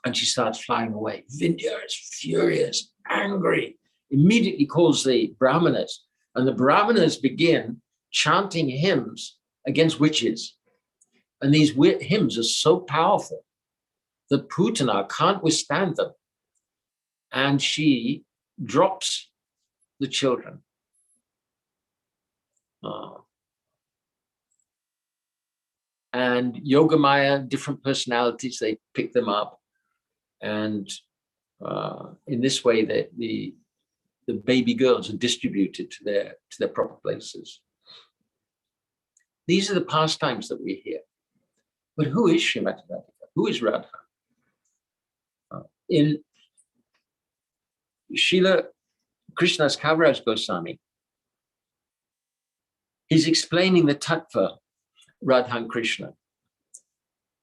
And she starts flying away. Vindhya is furious, angry, immediately calls the Brahmanas, and the Brahmanas begin chanting hymns against witches. And these hymns are so powerful that Putana can't withstand them. And she drops the children. and Yogamaya, different personalities, they pick them up. And in this way, the baby girls are distributed to their proper places. These are the pastimes that we hear. But who is Srimati Radhika? Who is Radha? In Srila Krishna's Kaviraj Goswami, he's explaining the tattva Radha and Krishna.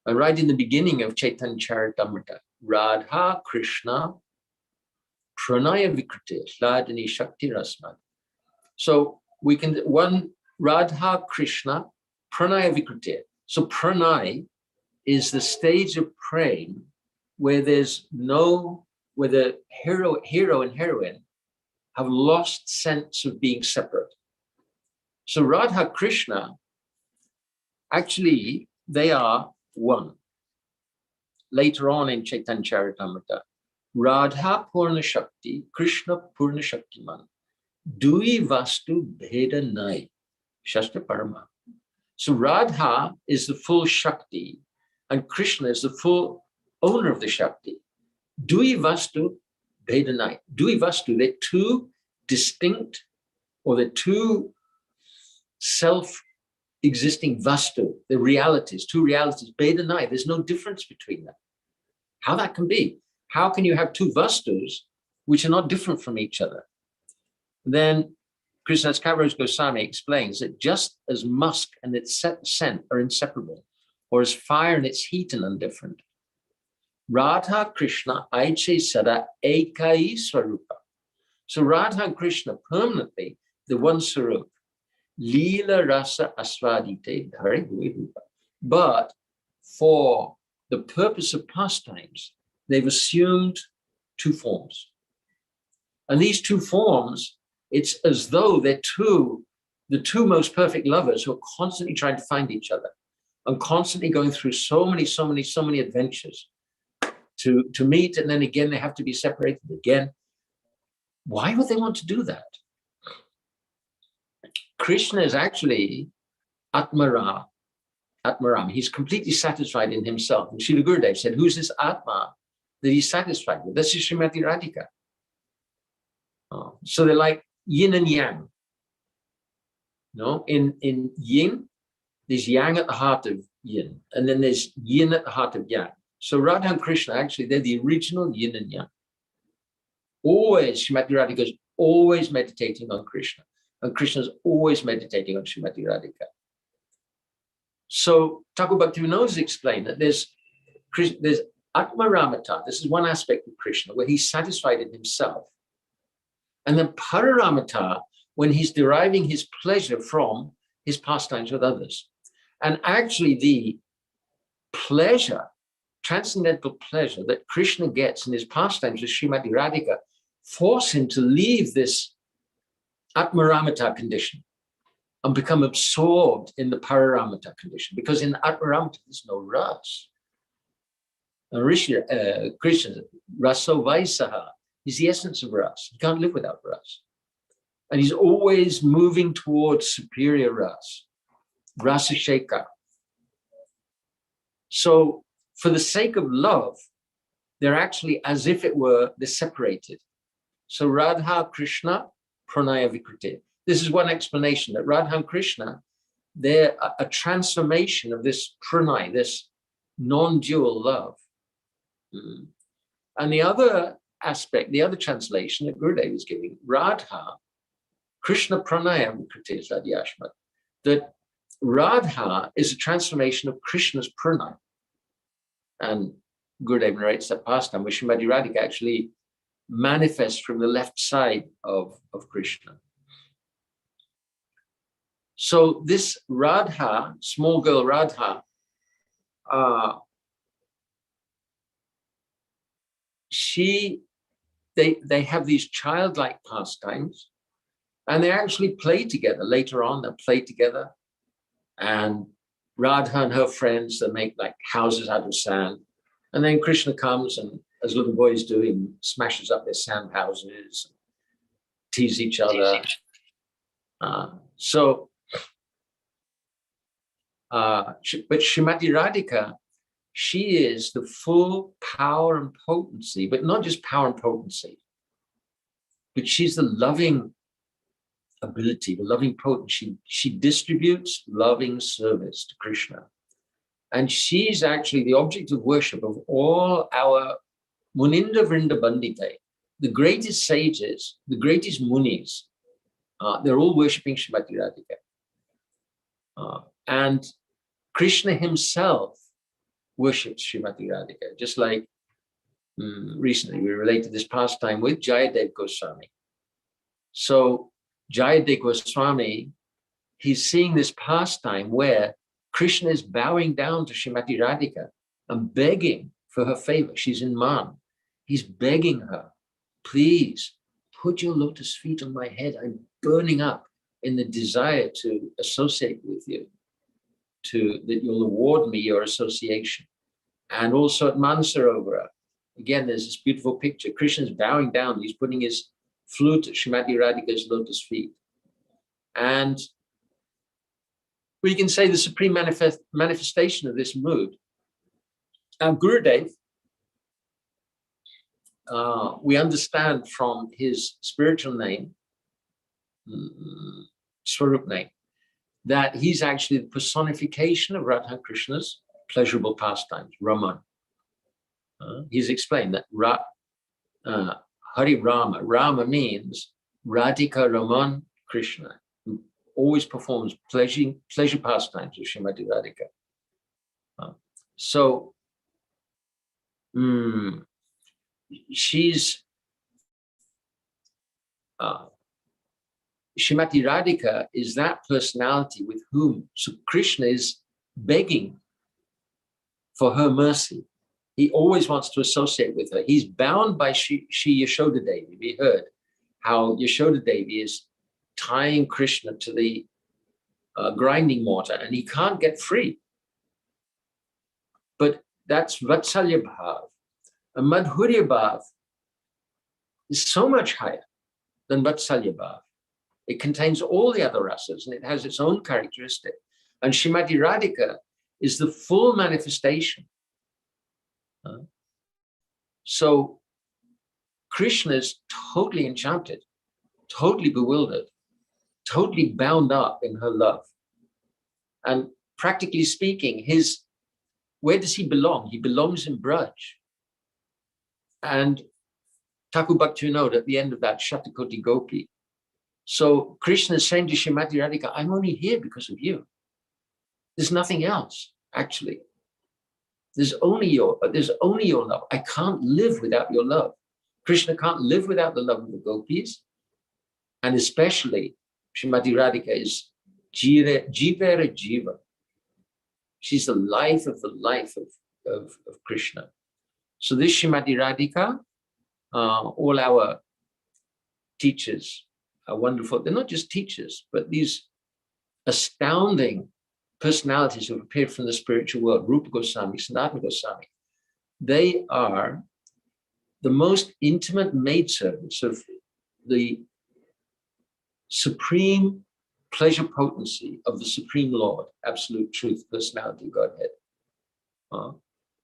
And right in the beginning of Chaitanya Charitamrita, Radha Krishna Pranaya Vikriti Hladini Shakti Rasmad. So we can, one, Radha Krishna Pranaya Vikriti. So pranay is the stage of praying where there's no, where the hero and heroine have lost sense of being separate. So Radha Krishna, actually, they are one. Later on in Chaitanya Charitamrita, Radha Purna Shakti, Krishna Purna Shaktiman, Dui Vastu Bheda Nai, Shastra Parama. So Radha is the full Shakti, and Krishna is the full owner of the Shakti. Dui Vastu Bheda Nai. Dui Vastu, they're two distinct, or they're two self-existing Vastu, the realities, two realities, Bheda Nai. There's no difference between them. How that can be? How can you have two Vastus which are not different from each other? Then Krishna's Kaviraj Goswami explains that just as musk and its scent are inseparable, or as fire and its heat are undifferent, Radha Krishna Aiche Sada Ekai Swarupa. So Radha and Krishna permanently, the one Swarup, Leela Rasa Asvadite Dhari Rupa. But for the purpose of pastimes, they've assumed two forms. And these two forms, it's as though they're the two most perfect lovers who are constantly trying to find each other and constantly going through so many adventures to meet, and then again they have to be separated again. Why would they want to do that? Krishna is actually Atmaram. He's completely satisfied in himself. And Srila Gurudev said, who's this Atma that he's satisfied with? This is Srimati Radhika. So they're like yin and yang. In yin, there's yang at the heart of yin, and then there's yin at the heart of yang. So Radha and Krishna, actually, they're the original yin and yang. Always, Srimati Radhika is always meditating on Krishna, and Krishna is always meditating on Srimati Radhika. So Thakur Bhaktivinoda has explained that there's Atmaramata. This is one aspect of Krishna where he's satisfied in himself. And then Pararamata, when he's deriving his pleasure from his pastimes with others. And actually the pleasure, transcendental pleasure that Krishna gets in his pastimes with Srimati Radhika force him to leave this Atmaramata condition and become absorbed in the Pararamata condition, because in Atmaramata there's no ras. And Krishna, Raso Vaisaha, is the essence of ras. He can't live without ras. And he's always moving towards superior ras, Rasa Sheka. So for the sake of love, they're actually as if it were, they're separated. So Radha, Krishna, Pranaya Vikriti. This is one explanation, that Radha and Krishna, they're a transformation of this pranay, this non-dual love. And the other aspect, the other translation that Gurudev is giving, Radha, Krishna Pranaya Vikriti is Adhyashmat, that Radha is a transformation of Krishna's pranay. And Gurudev narrates that pastime where Srimati Radhika actually manifests from the left side of Krishna. So this Radha, small girl Radha, they have these childlike pastimes, and they actually play together. Later on, they'll play together, and Radha and her friends, they make like houses out of sand. And then Krishna comes, and as little boys do, he smashes up their sand houses, tease each other. But Srimati Radhika, she is the full power and potency, but not just power and potency, but she's the loving ability, the loving potency. She distributes loving service to Krishna. And she's actually the object of worship of all our Muninda Vrinda Bandite, the greatest sages, the greatest munis. They're all worshipping Srimati Radhika. And Krishna himself worships Srimati Radhika, just like recently we related this pastime with Jayadev Goswami. So Jayadev Goswami, he's seeing this pastime where Krishna is bowing down to Srimati Radhika and begging for her favor. She's in Man. He's begging her, please put your lotus feet on my head. I'm burning up in the desire to associate with you, that you'll award me your association. And also at Mansarovara, again, there's this beautiful picture. Krishna's bowing down. He's putting his flute at Srimati Radhika's lotus feet. And we can say the supreme manifestation of this mood. Gurudev, we understand from his spiritual name, Swarup name, that he's actually the personification of Radha Krishna's pleasurable pastimes, Raman. He's explained that Hari Rama, Rama means Radhika Raman Krishna, who always performs pleasure pastimes with Srimati Radhika. She's Srimati Radhika is that personality with whom Krishna is begging for her mercy. He always wants to associate with her. He's bound by Shri Yashoda Devi. We heard how Yashoda Devi is tying Krishna to the grinding mortar, and he can't get free. But that's Vatsalya Bhav. A Madhurya Bhav is so much higher than Vatsalya Bhav. It contains all the other rasas, and it has its own characteristic. And Srimati Radhika is the full manifestation. So Krishna is totally enchanted, totally bewildered, totally bound up in her love. And practically speaking, where does he belong? He belongs in Braj. And Thakur Bhaktivinoda at the end of that Shatakoti Gopi. So Krishna is saying to Srimati Radhika, I'm only here because of you. There's nothing else, actually. There's only your love. I can't live without your love. Krishna can't live without the love of the gopis. And especially Srimati Radhika is Jivera Jiva. She's the life of Krishna. So this Srimati Radhika, all our teachers are wonderful. They're not just teachers, but these astounding personalities who have appeared from the spiritual world, Rupa Goswami, Sanatana Goswami. They are the most intimate maidservants of the supreme pleasure potency of the Supreme Lord, Absolute Truth, Personality, Godhead.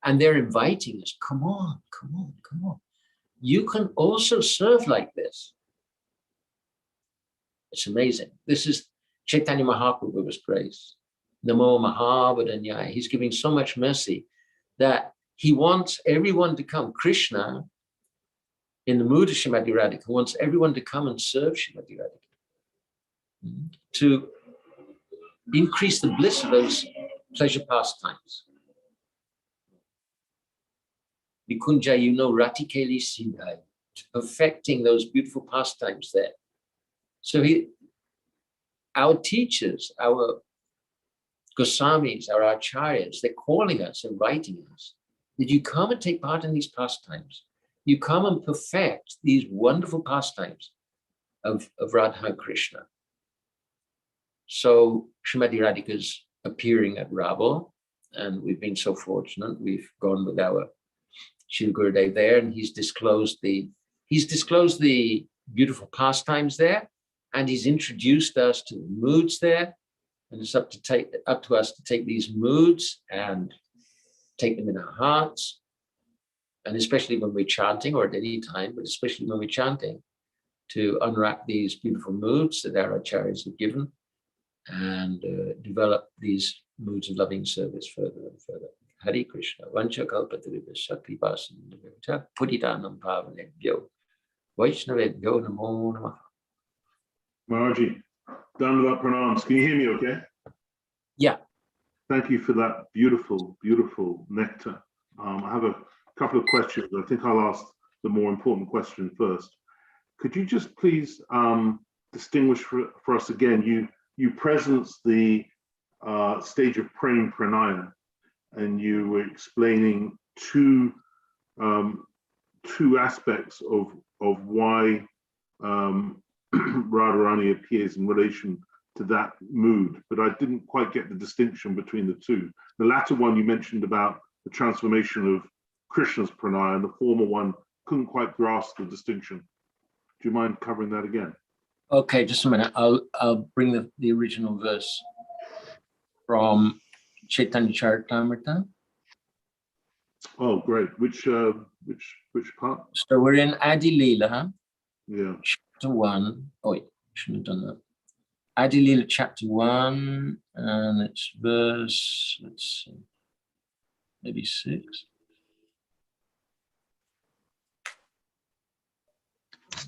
And they're inviting us, come on, come on, come on. You can also serve like this. It's amazing. This is Chaitanya Mahaprabhu's grace. Namo Mahavadanyaya. He's giving so much mercy that he wants everyone to come. Krishna, in the mood of Srimati Radhika, wants everyone to come and serve Srimati Radhika, to increase the bliss of those pleasure pastimes. Nikunja, you know, Ratikeli Siddhai, perfecting those beautiful pastimes there. So our teachers, our Goswamis, our acharyas, they're calling us, inviting us. Did you come and take part in these pastimes? You come and perfect these wonderful pastimes of Radha and Krishna. So Srimati Radhika's appearing at Raval, and we've been so fortunate. We've gone with our Srila Gurudev there, and he's disclosed the beautiful pastimes there, and he's introduced us to the moods there. And it's up to us to take these moods and take them in our hearts. And especially when we're chanting, or at any time, but especially when we're chanting, to unwrap these beautiful moods that our acharyas have given and develop these moods of loving service further and further. Hare Krishna. Vancha kalpatarubhya shakti pasanam putitanam pavanebhyo Vaishnavebhyo namo namaha. Maharaji, Dandavat pranams. Can you hear me okay? Yeah. Thank you for that beautiful, beautiful nectar. I have a couple of questions. I think I'll ask the more important question first. Could you just please distinguish for us again, you presence the stage of praying pranaya, and you were explaining two aspects of why Radharani appears in relation to that mood, but I didn't quite get the distinction between the two. The latter one you mentioned about the transformation of Krishna's pranaya, and the former one couldn't quite grasp the distinction. Do you mind covering that again? Okay, just a minute. I'll bring the original verse from Chaitanya Charitamrita. Oh, great. Which part? So we're in Adi Leela, Yeah. chapter 1. Oh wait, shouldn't have done that. Adi Leela, chapter 1, and it's verse, let's see, maybe 6.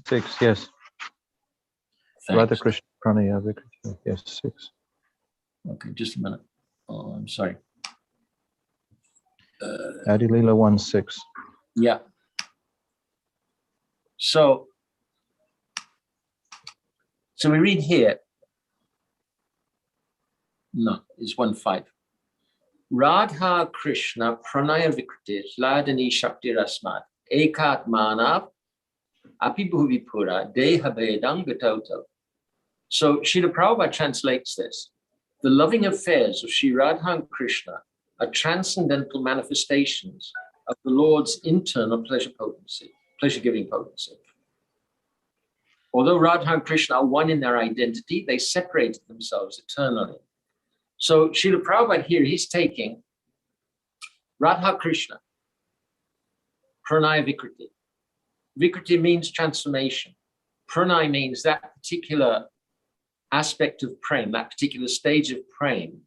6, yes. Radha Krishna Pranaya Vikriti. Yes, 6. Okay, just a minute. Oh, I'm sorry. Adi Leela 1:6. Yeah. So we read here. No, it's 1:5. Radha Krishna Pranaya Vikriti Ladani Shakti Rasmat Ekat Manav Apibhuvi Pura Deha Vedam Gatauto. So Srila Prabhupada translates this. The loving affairs of Sri Radha and Krishna are transcendental manifestations of the Lord's internal pleasure-giving potency. Although Radha and Krishna are one in their identity, they separated themselves eternally. So Srila Prabhupada here, he's taking Radha Krishna, Pranaya Vikriti. Vikriti means transformation. Pranaya means that particular aspect of prem, that particular stage of prem,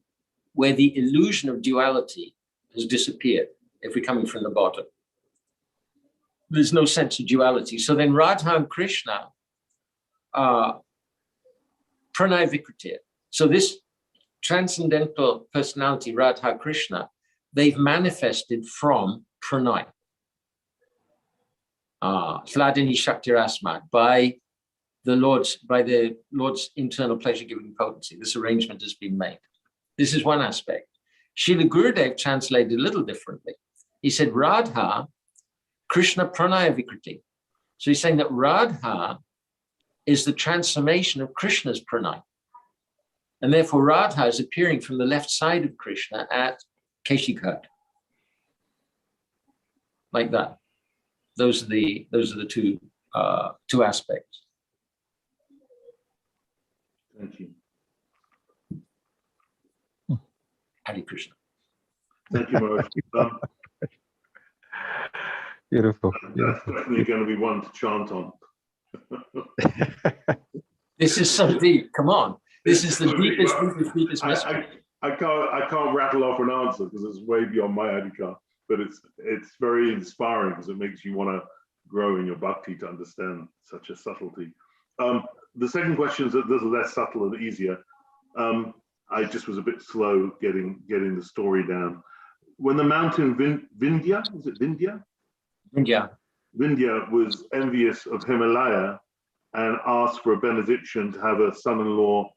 where the illusion of duality has disappeared, if we're coming from the bottom. There's no sense of duality. So then Radha and Krishna are Pranaya Vikriti. So this transcendental personality, Radha Krishna, they've manifested from Pranaya. Sladini Shakti Rasmat, by the Lord's internal pleasure-giving potency. This arrangement has been made. This is one aspect. Srila Gurudev translated a little differently. He said, Radha, Krishna Pranaya Vikriti. So he's saying that Radha is the transformation of Krishna's pranaya. And therefore Radha is appearing from the left side of Krishna at Keshikat. Like that. Those are the two aspects. Thank you. Hare Krishna. Thank you, Maharaj. Beautiful. That's definitely going to be one to chant on. This is so deep. Come on. This is the deepest mystery. I can't rattle off an answer because it's way beyond my adhikar, but it's very inspiring because it makes you want to grow in your bhakti to understand such a subtlety. The second question is a little less subtle and easier. I just was a bit slow getting the story down. When the mountain Vindhya, is it Vindhya? Yeah. Vindhya was envious of Himalaya and asked for a benediction to have a son-in-law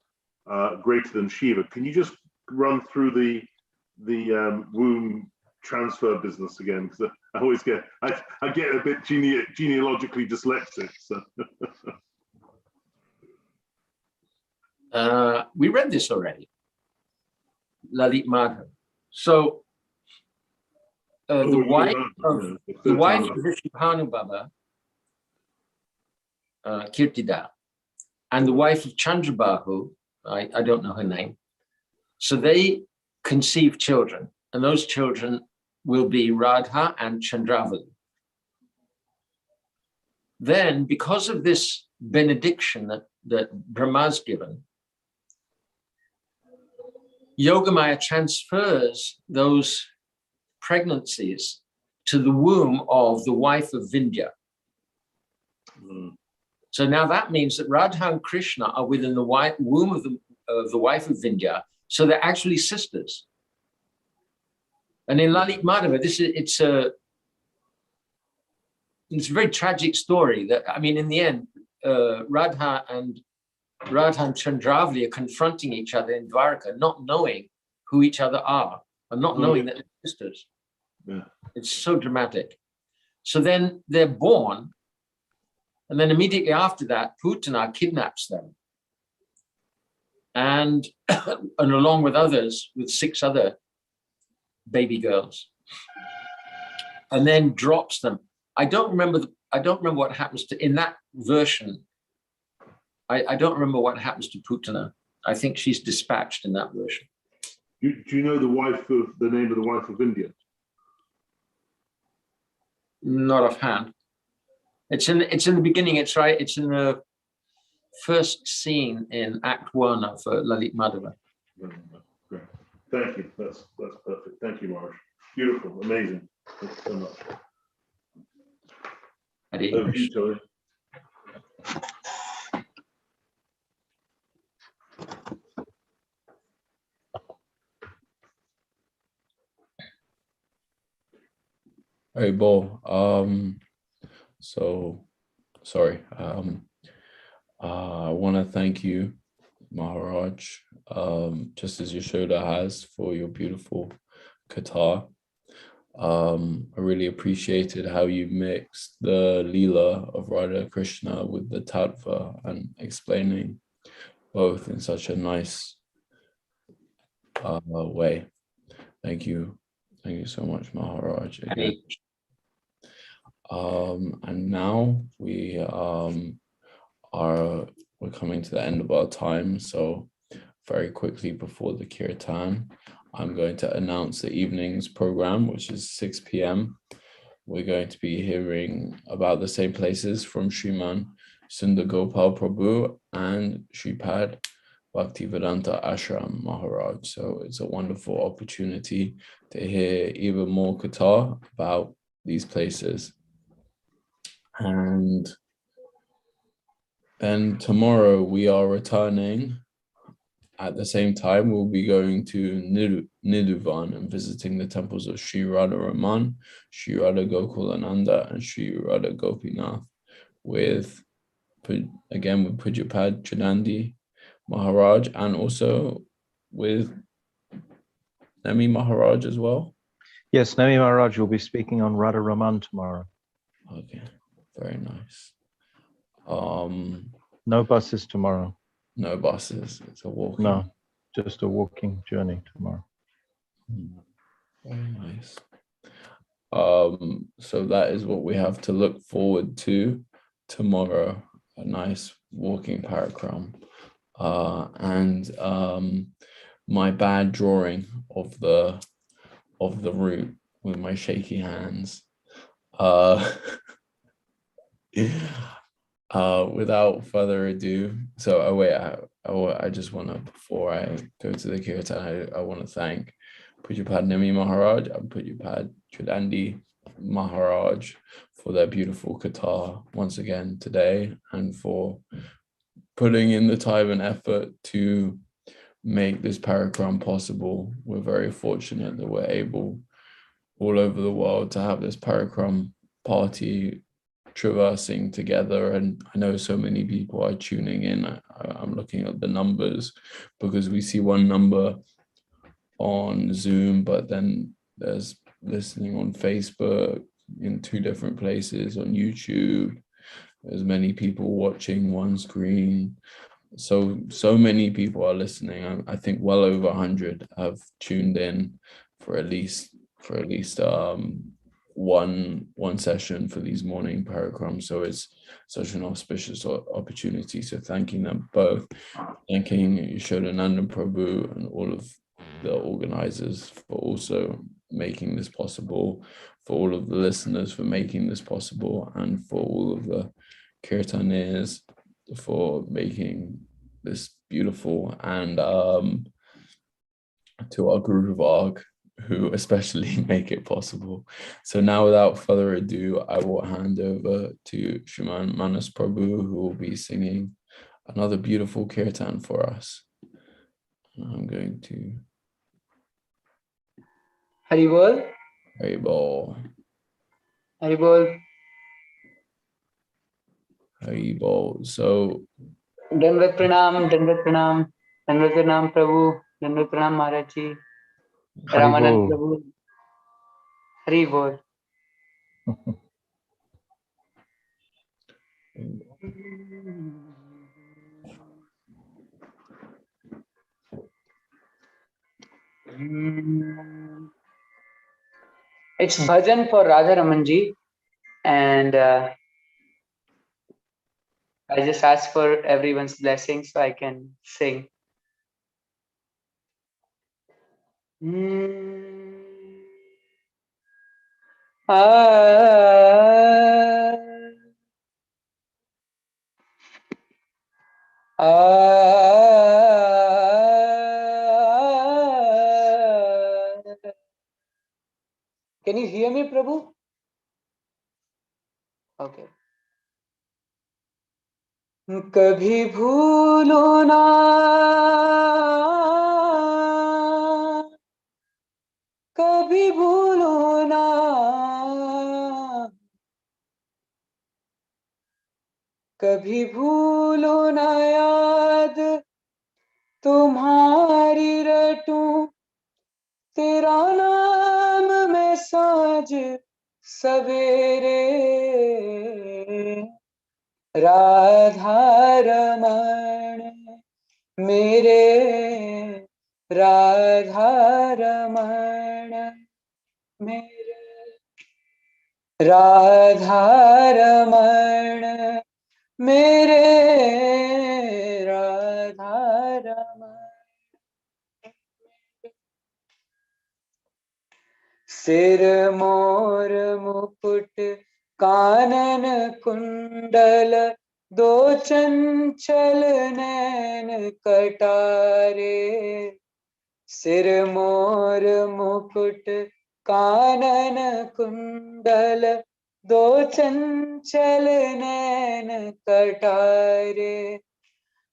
greater than Shiva. Can you just run through the womb transfer business again? Because I always get I get a bit genealogically dyslexic. So. We read this already. Lalit Madhav. So the wife of Rishi Bhanubhava, Kirtida, and the wife of Chandrabahu, I don't know her name, So they conceive children, and those children will be Radha and Chandravali. Then, because of this benediction that Brahma's given, Yogamaya transfers those pregnancies to the womb of the wife of Vindhya. So now that means that Radha and Krishna are within the womb of the wife of Vindhya, so they're actually sisters. And in Lalit Madhava, it's a very tragic story. That, I mean, in the end, Radha and Chandravali are confronting each other in Dwarka, not knowing who each other are, and not knowing that they're sisters. Yeah. It's so dramatic. So then they're born, and then immediately after that, Putana kidnaps them. And along with others, with 6 other baby girls, and then drops them. I don't remember what happens to, in that version. I don't remember what happens to Putana. I think she's dispatched in that version. Do you know the name of the wife of India? Not offhand. It's in the beginning. It's right. It's in the first scene in Act 1 of Lalit Madhava. Great. Thank you. That's perfect. Thank you, Maharaj. Beautiful. Amazing. Thank you so much. Over to you, Tony. Hey, Bo. So sorry. I want to thank you, Maharaj, just as Yashoda has, for your beautiful Katha. I really appreciated how you mixed the Leela of Radha Krishna with the Tattva and explaining both in such a nice way. Thank you. Thank you so much, Maharaj. Again. And now we're coming to the end of our time. So very quickly before the Kirtan, I'm going to announce the evening's program, which is 6 p.m. We're going to be hearing about the same places from Shriman Sundar Gopal Prabhu and Shripad Bhaktivedanta Ashram Maharaj. So it's a wonderful opportunity to hear even more Katha about these places. And then tomorrow we are returning. At the same time, we'll be going to Nidhuvan and visiting the temples of Sri Radha Raman, Sri Radha Gokulananda, and Sri Radha Gopinath with Pujapad Chudandi Maharaj, and also with Nemi Maharaj as well. Yes, Nemi Maharaj will be speaking on Radha Raman tomorrow. Okay, very nice. No buses tomorrow. No buses, it's a walking. No, just a walking journey tomorrow. Very nice. So that is what we have to look forward to tomorrow, a nice walking Parikrama. And my bad drawing of the route with my shaky hands. Without further ado, I just want to, before I go to the Kirtan, I want to thank Pujapad Nemi Maharaj and Pujapad Chudandi Maharaj for their beautiful Katha once again today, and for putting in the time and effort to make this Parikrama possible. We're very fortunate that we're able all over the world to have this Parikrama party traversing together, and I know so many people are tuning in. I'm looking at the numbers because we see one number on Zoom, but then there's listening on Facebook in 2 different places, on YouTube. There's many people watching one screen. So many people are listening. I think well over 100 have tuned in for at least one session for these morning Parikrama. So it's such an auspicious opportunity. So thanking them both, thanking Yashodananda Prabhu and all the organizers for also making this possible, for all of the listeners for making this possible, and for all of the kirtaneers for making this beautiful, and to our Guru Varg, who especially make it possible. So now, without further ado, I will hand over to Shriman Manas Prabhu, who will be singing another beautiful kirtan for us. I'm going to Haribol. Haribol. Haribol. Haribol. So Dandavat Pranam, Dandavat Pranam, Dandavat Pranam Prabhu, Dandavat Pranam Maharaj Ji, Ramanand Haribol. Prabhu. Haribol. It's bhajan for Radha Raman Ji, and I just ask for everyone's blessing so I can sing. Can you hear me, Prabhu? Okay. कभी भूलो ना कभी भूलो ना कभी भूलो ना याद तुम्हारी रटूं तेरा नाम मैं साँझ सवेरे राधा रमण मेरे राधा रमण मेरे राधा रमण मेरे राधा रमण सिर मोर मुकुट कानन कुंडल दो चंचल नैन कटारे सिर मोर मुकुट कानन कुंडल दो चंचल नैन कटारे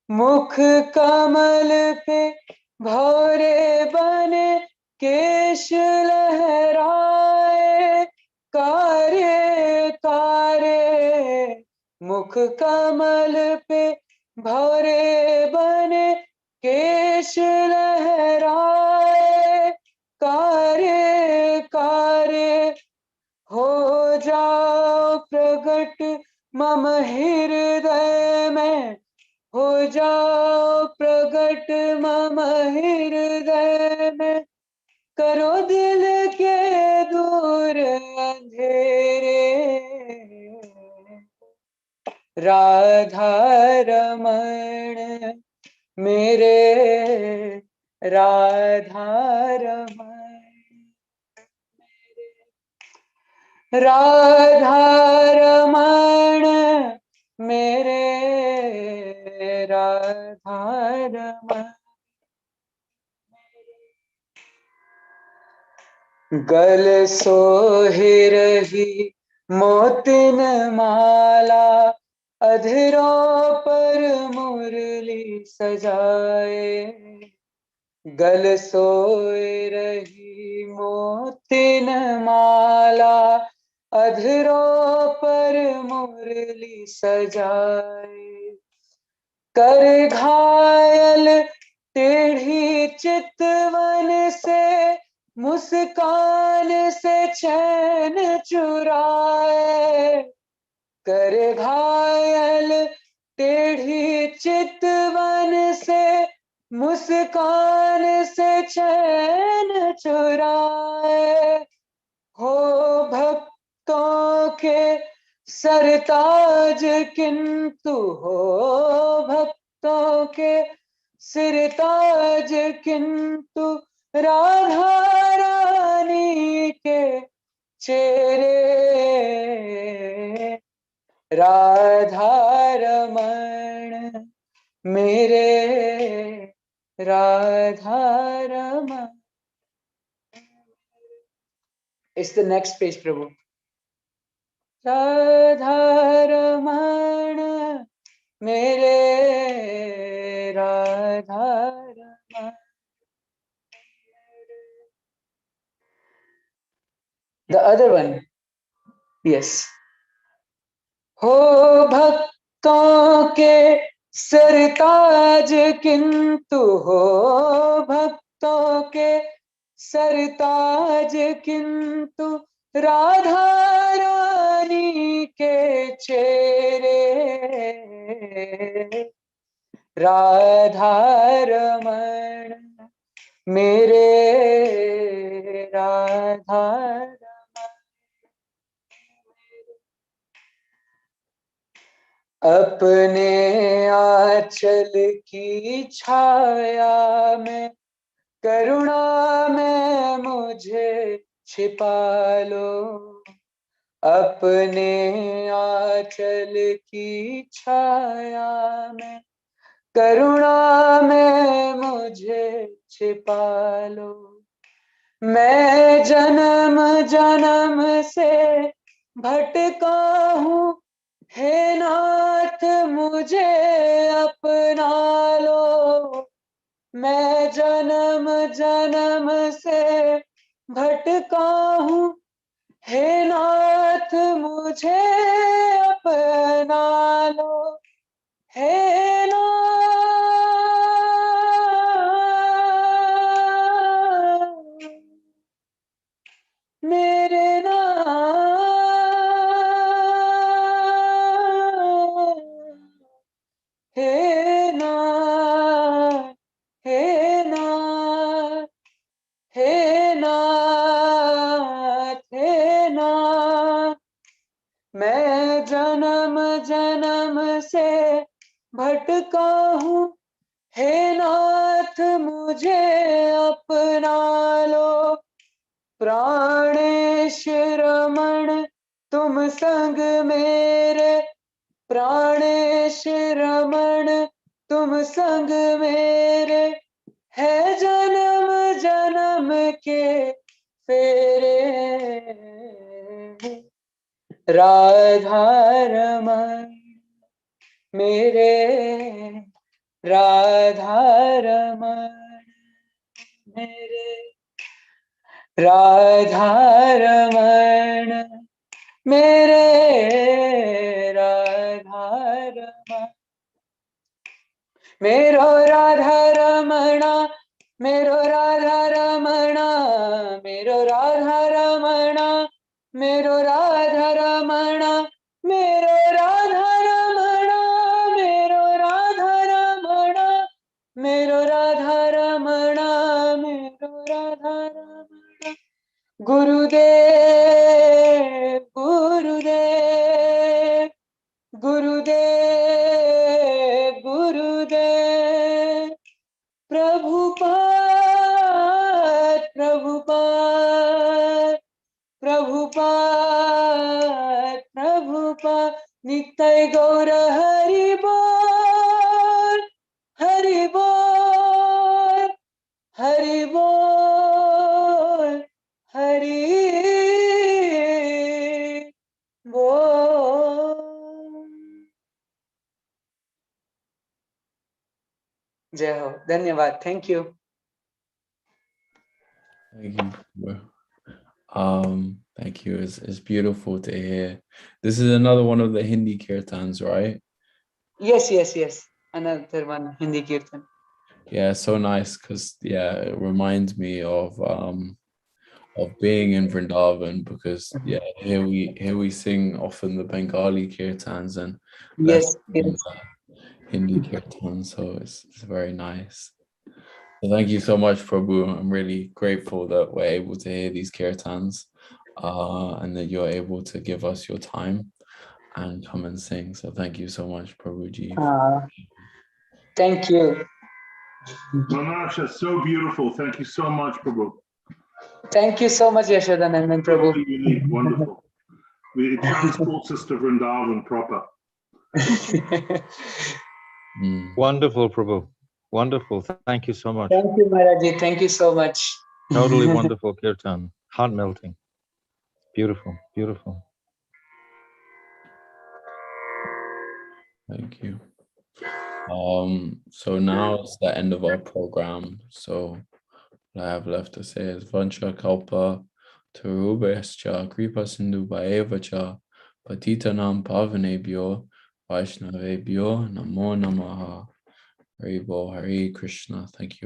मुख कमल पे भौरे बने केश लहराए कारे कारे मुख कमल पे भौरे बने केश लहराए कारे कारे हो जाओ प्रगट मम हृदय में हो जाओ प्रगट मम हृदय में करो दिल के दूर अंधेरे राधा रमण मेरे राधा रमण राधा रमण मेरे राधा रमण गल सोहि रही मोतिन माला अधरों पर मुरली सजाए गल सोए रही मोतिन माला अधरों पर मुरली सजाए कर घायल टेढ़ी चितवन से मुस्कान से चैन चुराए कर घायल टेढ़ी चितवन से मुस्कान से चैन चुराए हो भक्तों के सरताज किंतु हो भक्तों के सिरताज किंतु राधा रानी के चेहरे राधा रमण मेरे Radha Raman. It's the next page, Prabhu. Radha Raman मेरे Radha Raman. The other one, yes. हो भक्तों के सरताज किंतु हो भक्तों के सरताज किंतु राधा रानी के चेहरे राधा रमण मेरे राधा रमण. अपने आंचल की छाया में करुणा में मुझे छिपा लो. अपने आंचल की छाया में करुणा में मुझे छिपा लो. मैं जन्म जन्म से भटका हूँ हे नाथ मुझे अपना लो. मैं जन्म जन्म से भटका हूँ हे नाथ मुझे अपना लो. हे नाथ मेरे नाथ हे नाथ हे नाथ हे नाथ हे नाथ. मैं जन्म जन्म से भटका हूँ हे नाथ मुझे अपना लो. प्राणेश रमण तुम संग मेरे प्राणेश रमण तुम संग मेरे है जन्म जन्म के फेरे राधा रमण मेरे राधा रमण मेरे राधा रमण मेरे राधा रमण. मेरो राधा रमणा मेरो राधा रमणा मेरो राधा रमणा मेरो राधा रमणा मेरो राधा रमणा मेरो राधा रमणा मेरो राधा रमणा मेरो राधा रमणा. गुरुदेव गुरुदेव गुरुदेव गुरुदेव प्रभुपाद प्रभुपाद प्रभुपाद प्रभुपाद नित्य गौर हरि बोल हरि बोल हरि बोल हरि बोल. जय हो. धन्यवाद. Thank you. Thank you. Bro. Thank you. It's beautiful to hear. This is another one of the Hindi kirtans, right? Yes, yes, yes. Another one, Hindi kirtan. Yeah, so nice because it reminds me of being in Vrindavan because here we sing often the Bengali kirtans and Yes, less yes. Hindi kirtans, so it's very nice. So thank you so much, Prabhu. I'm really grateful that we're able to hear these kirtans and that you're able to give us your time and come and sing. So thank you so much, Prabhuji. Thank you. Manasha, so beautiful. Thank you so much, Prabhu. Thank you so much, Yashodanandan Prabhu. Really unique, wonderful. It transports us to Vrindavan proper. Wonderful, Prabhu. Wonderful. Thank you so much. Thank you, Maharaji. Thank you so much. Totally wonderful kirtan. Heart melting. Beautiful, beautiful. Thank you. So now it's the end of our program. So what I have left to say is Vancha Kalpa Tarubescha Kripa Sindhu Bhaevacha Patitanam Pavanebhyo Vaishnavebhyo Namo Namaha. Hari Bol, Hare Krishna. Thank you.